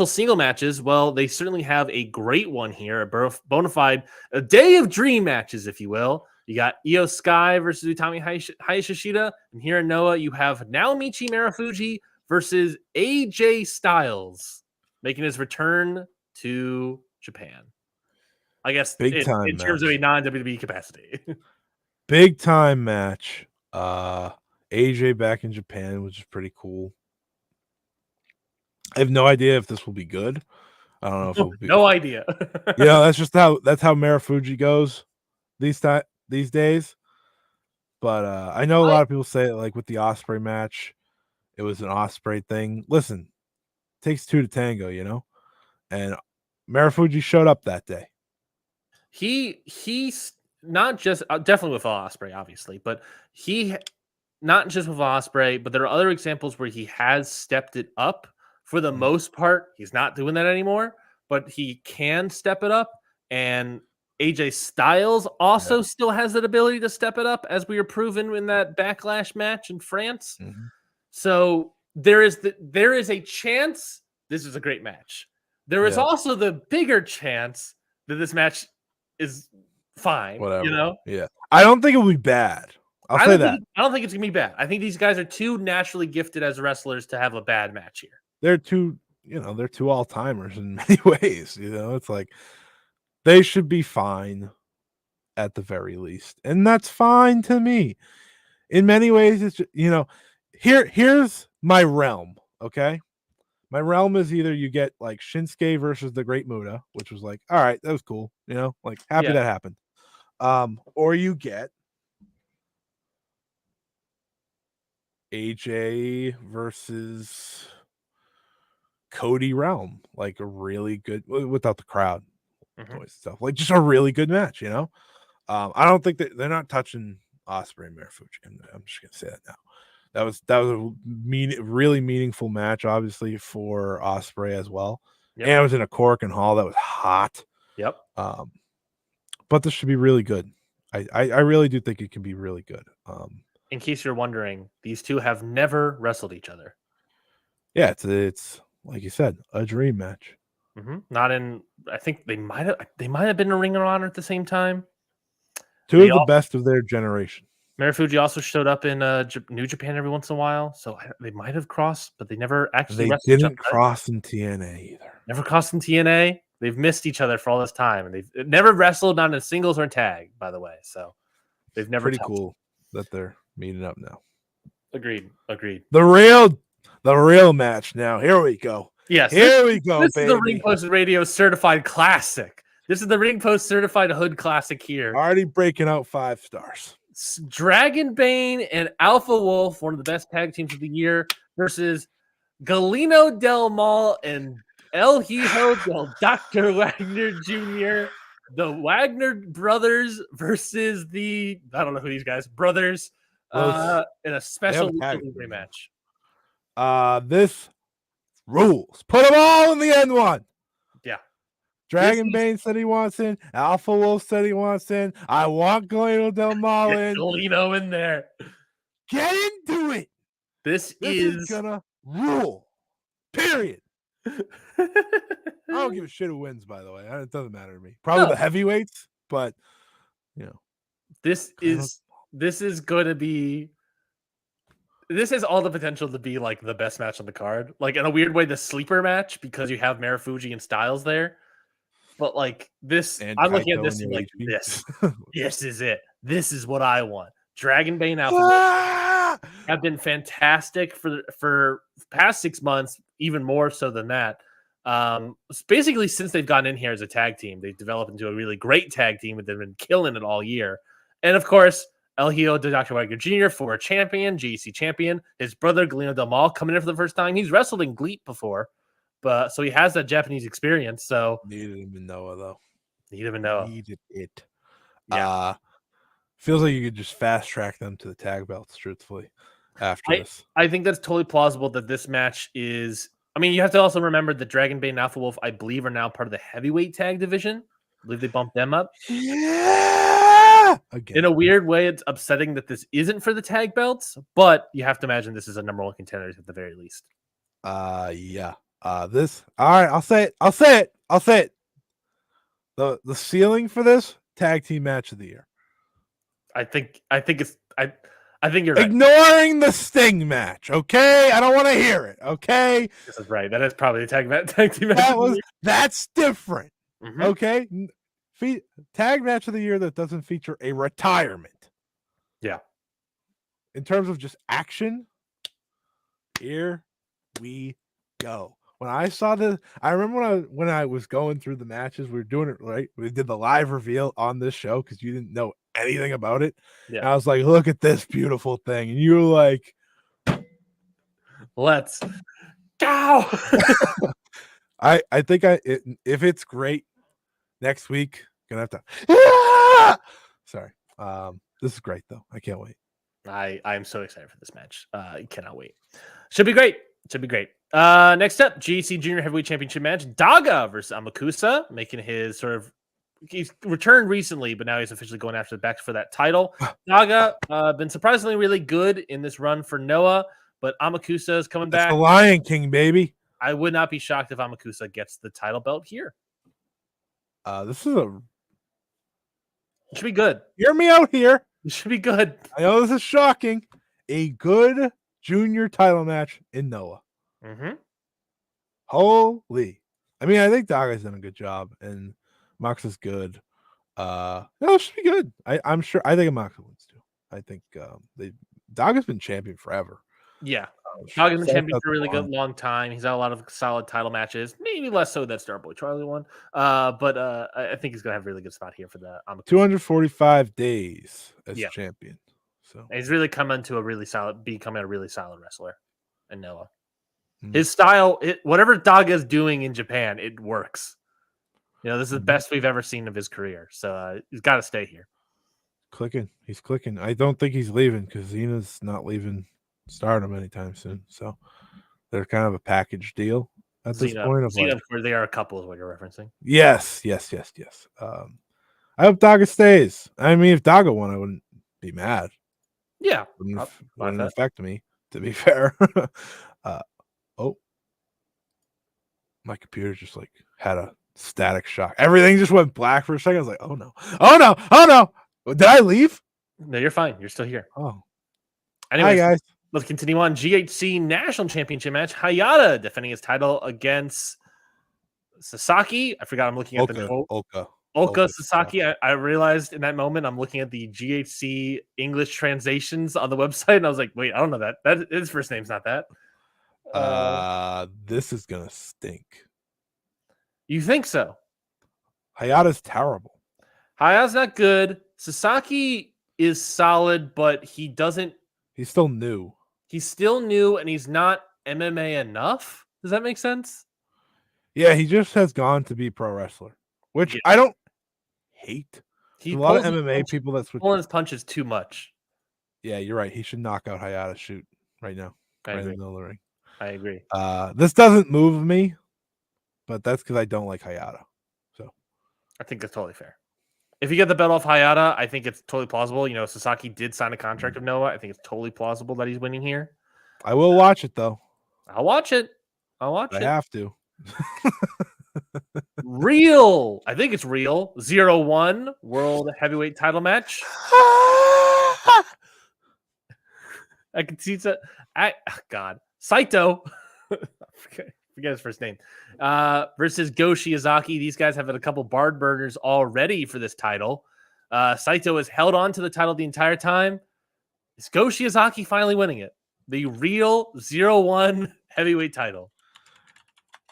single matches. Well, they certainly have a great one here, a bona fide a day of dream matches, if you will. You got Io Sky versus Utami Hayashishita, and here in Noah, you have Naomichi Marufuji versus AJ Styles, making his return to Japan. I guess Big time in terms of a non-WWE capacity. Big time match. AJ back in Japan, which is pretty cool. I have no idea if this will be good. I don't know if it'll be no idea. Yeah, that's how Marufuji goes these days. But I know a lot of people say like with the Ospreay match, it was an Ospreay thing. Listen, it takes two to tango, you know? And Marufuji showed up that day. He's not just definitely with Ospreay, obviously, but he not just with Ospreay, but there are other examples where he has stepped it up. For the most part, he's not doing that anymore, but he can step it up. And AJ Styles also still has that ability to step it up, as we were proven in that Backlash match in France. Mm-hmm. So there is a chance this is a great match. There is also the bigger chance that this match is fine. Whatever. You know? Yeah. I don't think it will be bad. I don't think it's gonna be bad. I think these guys are too naturally gifted as wrestlers to have a bad match here. They're two all-timers in many ways. You know, it's like they should be fine at the very least. And that's fine to me. In many ways, it's just, here's my realm, okay? My realm is either you get like Shinsuke versus the Great Muta, which was like, all right, that was cool, like happy that happened. Or you get AJ versus Cody Realm, like a really good without the crowd noise stuff, like just a really good match, I don't think that they're not touching Ospreay and Marufuji. I'm just gonna say that now. That was a really meaningful match, obviously for Ospreay as well. Yep. And it was in a Cork and Hall that was hot. Yep. But this should be really good. I really do think it can be really good. In case you're wondering, these two have never wrestled each other. Yeah, it's like you said, a dream match. Not in. I think they might have been in Ring of Honor at the same time. Two of the best of their generation. Marufuji also showed up in New Japan every once in a while, so they might have crossed, but they never actually. They didn't cross in TNA either. Never crossed in TNA. They've missed each other for all this time, and they've never wrestled, not in a singles or tag, by the way. So they've never. Pretty cool that they're meeting up now. Agreed. The real match now. Here we go. Yes, here we go. This is the Ring Post Radio Certified Classic. This is the Ring Post Certified Hood Classic here. Already breaking out 5 stars. Dragon Bane and Alpha Wolf, one of the best tag teams of the year, versus Galeno Del Mal and El Hijo del Dr. Wagner Jr., the Wagner brothers versus the, I don't know who these guys, brothers, in a special match. This rules. Put them all in the N1. Yeah. Dragon Bane said he wants in. Alpha Wolf said he wants in. I want Galeno Del Mal in. Galeno in there. Get into it. This is gonna rule. Period. I don't give a shit who wins, by the way. It doesn't matter to me. Probably the heavyweights, but this is gonna be. This has all the potential to be like the best match on the card. Like in a weird way, the sleeper match because you have Marufuji and Styles there. But like this, and I'm looking at this and like this. This is it. This is what I want. Dragon Bane Alpha have been fantastic for past 6 months, even more so than that. Basically, since they've gotten in here as a tag team, they've developed into a really great tag team, and they've been killing it all year. And of course, El Hijo de Dr. Wagner Jr., former champion, GEC champion. His brother, Galeno Del Mal, coming in for the first time. He's wrestled in GLEAT before, but so he has that Japanese experience. So needed him in Noah, though. Needed it. Yeah. Feels like you could just fast track them to the tag belts, truthfully, after this. I think that's totally plausible that this match is. I mean, you have to also remember that Dragon Bane and Alpha Wolf, I believe, are now part of the heavyweight tag division. I believe they bumped them up. Yeah. Again. In a weird way, it's upsetting that this isn't for the tag belts, but you have to imagine this is a number 1 contender at the very least. Yeah. This. All right. I'll say it. The ceiling for this tag team match of the year. I think you're right. Ignoring the Sting match, okay? I don't want to hear it, okay? This is right. That is probably a tag team match. That's different, Mm-hmm. okay? Tag match of the year that doesn't feature a retirement. Yeah. In terms of just action, here we go. When I saw this, I remember when I was going through the matches, we were doing it right. We did the live reveal on this show because you didn't know anything about it. Yeah. And I was like, look at this beautiful thing. And you were like, let's go. I think if it's great next week, gonna have to sorry. This is great though. I can't wait. I am so excited for this match. Cannot wait. Should be great. Next up, GC Junior Heavyweight Championship match. Daga versus Amakusa, making his he's returned recently, but now he's officially going after the back for that title. Daga been surprisingly really good in this run for Noah, but Amakusa is coming back. The Lion King, baby. I would not be shocked if Amakusa gets the title belt here. This should be good. Hear me out here. It should be good. I know this is shocking. A good junior title match in Noah. Mm-hmm. Holy. I mean, I think Daga's done a good job, and Mox is good. It should be good. I'm sure. I think Mox wins too. I think Daga's been champion forever. Yeah. Daga's been champion for a really good long time. He's had a lot of solid title matches. Maybe less so that Starboy Charlie one. But I think he's gonna have a really good spot here for the 245 days as champion. So and he's really becoming a really solid wrestler in Noah. His style, whatever Daga is doing in Japan, it works. This is the best we've ever seen of his career. So he's got to stay here. He's clicking. I don't think he's leaving because Cena's not leaving Stardom anytime soon. So they're kind of a package deal at this point. Of course, they are a couple, is what you're referencing. Yes. I hope Daga stays. I mean, if Daga won, I wouldn't be mad. Yeah, wouldn't affect me. To be fair. My computer just had a static shock. Everything just went black for a second. I was like, oh no. Did I leave? No, you're fine. You're still here. Oh. Anyways, hi, guys. Let's continue on. GHC National Championship match. Hayata defending his title against Sasaki. I forgot I'm looking at Oka Sasaki. I realized in that moment I'm looking at the GHC English translations on the website, and I was like, wait, I don't know that. His first name's not that. This is gonna stink. You think so? Hayata's terrible. Hayata's not good. Sasaki is solid, but he's still new. He's still new, and he's not MMA enough. Does that make sense? Yeah, he just has gone to be pro wrestler, which I don't hate. A lot of MMA people that switch. Pulling his punches too much. Yeah, you're right. He should knock out Hayata shoot right now. I agree. In the middle of the ring. I agree. This doesn't move me, but that's because I don't like Hayata. So I think that's totally fair. If you get the belt off Hayata, I think it's totally plausible. Sasaki did sign a contract with Noah. I think it's totally plausible that he's winning here. I will watch it though. I'll watch it. I have to. Real. I think it's real. 0-1 World Heavyweight title match. I can see that. God. Saito. Forget his first name. Versus Go Shiozaki. These guys have had a couple barred burners already for this title. Saito has held on to the title the entire time. Is Go Shiozaki finally winning it? The real 0-1 heavyweight title.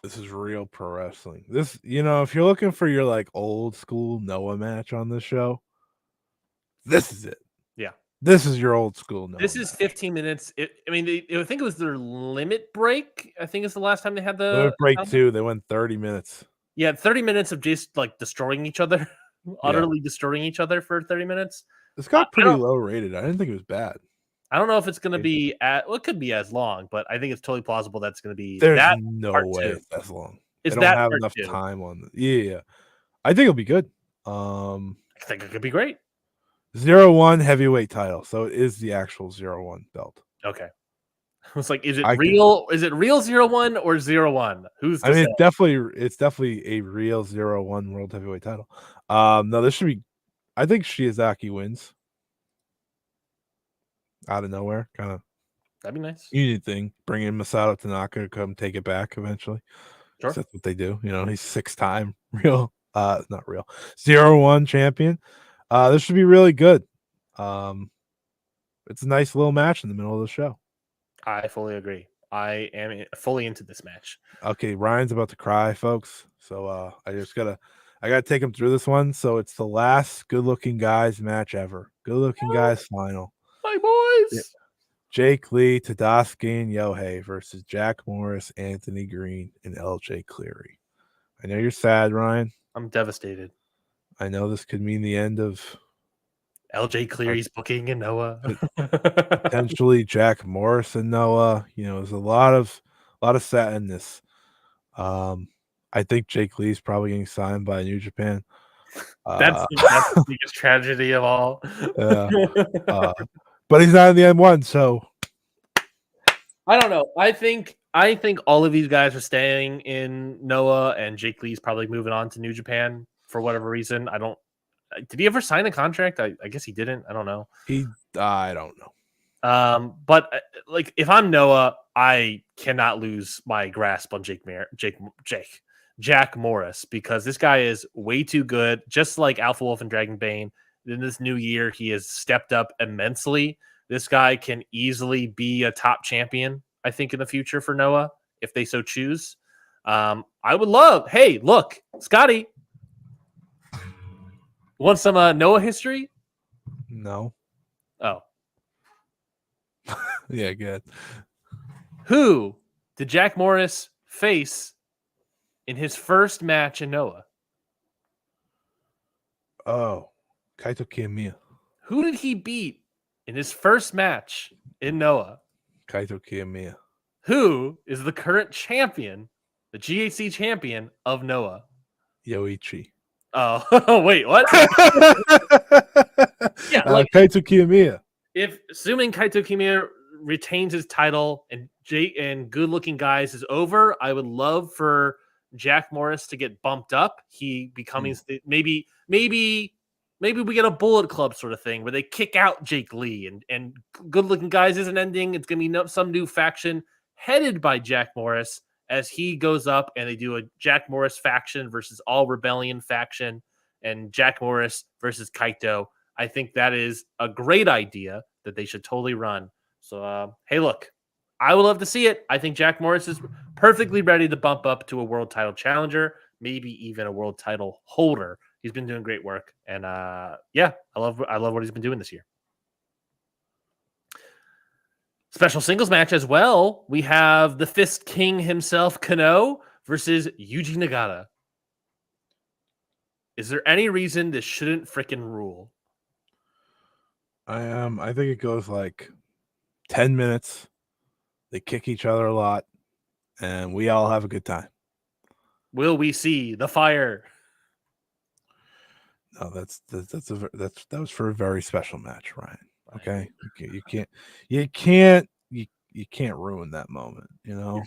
This is real pro wrestling. This, if you're looking for your old school Noah match on this show, this is it. Yeah. This is your old school Noah. This is 15 minutes. I think it was their limit break. I think it's the last time they had the limit break too. They went 30 minutes. Yeah, 30 minutes of just destroying each other, utterly destroying each other for 30 minutes. This got pretty low rated. I didn't think it was bad. I don't know if it's going to be it could be as long, but I think it's totally plausible that's going to be. There's no way it's as long. It's they don't have enough time on it. Yeah. I think it'll be good. I think it could be great. 0-1 heavyweight title. So it is the actual 0-1 belt. Okay. was like, is it real? Is it real 0-1 or 0-1? Who's to say? It's definitely a real 0-1 world heavyweight title. No, this should be. I think Shiozaki wins out of nowhere, kind of. That'd be nice. Union thing, bringing Masato Tanaka to come take it back eventually. Sure. That's what they do. You know, he's 6-time real, not real, 0-1 champion. This should be really good. It's a nice little match in the middle of the show. I fully agree. I am fully into this match. Okay, Ryan's about to cry, folks. So I gotta take him through this one. So it's the last good-looking guys match ever. Good-looking guys final. My boys. Yeah. Jake Lee, Tadasuke, and Yohei versus Jack Morris, Anthony Green, and LJ Cleary. I know you're sad, Ryan. I'm devastated. I know this could mean the end of LJ Cleary's booking in Noah. Potentially Jack Morris and Noah. You know, there's a lot of sadness. I think Jake Lee's probably getting signed by New Japan. That's the biggest tragedy of all. But he's not in the N1, so I don't know. I think all of these guys are staying in Noah, and Jake Lee's probably moving on to New Japan for whatever reason. Did he ever sign a contract? I guess he didn't. I don't know. I don't know. But like, if I'm Noah, I cannot lose my grasp on Jack Morris, because this guy is way too good. Just like Alpha Wolf and Dragonbane, in this new year, he has stepped up immensely. This guy can easily be a top champion, I think, in the future for Noah, if they so choose. I would love. Hey, look, Scotty. Want some Noah history? No. Oh. Yeah, good. Who did Jack Morris face in his first match in Noah? Oh, Kaito Kiyomiya. Who did he beat in his first match in Noah? Kaito Kiyomiya. Who is the current champion, the GHC champion of Noah? Yoichi. Oh, wait, what? Yeah, Kaito Kiyomiya. Assuming Kaito Kiyomiya retains his title and Good Looking Guys is over, I would love for Jack Morris to get bumped up. He becoming maybe we get a Bullet Club sort of thing where they kick out Jake Lee and Good Looking Guys isn't ending. It's gonna be some new faction headed by Jack Morris as he goes up, and they do a Jack Morris faction versus All Rebellion faction, and Jack Morris versus Kaito. I think that is a great idea that they should totally run. So, hey, look, I would love to see it. I think Jack Morris is perfectly ready to bump up to a world title challenger, maybe even a world title holder. He's been doing great work, and yeah, I love what he's been doing this year. Special singles match as well. We have the Fist King himself, Kano, versus Yuji Nagata. Is there any reason this shouldn't freaking rule? I think it goes like 10 minutes. They kick each other a lot, and we all have a good time. Will we see the fire? No, that was for a very special match, Ryan. Okay, you can't ruin that moment. You know,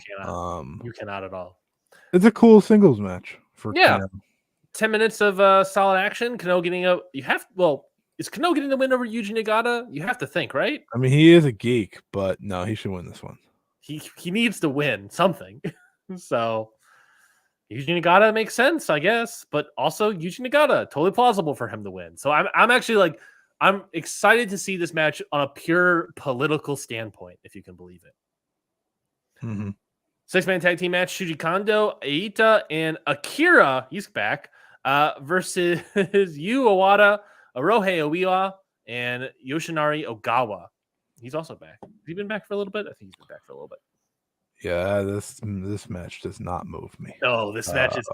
you cannot at all. It's a cool singles match for Kano. 10 minutes of solid action. Kano getting is Kano getting the win over Yuji Nagata? You have to think, right? I mean, he is a geek, but no, he should win this one. He needs to win something. So Yuji Nagata makes sense, I guess, but also Yuji Nagata, totally plausible for him to win. So I'm actually I'm excited to see this match on a pure political standpoint, if you can believe it. Mm-hmm. 6-man tag team match: Shuji Kondo, Aita, and Akira, he's back, versus Yu Owada, Arohei Oiwa, and Yoshinari Ogawa. He's also back. Has he been back for a little bit? I think he's been back for a little bit. Yeah, this match does not move me. No, this match is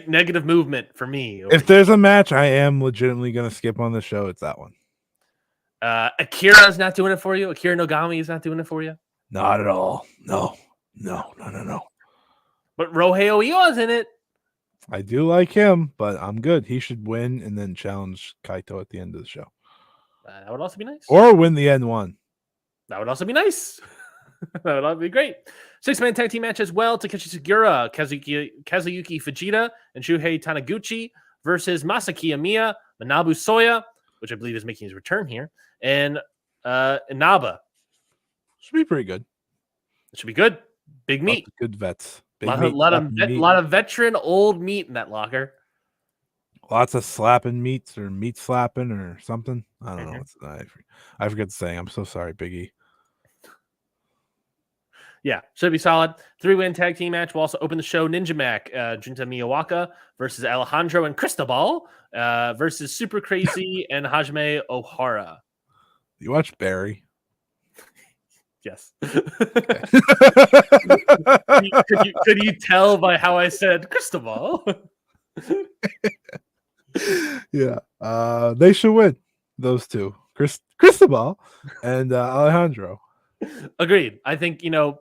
negative movement for me. If there's a match I am legitimately going to skip on the show, it's that one. Akira's not doing it for you? Akira Nogami is not doing it for you? Not at all. No. But Rohei Oiwa's in it. I do like him, but I'm good. He should win and then challenge Kaito at the end of the show. That would also be nice. Or win the N1. That would also be nice. That would be great. 6-man tag team match as well. Takeshi Sugiura, Kazuyuki Fujita, and Shuhei Taniguchi versus Masaki Amiya, Manabu Soya, which I believe is making his return here, and Inaba. Should be pretty good. It should be good. Big meat. Good vets. A lot of veteran old meat in that locker. Lots of slapping meats or meat slapping or something. I don't know. I forget the saying. I'm so sorry, Biggie. Yeah, should be solid. 3-win tag team match. We'll also open the show. Ninja Mac, Junta Miyawaka versus Alejandro and Cristobal versus Super Crazy and Hajime Ohara. You watch Barry? Yes. Could you tell by how I said Cristobal? Yeah. They should win. Those two. Cristobal and Alejandro. Agreed. I think, establishing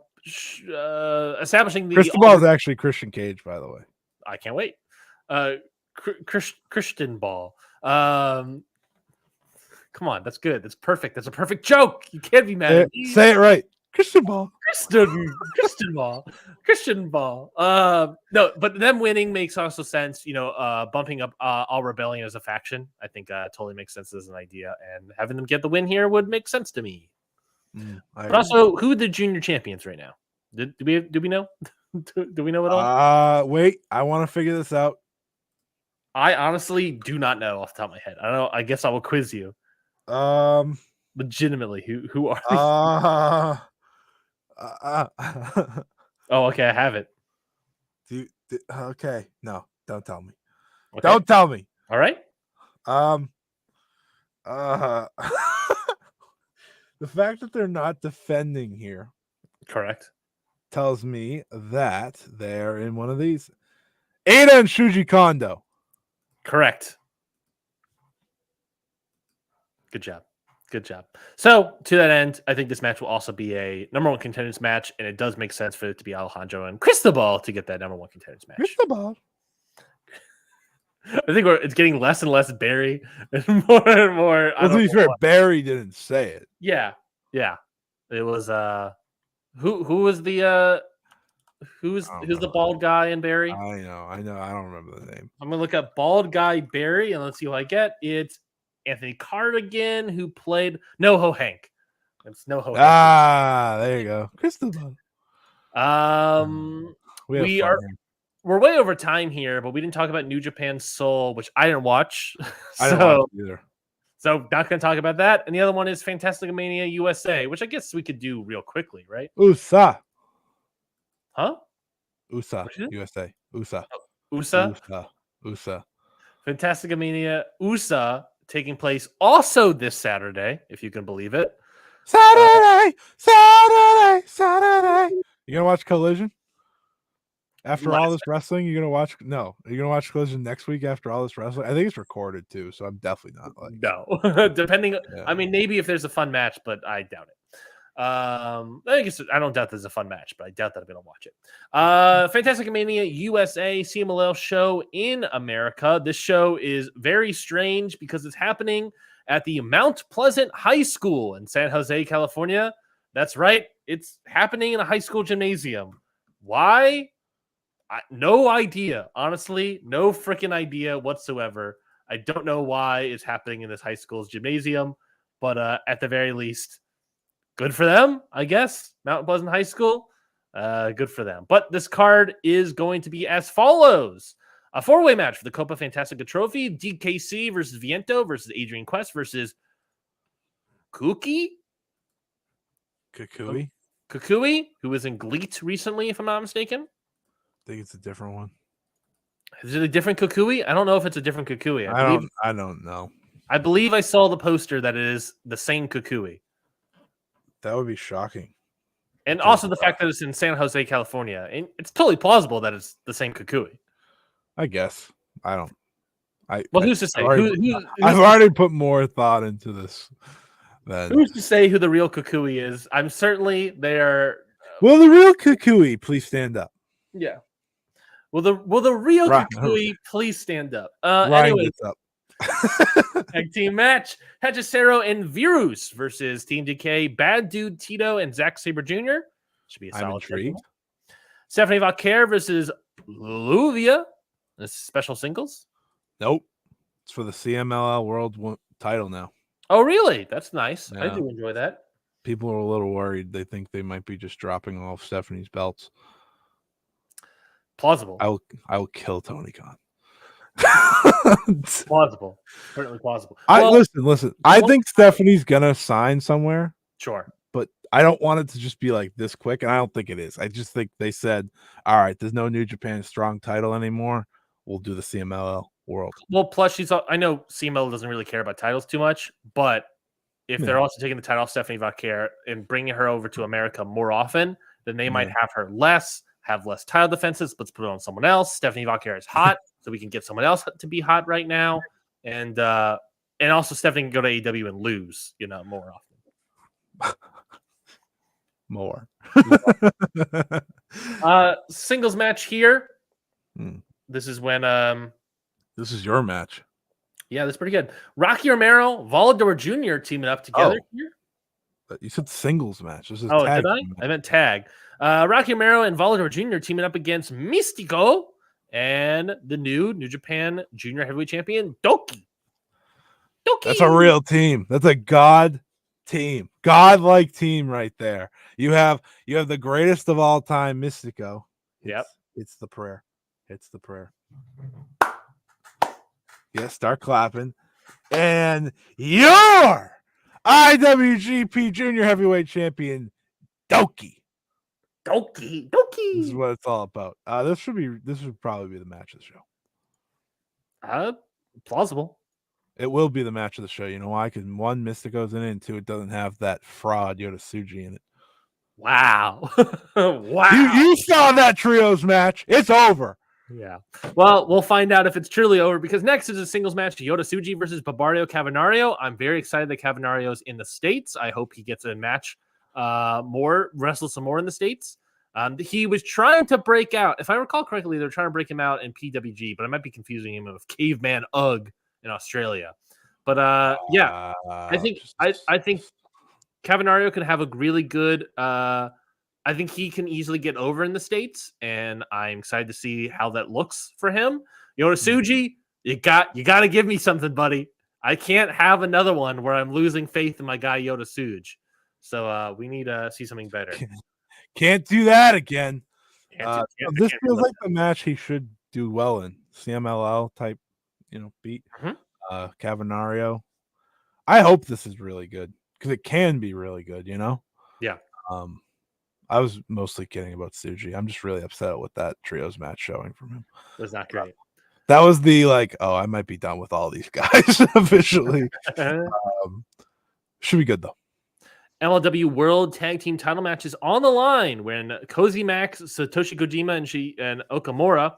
the Cristobal is actually Christian Cage, by the way. I can't wait. Christian Ball. Come on, that's good. That's perfect. That's a perfect joke. You can't be mad at me. Say it right. Christian Ball. Christian Ball. Christian Ball. No, but them winning makes also sense. Bumping up All Rebellion as a faction, I think totally makes sense as an idea, and having them get the win here would make sense to me. But also, who are the junior champions right now? Do we know? Do we know it all? Wait, I want to figure this out. I honestly do not know off the top of my head. I don't know. I guess I will quiz you. Legitimately, who are they? Oh, okay, I have it. Okay, no, don't tell me. Okay. Don't tell me. All right. The fact that they're not defending here, correct, tells me that they're in one of these. Ada and Shuji Kondo. Correct. Good job. Good job. So, to that end, I think this match will also be a number one contenders match, and it does make sense for it to be Alejandro and Cristobal to get that number one contenders match. Cristobal. I think it's getting less and less Barry and more. Well, to be fair, Barry didn't say it. Yeah. It was who was the who's the bald guy in Barry? I know. I don't remember the name. I'm gonna look up bald guy Barry and let's see who I get. It's Anthony Cardigan, who played NoHo Hank. It's NoHo Hank. There you go. Cristobal. We're way over time here, but we didn't talk about New Japan Soul, which I didn't watch. I didn't watch either. So not going to talk about that. And the other one is Fantastic Mania USA, which I guess we could do real quickly, right? USA. Huh? USA. USA. USA. USA. USA. Fantastic Mania USA taking place also this Saturday, if you can believe it. Saturday. You gonna watch Collision? After all this wrestling, you're gonna watch? No, you're gonna watch Collision next week after all this wrestling. I think it's recorded too, so I'm definitely not like. No, depending. Yeah. I mean, maybe if there's a fun match, but I doubt it. I don't doubt there's a fun match, but I doubt that I'm gonna watch it. Fantastic Mania USA CMLL show in America. This show is very strange because it's happening at the Mount Pleasant High School in San Jose, California. That's right, it's happening in a high school gymnasium. Why? No idea. Honestly, no freaking idea whatsoever. I don't know why it's happening in this high school's gymnasium, but at the very least, good for them, I guess. Mount Pleasant High School, good for them. But this card is going to be as follows. A 4-way match for the Copa Fantastica Trophy. DKC versus Viento versus Adrian Quest versus Kukui, who was in Gleet recently, if I'm not mistaken. I think it's a different one. Is it a different Kukui? I don't know if it's a different Kukui. I don't know. I believe I saw the poster that it is the same Kukui. That would be shocking. And also the fact that it's in San Jose, California. And it's totally plausible that it's the same Kukui. I guess. I don't. Who's to say? I've already put more thought into this. Who's to say who the real Kukui is? I'm certainly there. Will the real Kukui please stand up? Yeah. Will the real Kukui please stand up? Anyway, Tag team match: Hechicero and Virus versus Team Decay, Bad Dude Tito and Zack Sabre Jr. Should be a solid intrigued. Stephanie Vauquer versus Luvia. This is special singles. Nope. It's for the CMLL World title now. Oh, really? That's nice. Yeah. I do enjoy that. People are a little worried. They think they might be just dropping off Stephanie's belts. Plausible. I will kill Tony Khan. Plausible. Certainly plausible. Listen. I think Stephanie's gonna sign somewhere. Sure. But I don't want it to just be like this quick, and I don't think it is. I just think they said, all right, there's no New Japan strong title anymore. We'll do the CMLL World. Well, plus I know CMLL doesn't really care about titles too much, but if they're also taking the title off Stephanie Vauquer and bringing her over to America more often, then they might have her have less title defenses. Let's put it on someone else. Stephanie Vauquer is hot, so we can get someone else to be hot right now. And also Stephanie can go to AEW and lose, more often. More. Singles match here. This is when this is your match. Yeah, that's pretty good. Rocky Romero, Volador Jr. teaming up together here. You said singles match. This is tag. Did I? I meant tag. Rocky Romero and Volador Jr. teaming up against Mystico and the new New Japan Junior Heavyweight Champion Doki. That's a real team. That's a godlike team right there. You have the greatest of all time, Mystico. It's the prayer. It's the prayer. Yeah, start clapping. And your IWGP Junior Heavyweight Champion, Doki. Doki. This is what it's all about. This would probably be the match of the show. Plausible. It will be the match of the show. You know why? Because one, Mystico's in it, and two, it doesn't have that fraud Yota Tsuji in it. Wow. Wow. You saw that trios match. It's over. Yeah. Well, we'll find out if it's truly over because next is a singles match: Yota Tsuji versus Barbario Cavanario. I'm very excited that Cavanario's in the States. I hope he gets a match wrestle some more in the States. He was trying to break out. If I recall correctly, they're trying to break him out in PWG, but I might be confusing him with Caveman Ugg in Australia. But yeah, I think Cavanario can have a really good I think he can easily get over in the States, and I'm excited to see how that looks for him. Yota Tsuji, you got to give me something, buddy. I can't have another one where I'm losing faith in my guy Yota Tsuji. So we need to see something better. Can't do that again. This feels like the match he should do well in. CMLL type, beat. Cavanario. I hope this is really good because it can be really good, Yeah. I was mostly kidding about Tsuji. I'm just really upset with that trios match showing from him. It was not great. That was the I might be done with all these guys officially. Should be good though. MLW World Tag Team title matches on the line when Cozy Max, Satoshi Kojima, and Okamura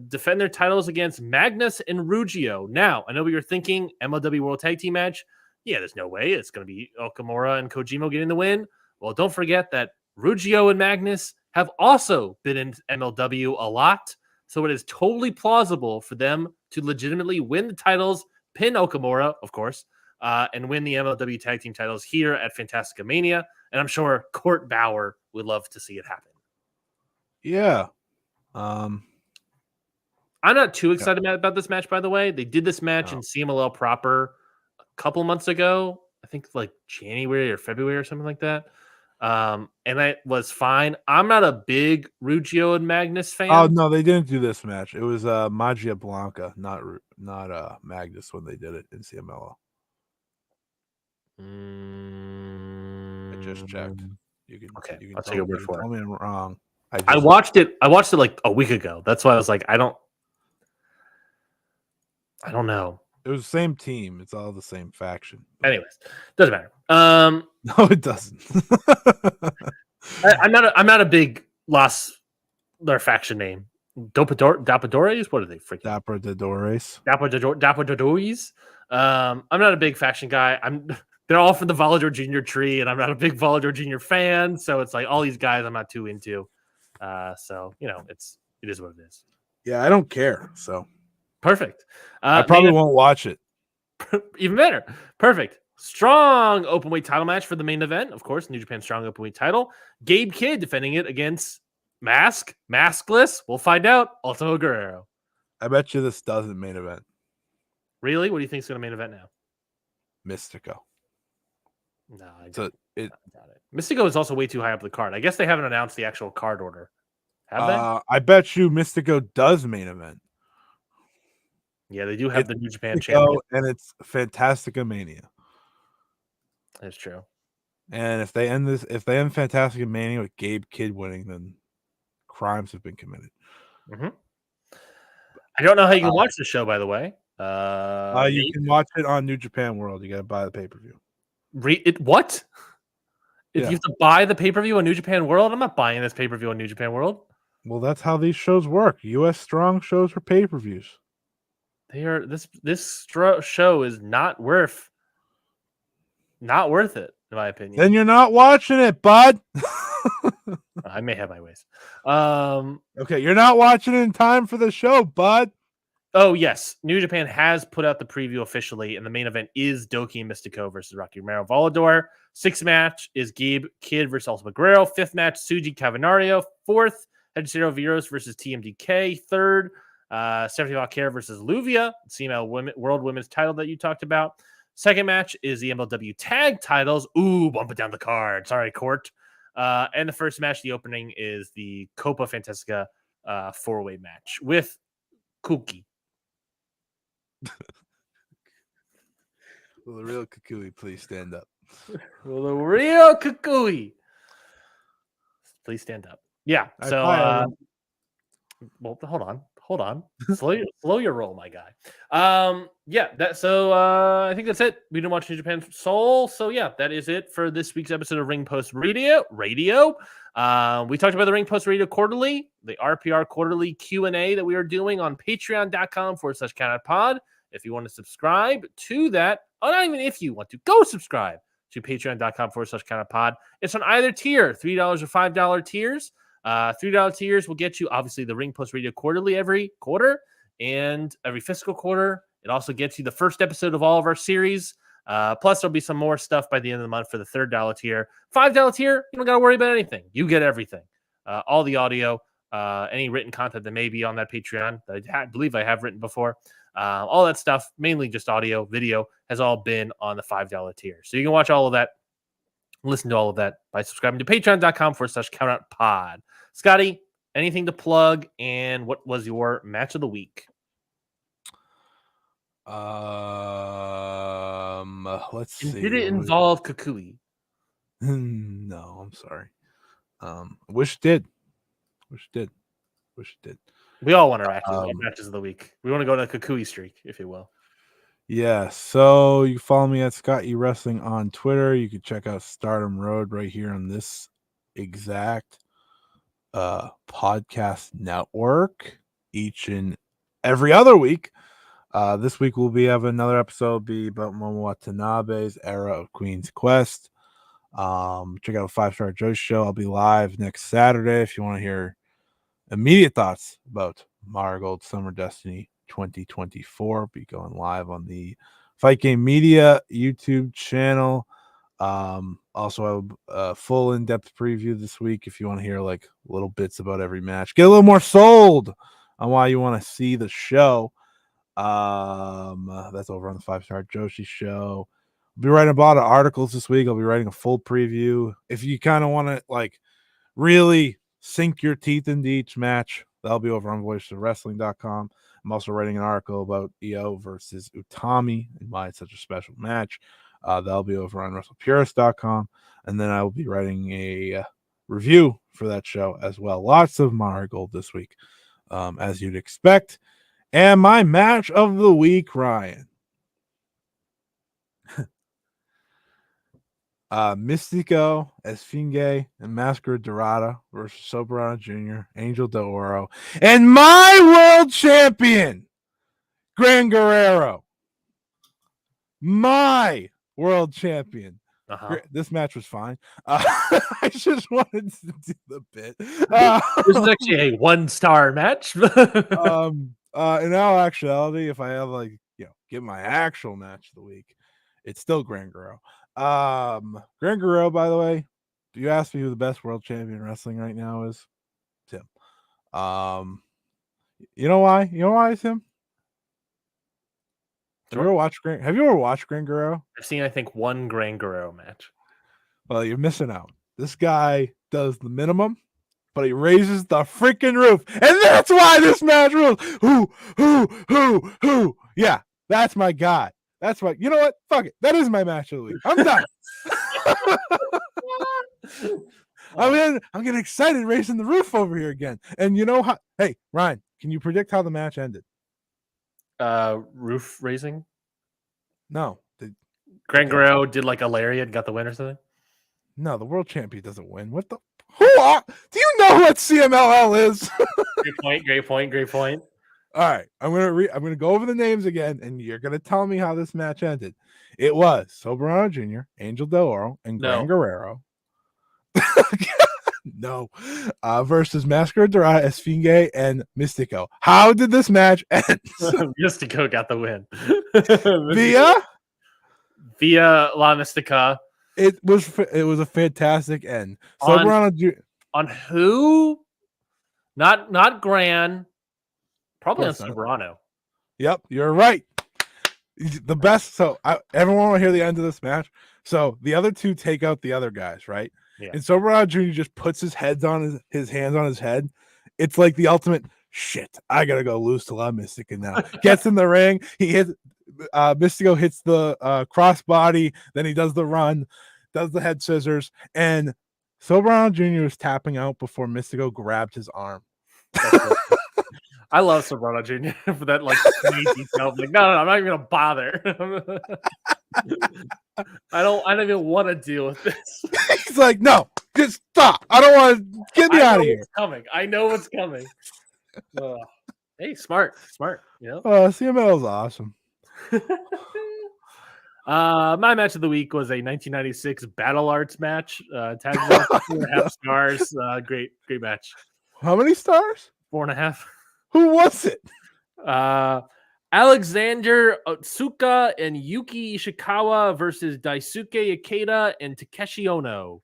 defend their titles against Magnus and Rugio. Now, I know what you're thinking, MLW World Tag Team match. Yeah, there's no way it's going to be Okamura and Kojima getting the win. Well, don't forget that Rugio and Magnus have also been in MLW a lot, so it is totally plausible for them to legitimately win the titles, pin Okamura, of course, and win the MLW Tag Team titles here at Fantastica Mania. And I'm sure Court Bauer would love to see it happen. Yeah. I'm not too excited about this match, by the way. They did this match in CMLL proper a couple months ago. I think like January or February or something like that. And that was fine. I'm not a big Rugio and Magnus fan. Oh no, they didn't do this match. It was Magia Blanca, not Magnus when they did it in CMLL. I just checked. You can I'll take your word for it. Tell me I'm wrong. I watched it like a week ago. That's why I was like, I don't know. It was the same team. It's all the same faction. Anyways, doesn't matter. No, it doesn't. I'm not a big their faction name. Dapadores? What are they freaking? Dapadores. Dapadores. I'm not a big faction guy. They're all from the Volador Jr. tree, and I'm not a big Volador Jr. fan. So it's like all these guys I'm not too into. So it is what it is. Yeah, I don't care. So Perfect. I probably won't watch it. Even better. Perfect. Strong openweight title match for the main event. Of course, New Japan Strong openweight title. Gabe Kidd defending it against maskless. We'll find out. Ultimo Guerrero. I bet you this doesn't main event. Really? What do you think is going to main event now? Mystico. No, I doubt it. Mystico is also way too high up the card. I guess they haven't announced the actual card order. Have they? I bet you Mystico does main event. Yeah, they do have the New Japan champion. And it's Fantastica Mania. That's true. And if they end Fantastica Mania with Gabe Kidd winning, then crimes have been committed. Mm-hmm. I don't know how you can watch the show, by the way. You can watch it on New Japan World. You got to buy the pay-per-view. What? If you have to buy the pay-per-view on New Japan World, I'm not buying this pay-per-view on New Japan World. Well, that's how these shows work. US Strong shows for pay-per-views. They are this show is not worth it, in my opinion. Then you're not watching it, bud. I may have my ways. Okay, you're not watching it in time for the show, bud. Oh, yes. New Japan has put out the preview officially, and the main event is Doki and Mystico versus Rocky Romero Volador. 6th match is Gabe Kidd versus Ultimo Guerrero. 5th match, Tsuji Cavanario. 4th, Hechicero Virus versus TMDK. 3rd, Stephanie Valkyrie versus Luvia, CML World Women's title that you talked about. 2nd match is the MLW Tag titles. Ooh, bump it down the card. Sorry, Court. And the 1st match, the opening, is the Copa Fantastica 4-way match with Kuki. Will the real Kukui please stand up? Will the real Kukui please stand up? Yeah. So, well, hold on. Slow your roll, my guy. Yeah. So I think that's it. We didn't watch New Japan Soul, so yeah, that is it for this week's episode of Ring Post Radio. We talked about the Ring Post Radio Quarterly, the RPR Quarterly Q&A that we are doing on patreon.com/countoutpod. If you want to subscribe to that, or not even if you want to, go subscribe to patreon.com/countoutpod. It's on either tier, $3 or $5 tiers. $3 tiers will get you, obviously, the Ring Post Radio Quarterly every quarter and every fiscal quarter. It also gets you the first episode of all of our series. Plus, there'll be some more stuff by the end of the month for the $3 tier. $5 tier, you don't got to worry about anything. You get everything. All the audio, any written content that may be on that Patreon that I believe I have written before. All that stuff, mainly just audio, video, has all been on the $5 tier. So you can watch all of that, listen to all of that by subscribing to patreon.com/countoutpod. Scotty, anything to plug, and what was your match of the week? Let's see. Did it involve Kukui? No, I'm sorry. Wish it did. We all want our matches of the week. We want to go on a Kukui streak, if you will. Yeah, so you can follow me at Scott E Wrestling on Twitter. You can check out Stardom Road right here on this exact podcast network each and every other week. This week we'll have another episode be about Momo Watanabe's Era of Queen's Quest. Check out 5-Star Joe's show. I'll be live next Saturday if you want to hear immediate thoughts about Marigold Summer Destiny 2024. Be going live on the Fight Game Media YouTube channel. Also have a full in-depth preview this week if you want to hear like little bits about every match. Get a little more sold on why you want to see the show. That's over on the 5-Star Joshi show. I'll be writing a lot of articles this week. I'll be writing a full preview. If you kind of want to like really sink your teeth into each match, that'll be over on voicesofwrestling.com. I'm also writing an article about EO versus Utami and why it's such a special match. That'll be over on WrestlePurist.com. And then I will be writing a review for that show as well. Lots of Marigold this week, as you'd expect. And my match of the week, Ryan. Mystico, Esfinge, and Mascara Dorada versus Soberano Jr., Angel Del Oro, and my world champion, Gran Guerrero. My world champion. This match was fine. I just wanted to do the bit. This is actually a 1-star match. In all actuality, if I have get my actual match of the week, it's still Gran Guerrero. Gran Guerrero, by the way, do you ask me who the best world champion in wrestling right now is? It's him. You know why? You know why it's him? Have you ever watched Gran Guerrero? I've seen, I think, one Gran Guerrero match. Well, you're missing out. This guy does the minimum, but he raises the freaking roof, and that's why this match rules. Who? Yeah, that's my guy. That's my. You know what? Fuck it. That is my match of the week. I'm done. I'm getting excited raising the roof over here again. And you know how? Hey, Ryan, can you predict how the match ended? Roof raising? No. Gran Guerrero did like a lariat and got the win or something? No, the world champion doesn't win. What the? Do you know what CMLL is? Great point. All right, I'm gonna go over the names again, and you're gonna tell me how this match ended. It was Soberano Jr., Angel Del Oro, and Gran Guerrero. No, versus Mascara Dorada, Esfinge, and Mystico. How did this match end? Mystico got the win via La Mystica. It was a fantastic end. On who? Not Gran. Probably on Soberano. Yep, you're right. The best. So everyone will hear the end of this match. So the other two take out the other guys, right? Yeah. And Soberano Jr. just puts his hands on his head. It's like the ultimate shit. I gotta go lose to La Mystica now. Gets in the ring. He hits. Mystico hits the crossbody. Then he does the run, does the head scissors, and Soberano Jr. was tapping out before Mystico grabbed his arm. I love Soberano Jr. for that detail. Like, no, I'm not even gonna bother. I don't even want to deal with this. He's like, no, just stop. I don't want to get me out of here. I know what's coming. Hey, smart. You know. CML is awesome. My match of the week was a 1996 Battle Arts match. Tag 4.5 stars. Great match. How many stars? 4.5. Who was it? Alexander Otsuka and Yuki Ishikawa versus Daisuke Ikeda and Takeshi Ono.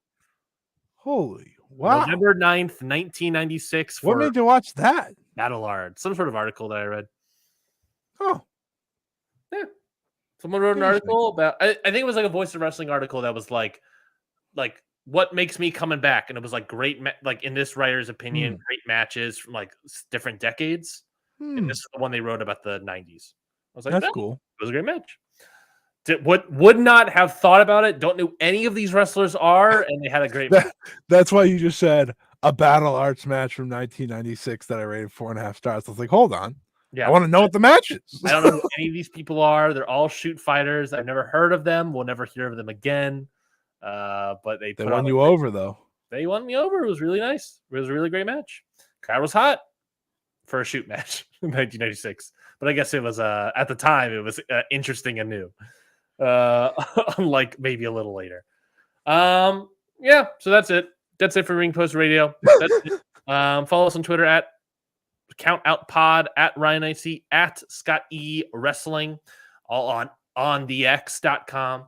Holy wow. November 9th, 1996. What made you watch that? Battle Arts. Some sort of article that I read. Oh. Yeah. Someone wrote an article about, I think it was like a Voice of Wrestling article that was like what makes me coming back, and it was like great, in this writer's opinion, great matches from like different decades. And this is the one they wrote about the 90s. I was like, that's cool. It was a great match. Would not have thought about it. Don't know who any of these wrestlers are, and they had a great match. That's why you just said a Battle Arts match from 1996 that I rated 4.5 stars. I was like, hold on. Yeah, I want to know what the match is. I don't know who any of these people are. They're all shoot fighters. I've never heard of them. We'll never hear of them again. But they won you over, though. They won me over. It was really nice. It was a really great match. Crowd was hot for a shoot match in 1996. But I guess it was at the time it was interesting and new. Unlike maybe a little later. Yeah. So that's it. That's it for Ring Post Radio. That's it. Follow us on Twitter at CountOutPod, at RyanIC, at Scott E Wrestling, all on thex.com.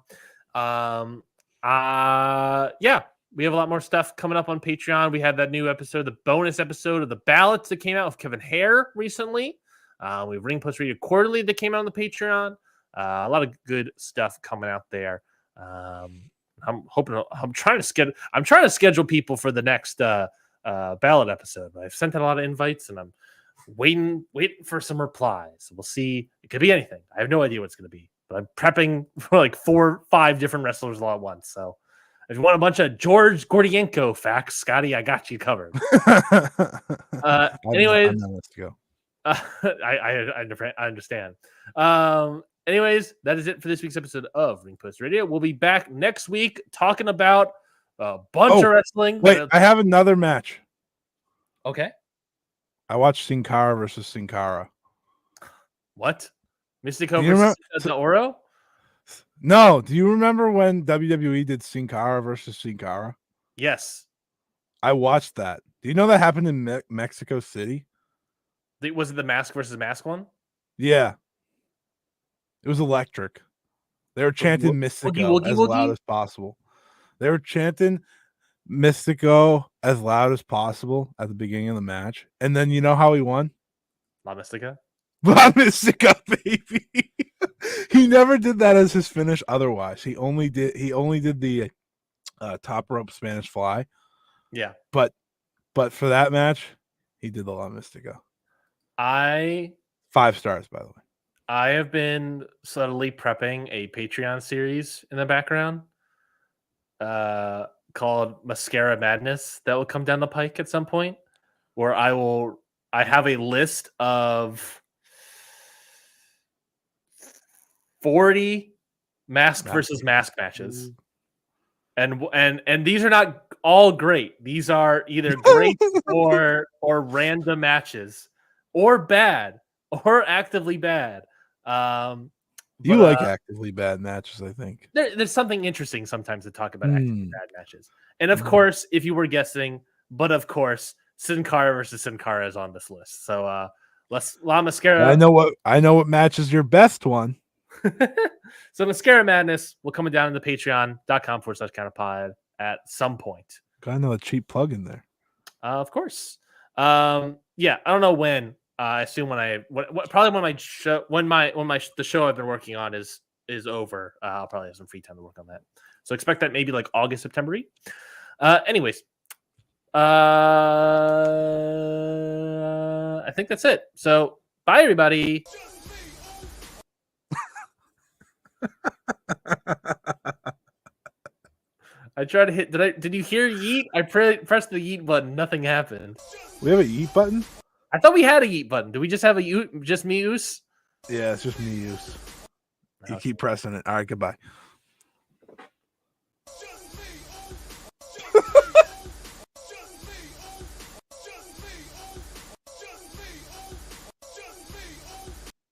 Yeah, we have a lot more stuff coming up on Patreon. We had that new episode, the bonus episode of the ballots that came out with Kevin Hare recently. We have Ring Post Radio Quarterly that came out on the Patreon. A lot of good stuff coming out there. I'm trying to schedule people for the next ballot episode. I've sent out a lot of invites, and I'm waiting for some replies. We'll see. It could be anything. I have no idea what it's going to be, but I'm prepping for like 4 or 5 different wrestlers all at once. So if you want a bunch of George Gordienko facts, Scotty, I got you covered. Anyways, let's go. I understand. Anyways, that is it for this week's episode of Ring Post Radio. We'll be back next week talking about a bunch of wrestling. Wait, I have another match. Okay. I watched Sin Cara versus Sin Cara. What? Mystico versus Del Oro? No. Do you remember when WWE did Sin Cara versus Sin Cara? Yes. I watched that. Do you know that happened in Mexico City? Was it the mask versus mask one? Yeah. It was electric. They were chanting Mystico Woogie, as woogie? loud as possible. They were chanting Mystico as loud as possible at the beginning of the match. And then you know how he won? La Mystica? La Mystica, baby. He never did that as his finish otherwise. He only did the top rope Spanish fly. Yeah. But for that match, he did the La Mystica. 5 stars, by the way. I have been subtly prepping a Patreon series in the background called Mascara Madness that will come down the pike at some point, where I have a list of 40 mask versus mask matches. And these are not all great. These are either great or random matches, or bad, or actively bad. You like actively bad matches, I think. There's something interesting sometimes to talk about actively bad matches. And of course, if you were guessing, of course, Sin Cara versus Sin Cara is on this list. So La Mascara. I know what match is your best one. So Mascara Madness will come down to the patreon.com/counterpod at some point. Got another cheap plug in there. Of course. Yeah, I don't know when. I assume probably when the show I've been working on is over. I'll probably have some free time to work on that. So expect that maybe like August, September. Anyways, I think that's it. So bye, everybody. I tried to hit. Did you hear yeet? I pressed the yeet button. Nothing happened. We have a yeet button? I thought we had a yeet button. Do we just have just me, Oos? Yeah, it's just me, Oos. You keep pressing it. All right, goodbye.